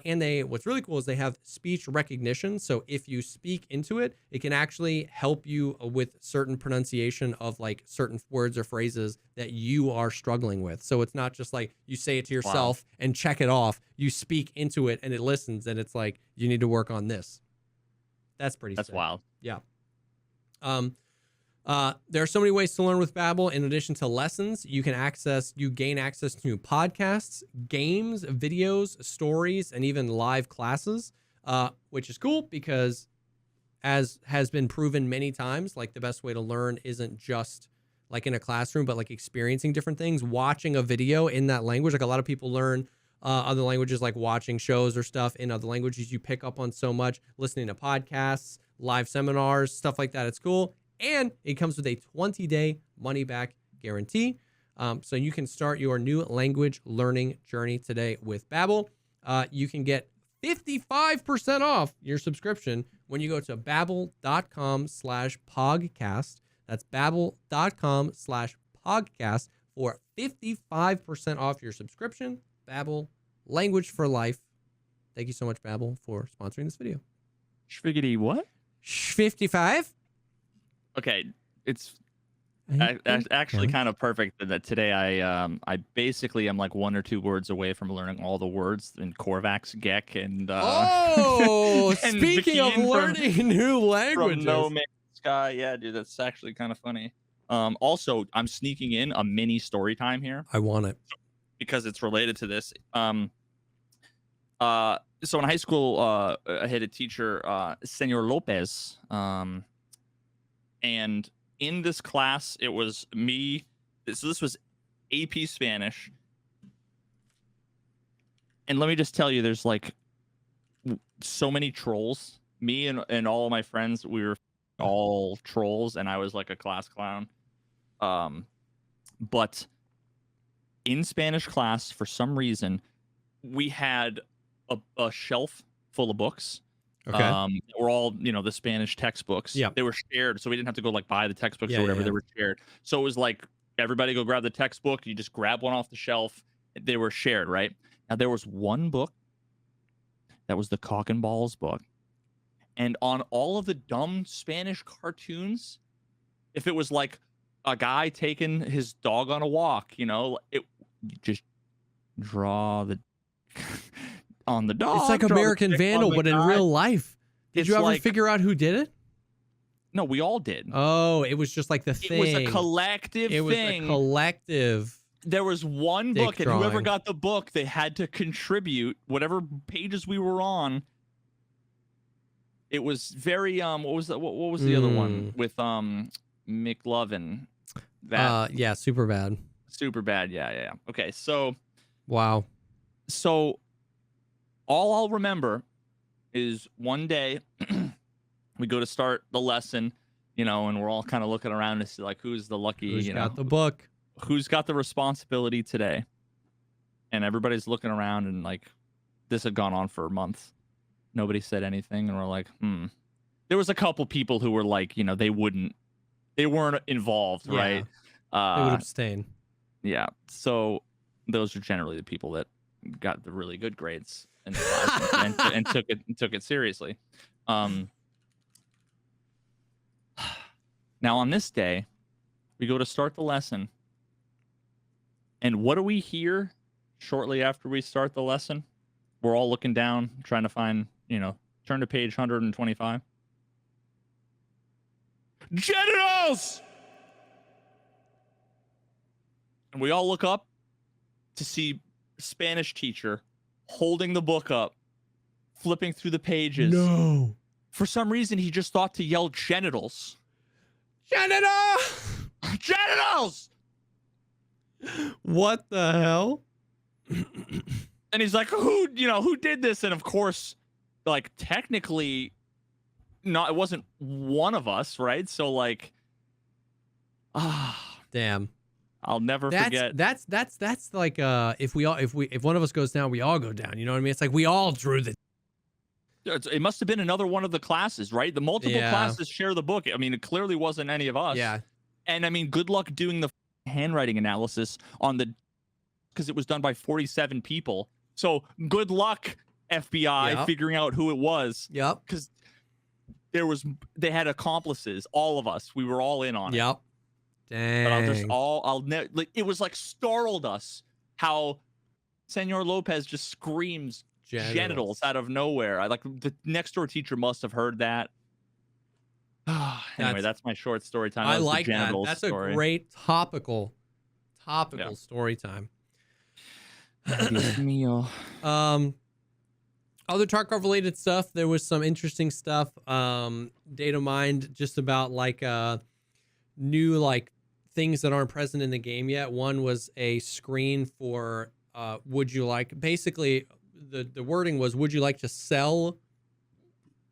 And what's really cool is they have speech recognition. So if you speak into it, it can actually help you with certain pronunciation of like certain words or phrases that you are struggling with. So it's not just like you say it to yourself and check it off. You speak into it and it listens, and it's like, you need to work on this. That's pretty sick. Wild. Yeah. There are so many ways to learn with Babbel. In addition to lessons, you gain access to podcasts, games, videos, stories, and even live classes, which is cool because, as has been proven many times, like the best way to learn isn't just like in a classroom, but like experiencing different things, watching a video in that language. Like a lot of people learn other languages, like watching shows or stuff in other languages. You pick up on so much, listening to podcasts, live seminars, stuff like that. It's cool. And it comes with a 20-day money-back guarantee. So you can start your new language learning journey today with Babbel. You can get 55% off your subscription when you go to babbel.com/pogcast. That's babbel.com/pogcast for 55% off your subscription. Babbel, language for life. Thank you so much, Babbel, for sponsoring this video. Schwiggity what? 55. Okay, it's actually kind of perfect that today I basically am like 1 or 2 words away from learning all the words in Korvax, Gek, and and speaking of learning new languages, from No Man's Sky. Yeah, dude, that's actually kind of funny. Also, I'm sneaking in a mini story time here. I want it because it's related to this. So in high school, I had a teacher, Senor Lopez, and in this class, it was me. So this was AP Spanish. And let me just tell you, there's like so many trolls. Me and all of my friends, we were all trolls, and I was like a class clown. But in Spanish class, for some reason, we had a shelf full of books. Okay. We're all, the Spanish textbooks. Yeah. They were shared, so we didn't have to go like buy the textbooks or whatever. They were shared. So it was like everybody go grab the textbook. You just grab one off the shelf. They were shared, right? Now there was one book that was the Cock and Balls book, and on all of the dumb Spanish cartoons, if it was like a guy taking his dog on a walk, you just draw the on the dog. It's like American Vandal, but in real life. Did you ever figure out who did it? No, we all did. Oh, it was just like the thing. It was a collective thing. It was a collective. There was one book, and whoever got the book, they had to contribute whatever pages we were on. It was very what was the other one with McLovin? Yeah, super bad. Super bad. Yeah. Okay, so wow. So all I'll remember is one day we go to start the lesson, and we're all kind of looking around to see like who's the lucky, who's got the book, who's got the responsibility today. And everybody's looking around, and like this had gone on for months. Nobody said anything, and we're like, There was a couple people who were like, they weren't involved, right? They would abstain. Yeah. So those are generally the people that got the really good grades in the class and took it seriously. Now on this day, we go to start the lesson, and what do we hear shortly after we start the lesson? We're all looking down, trying to find, turn to page 125. Genitals! And we all look up to see Spanish teacher holding the book up, flipping through the pages. No. For some reason, he just thought to yell genitals. Genitals! Genitals! What the hell? And he's like, who did this? And of course, like technically, it wasn't one of us, right? So like, Damn. I'll never forget. That's like if one of us goes down, we all go down. You know what I mean? It's like we all drew the. It must have been another one of the classes, right? The multiple classes share the book. I mean, it clearly wasn't any of us. Yeah. And I mean, good luck doing the handwriting analysis on because it was done by 47 people. So good luck, FBI, figuring out who it was. Yep. Because they had accomplices, all of us. We were all in on it. Yep. Dang. But it was like startled us how Senor Lopez just screams genitals out of nowhere. Like the next door teacher must have heard that. Anyway, that's my short story time. I like that. That's a great topical story time. Other Tarkov related stuff. There was some interesting stuff. Data mined just about like new like things that aren't present in the game yet. One was a screen for would you like, basically the wording was, would you like to sell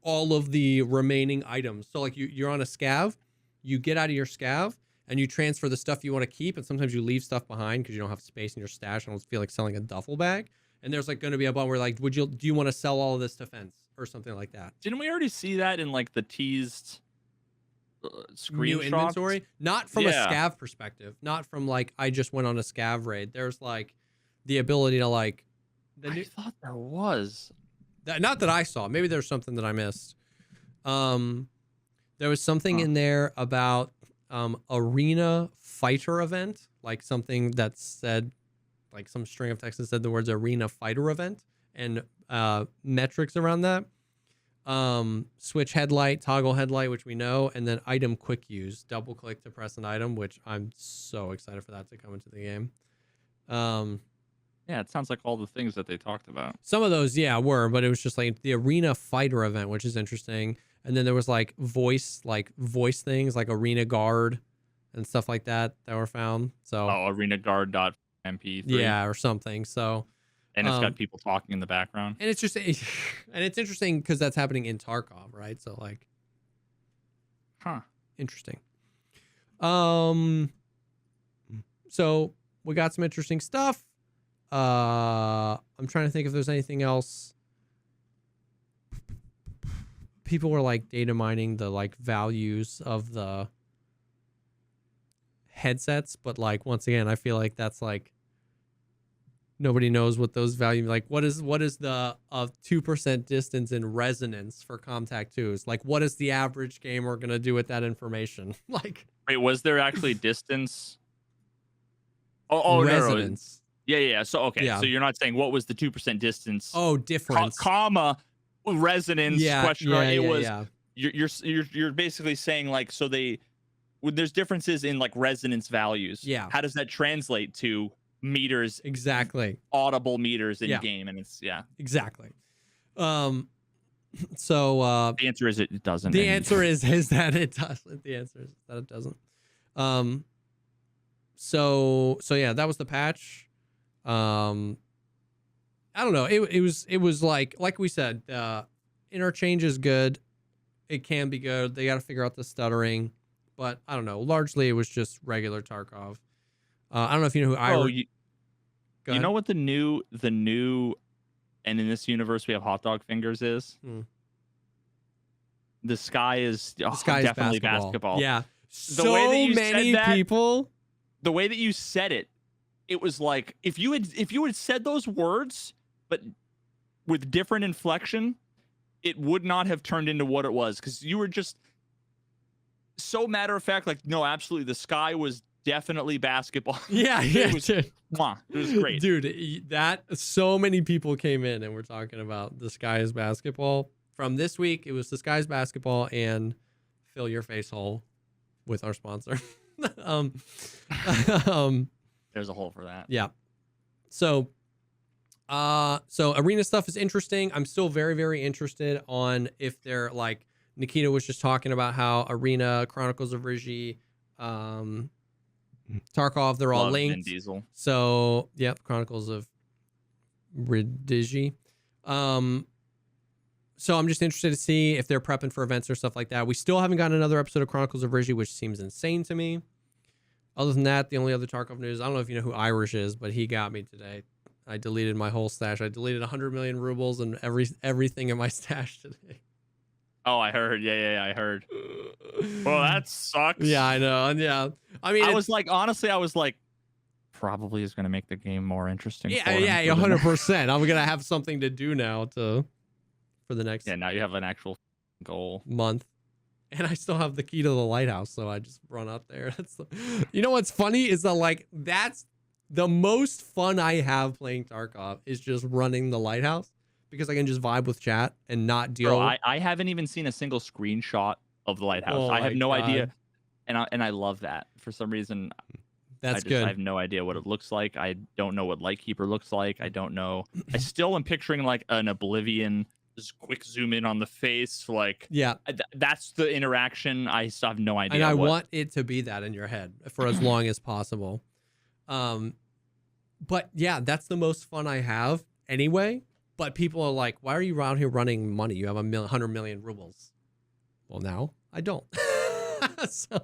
all of the remaining items? So like you're on a scav, you get out of your scav and you transfer the stuff you want to keep, and sometimes you leave stuff behind because you don't have space in your stash and don't feel like selling a duffel bag. And there's like going to be a button where like, do you want to sell all of this to Fence or something like that? Didn't we already see that in like the teased new inventory? Not from a scav perspective, not from like I just went on a scav raid. There's like the ability to like I thought there was not that I saw. Maybe there's something that I missed. There was something in there about arena fighter event, like something that said, like some string of text that said the words arena fighter event, and metrics around that. Switch headlight, toggle headlight, which we know, and then item quick use, double click to press an item, which I'm so excited for that to come into the game. Yeah, it sounds like all the things that they talked about. Some of those, were, but it was just like the arena fighter event, which is interesting. And then there was like voice things like arena guard and stuff like that were found. So arenaguard.mp3. Yeah, or something. So and it's got people talking in the background. And it's just and it's interesting because that's happening in Tarkov, right? So like interesting. So we got some interesting stuff. I'm trying to think if there's anything else. People were like data mining the like values of the headsets, but like once again, I feel like that's like nobody knows what those values like. What is the 2% distance in resonance for Comtac 2s? Like, what is the average gamer gonna do with that information? Like, wait, was there actually distance? Oh, resonance. No. Yeah. So okay, so you're not saying what was the 2% distance? Oh, difference. Comma resonance question. It was. Yeah. You're basically saying like, so there's differences in like resonance values. Yeah. How does that translate to meters? Exactly. Audible meters in game, and it's exactly. So the answer is it doesn't. The answer is that it doesn't. The answer is that it doesn't. So yeah, that was the patch. I don't know. It was like we said, interchange is good. It can be good. They got to figure out the stuttering, but I don't know. Largely, it was just regular Tarkov. I don't know if you know who Ira. You know what the new, and in this universe we have hot dog fingers is. The sky is definitely basketball. Yeah. So many people. The way that you said it, it was like if you had said those words, but with different inflection, it would not have turned into what it was, because you were just so matter of fact. Like, no, absolutely, the sky was definitely basketball. Yeah, it was great, dude. That so many people came in and we're talking about the sky is basketball. From this week, it was the sky is basketball and fill your face hole with our sponsor. There's a hole for that. Yeah. So arena stuff is interesting. I'm still very, very interested on if they're like Nikita was just talking about how Arena Chronicles of Rigi Tarkov, they're all Love Vin linked. Diesel. So, yep, Chronicles of Ridigi. So I'm just interested to see if they're prepping for events or stuff like that. We still haven't gotten another episode of Chronicles of Ridigi, which seems insane to me. Other than that, the only other Tarkov news, I don't know if you know who Irish is, but he got me today. I deleted my whole stash. I deleted 100 million rubles and everything in my stash today. Oh, I heard. Yeah, I heard. Well, that sucks. Yeah, I know. Yeah. I mean, I was like, honestly, probably is going to make the game more interesting. Yeah, for him 100%. I'm going to have something to do now for the next now you have an actual goal month. And I still have the key to the lighthouse, so I just run out there. You know what's funny is that that's the most fun I have playing Tarkov is just running the lighthouse because I can just vibe with chat and not deal. Bro, I haven't even seen a single screenshot of the lighthouse. Oh I have no God. idea, and I love that. For some reason, that's good. I have no idea what it looks like. I don't know what Lightkeeper looks like. I don't know. I still am picturing like an Oblivion. Just quick zoom in on the face, yeah, that's the interaction. I still have no idea. And I want it to be that in your head for as long as possible. But yeah, that's the most fun I have anyway. But people are like, "Why are you around here running money? You have 100 million rubles." Well, now I don't, so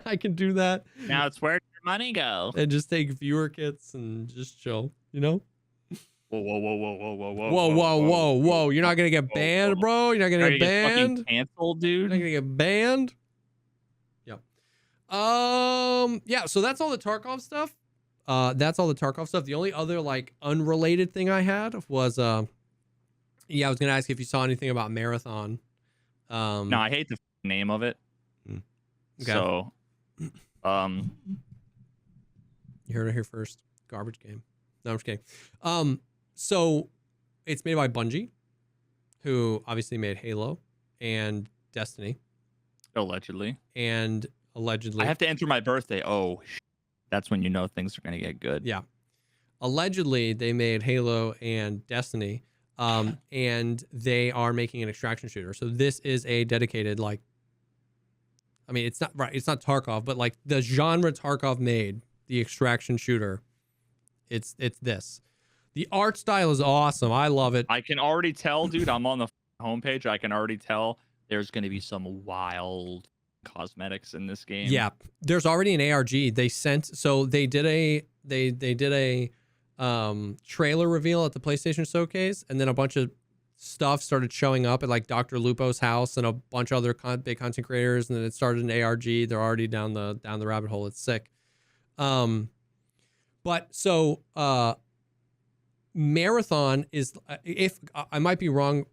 I can do that. Now it's where your money go and just take viewer kits and just chill. You know. Whoa. You're not going to get banned, bro. You're not going to get banned. Canceled, dude. You're not going to get banned. Yep. Yeah, so that's all the Tarkov stuff. The only other unrelated thing I had was I was going to ask if you saw anything about Marathon. No, I hate the name of it. Okay. So, you heard it here first. Garbage game. No, I'm just kidding. So it's made by Bungie, who obviously made Halo and Destiny. Allegedly. I have to enter my birthday. Oh, that's when you know things are going to get good. Yeah. Allegedly, they made Halo and Destiny, and they are making an extraction shooter. So this is a dedicated, it's not Tarkov, but the genre Tarkov made, the extraction shooter. It's this. The art style is awesome. I love it. I can already tell, dude. I'm on the homepage. I can already tell there's going to be some wild cosmetics in this game. Yeah, there's already an ARG. They did a trailer reveal at the PlayStation Showcase, and then a bunch of stuff started showing up at Dr. Lupo's house and a bunch of other big content creators, and then it started an ARG. They're already down the rabbit hole. It's sick. But so Marathon is, if I might be wrong,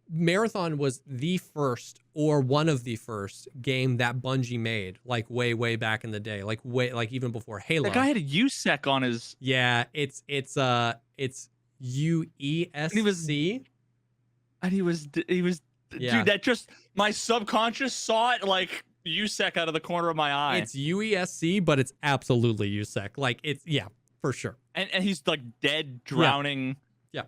Marathon was the first or one of the first game that Bungie made, way back in the day, even before Halo. That guy had a USEC on his. Yeah, it's UESC. And he was yeah. Dude, that just, my subconscious saw it USEC out of the corner of my eye. It's UESC, but it's absolutely USEC. It's, yeah, for sure. And he's dead, drowning. Yeah.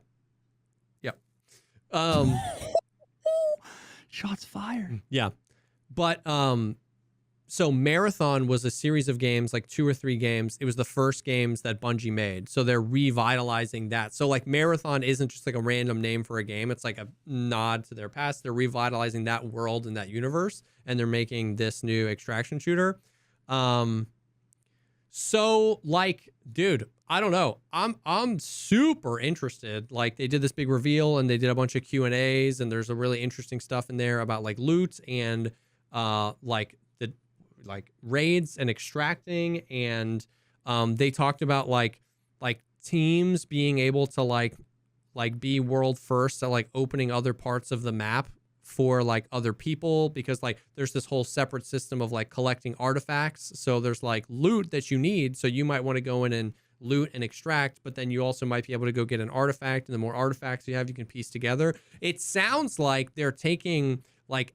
Shots fired. Yeah. But so Marathon was a series of games, 2 or 3 games. It was the first games that Bungie made. So they're revitalizing that. So Marathon isn't just a random name for a game. It's a nod to their past. They're revitalizing that world and that universe, and they're making this new extraction shooter. So dude, I don't know. I'm super interested. They did this big reveal and they did a bunch of Q&As, and there's a really interesting stuff in there about loot and the raids and extracting, and they talked about teams being able to be world first at opening other parts of the map for other people, because there's this whole separate system of collecting artifacts. So there's loot that you need, so you might want to go in and loot and extract, but then you also might be able to go get an artifact, and the more artifacts you have, you can piece together. It sounds like they're taking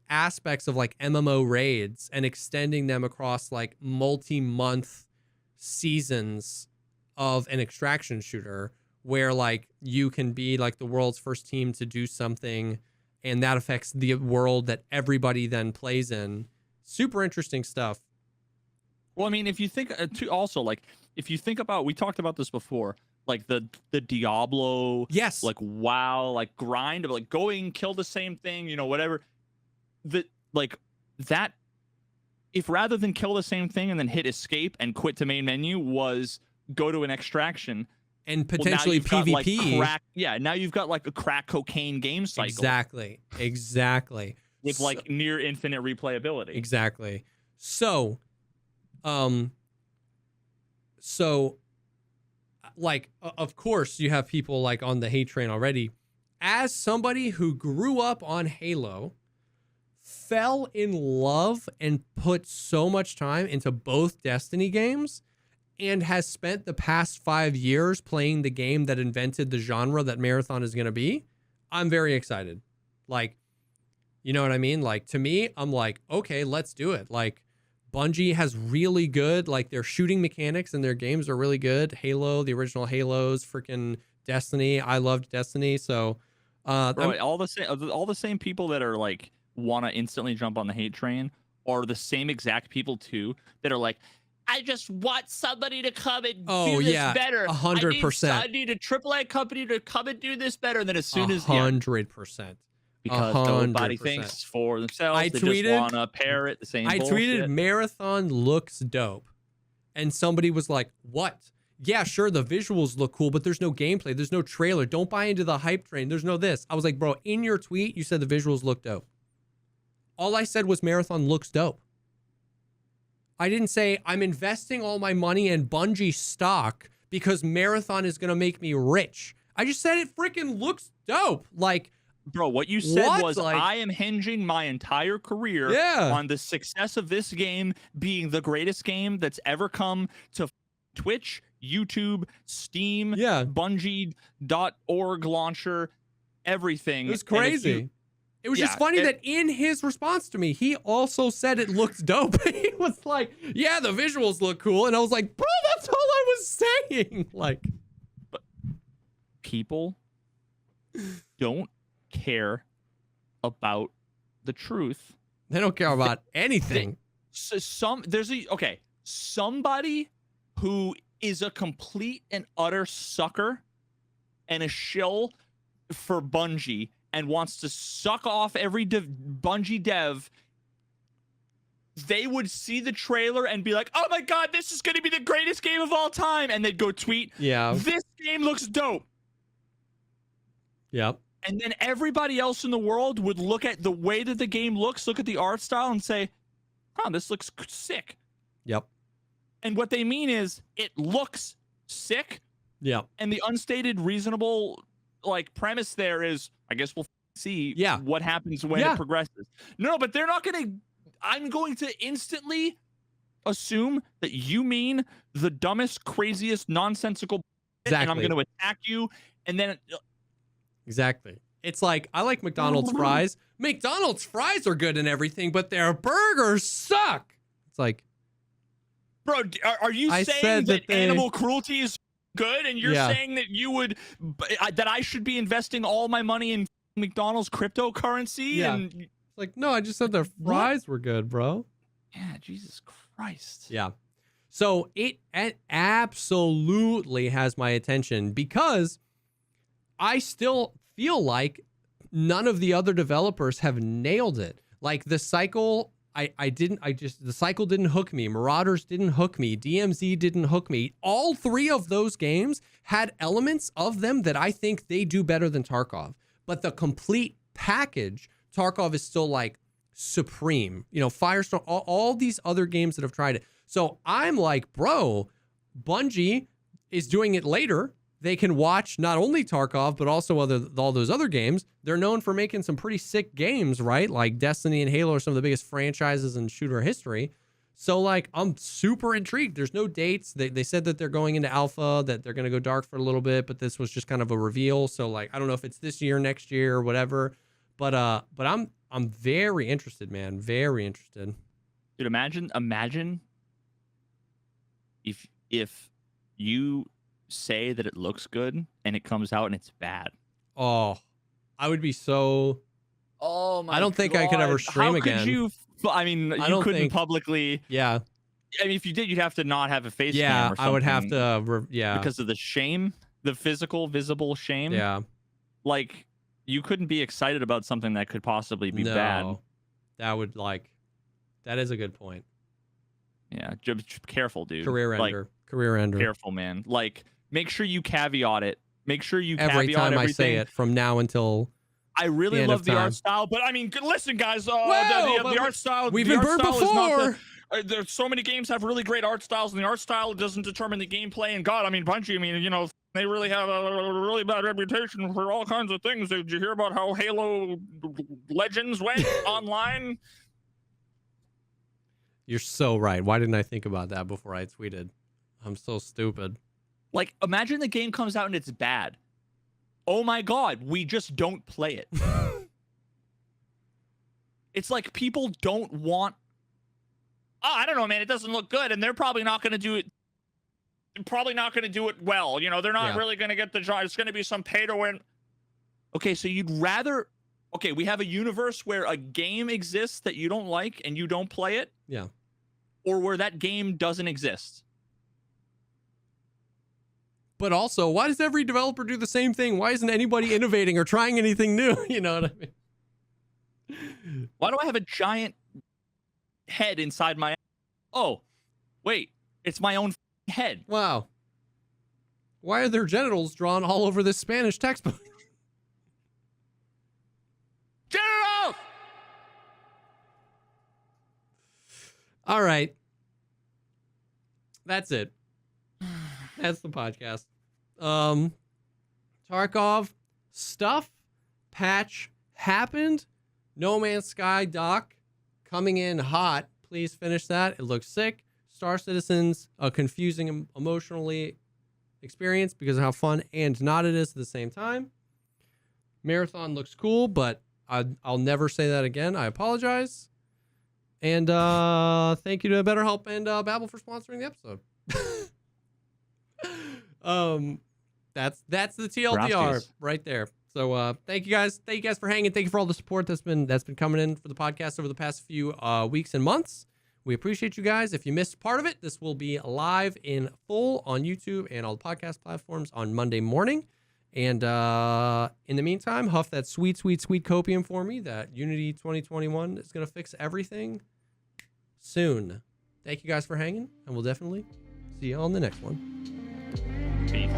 aspects of MMO raids and extending them across multi-month seasons of an extraction shooter, where you can be the world's first team to do something, and that affects the world that everybody then plays in. Super interesting stuff. Well, I mean, if you think also like if you think about, we talked about this before, like the Diablo, Yes. like WoW, like grind of like going kill the same thing, you know, whatever. That like that if rather than kill the same thing and then hit escape and quit to main menu was go to an extraction and well, now potentially you've got, like, PvP. crack, yeah, now you've got like a crack cocaine game cycle. Exactly. With like near infinite replayability. Exactly. So, like, of course, you have people like on the hate train already. As somebody who grew up on Halo, fell in love and put so much time into both Destiny games, and has spent the past 5 years playing the game that invented the genre that Marathon is going to be, I'm very excited. Like, you know what I mean? Like, to me, I'm like, okay, let's do it. Like, Bungie has really good, like, their shooting mechanics and their games are really good. Halo, the original Halos, freaking Destiny. I loved Destiny. So, Bro, all the same people that are like want to instantly jump on the hate train are the same exact people too that are like, I just want somebody to come and do this better. 100%. I need a AAA company to come and do this better. And then as soon as 100%. Because 100%. Nobody thinks for themselves. They just want to parrot the same bullshit. I tweeted Marathon looks dope. And somebody was like, what? Yeah, sure, the visuals look cool, but there's no gameplay. There's no trailer. Don't buy into the hype train. There's no this. I was like, bro, in your tweet, you said the visuals look dope. All I said was Marathon looks dope. I didn't say I'm investing all my money in Bungie stock because Marathon is going to make me rich. I just said it freaking looks dope. Like, bro, what you said was, like, I am hinging my entire career on the success of this game being the greatest game that's ever come to Twitch, YouTube, Steam, Bungie.org launcher, everything. It was crazy. It was just funny that in his response to me, he also said it looks dope. He was like, yeah, the visuals look cool. And I was like, bro, that's all I was saying. Like, but people don't care about the truth. They don't care about anything. Somebody who is a complete and utter sucker and a shill for Bungie and wants to suck off every Bungie dev, they would see the trailer and be like, oh my god, this is going to be the greatest game of all time, and they'd go tweet, this game looks dope. Yep. And then everybody else in the world would look at the way that the game looks, look at the art style, and say, oh, this looks sick. Yep. And what they mean is, it looks sick. Yep. And the unstated reasonable like premise there is, I guess we'll see what happens when it progresses. No, but they're not going to, I'm going to instantly assume that you mean the dumbest, craziest, nonsensical and I'm going to attack you. And then exactly. It's like, I like McDonald's fries. McDonald's fries are good and everything, but their burgers suck. It's like, bro, are you saying that animal cruelty is good, and you're saying that you would that I should be investing all my money in McDonald's cryptocurrency? And it's like, no, I just said their fries were good, bro. Yeah, Jesus Christ. Yeah. So it absolutely has my attention because I still feel like none of the other developers have nailed it. Like the cycle, the cycle didn't hook me. Marauders didn't hook me. DMZ didn't hook me. All three of those games had elements of them that I think they do better than Tarkov. But the complete package, Tarkov is still like supreme. You know, Firestorm, all these other games that have tried it. So I'm like, bro, Bungie is doing it later. They can watch not only Tarkov, but also all those other games. They're known for making some pretty sick games, right? Like Destiny and Halo are some of the biggest franchises in shooter history. So, like, I'm super intrigued. There's no dates. They said that they're going into alpha, that they're going to go dark for a little bit, but this was just kind of a reveal. So, like, I don't know if it's this year, next year, or whatever. But I'm very interested, man. Very interested. Dude, imagine if you say that it looks good and it comes out and it's bad. Oh, I would be so. Oh my! I don't think I could ever stream again. Could you? I mean, you couldn't publicly. Yeah. I mean, if you did, you'd have to not have a face cam Yeah, or something. I would have to. Because of the shame, the physical, visible shame. Yeah. Like, you couldn't be excited about something that could possibly be bad. That would that is a good point. Yeah, just careful, dude. Career ender. Career ender. Careful, man. Like, make sure you caveat it. Make sure you every caveat time everything. I say it from now until. I really love the art style, but I mean, listen, guys. The art style. We've been burned before. There's so many games have really great art styles, and the art style doesn't determine the gameplay. And God, I mean, Bungie, I mean, you know, they really have a really bad reputation for all kinds of things. Did you hear about how Halo Legends went online? You're so right. Why didn't I think about that before I tweeted? I'm so stupid. Like, imagine the game comes out and it's bad. Oh my God, we just don't play it. It's like people don't want. Oh, I don't know, man. It doesn't look good, and they're probably not going to do it. Probably not going to do it well. You know, they're not really going to get the job. It's going to be some pay to win. Okay, so you'd rather. Okay, we have a universe where a game exists that you don't like and you don't play it. Yeah. Or where that game doesn't exist. But also, why does every developer do the same thing? Why isn't anybody innovating or trying anything new? You know what I mean? Why do I have a giant head inside my... Oh, wait. It's my own head. Wow. Why are their genitals drawn all over this Spanish textbook? Generals! All right. That's it. That's the podcast. Tarkov stuff patch happened. No Man's Sky doc coming in hot. Please finish that. It looks sick. Star Citizen's a confusing emotionally experience because of how fun and not it is at the same time. Marathon looks cool, but I'll never say that again. I apologize. And thank you to BetterHelp and Babbel for sponsoring the episode. That's the TLDR right there. So thank you guys for hanging. Thank you for all the support that's been coming in for the podcast over the past few weeks and months. We appreciate you guys. If you missed part of it, this will be live in full on YouTube and all the podcast platforms on Monday morning. And in the meantime, huff that sweet copium for me. That Unity 2021 is going to fix everything soon. Thank you guys for hanging, and we'll definitely see you on the next one. Peace.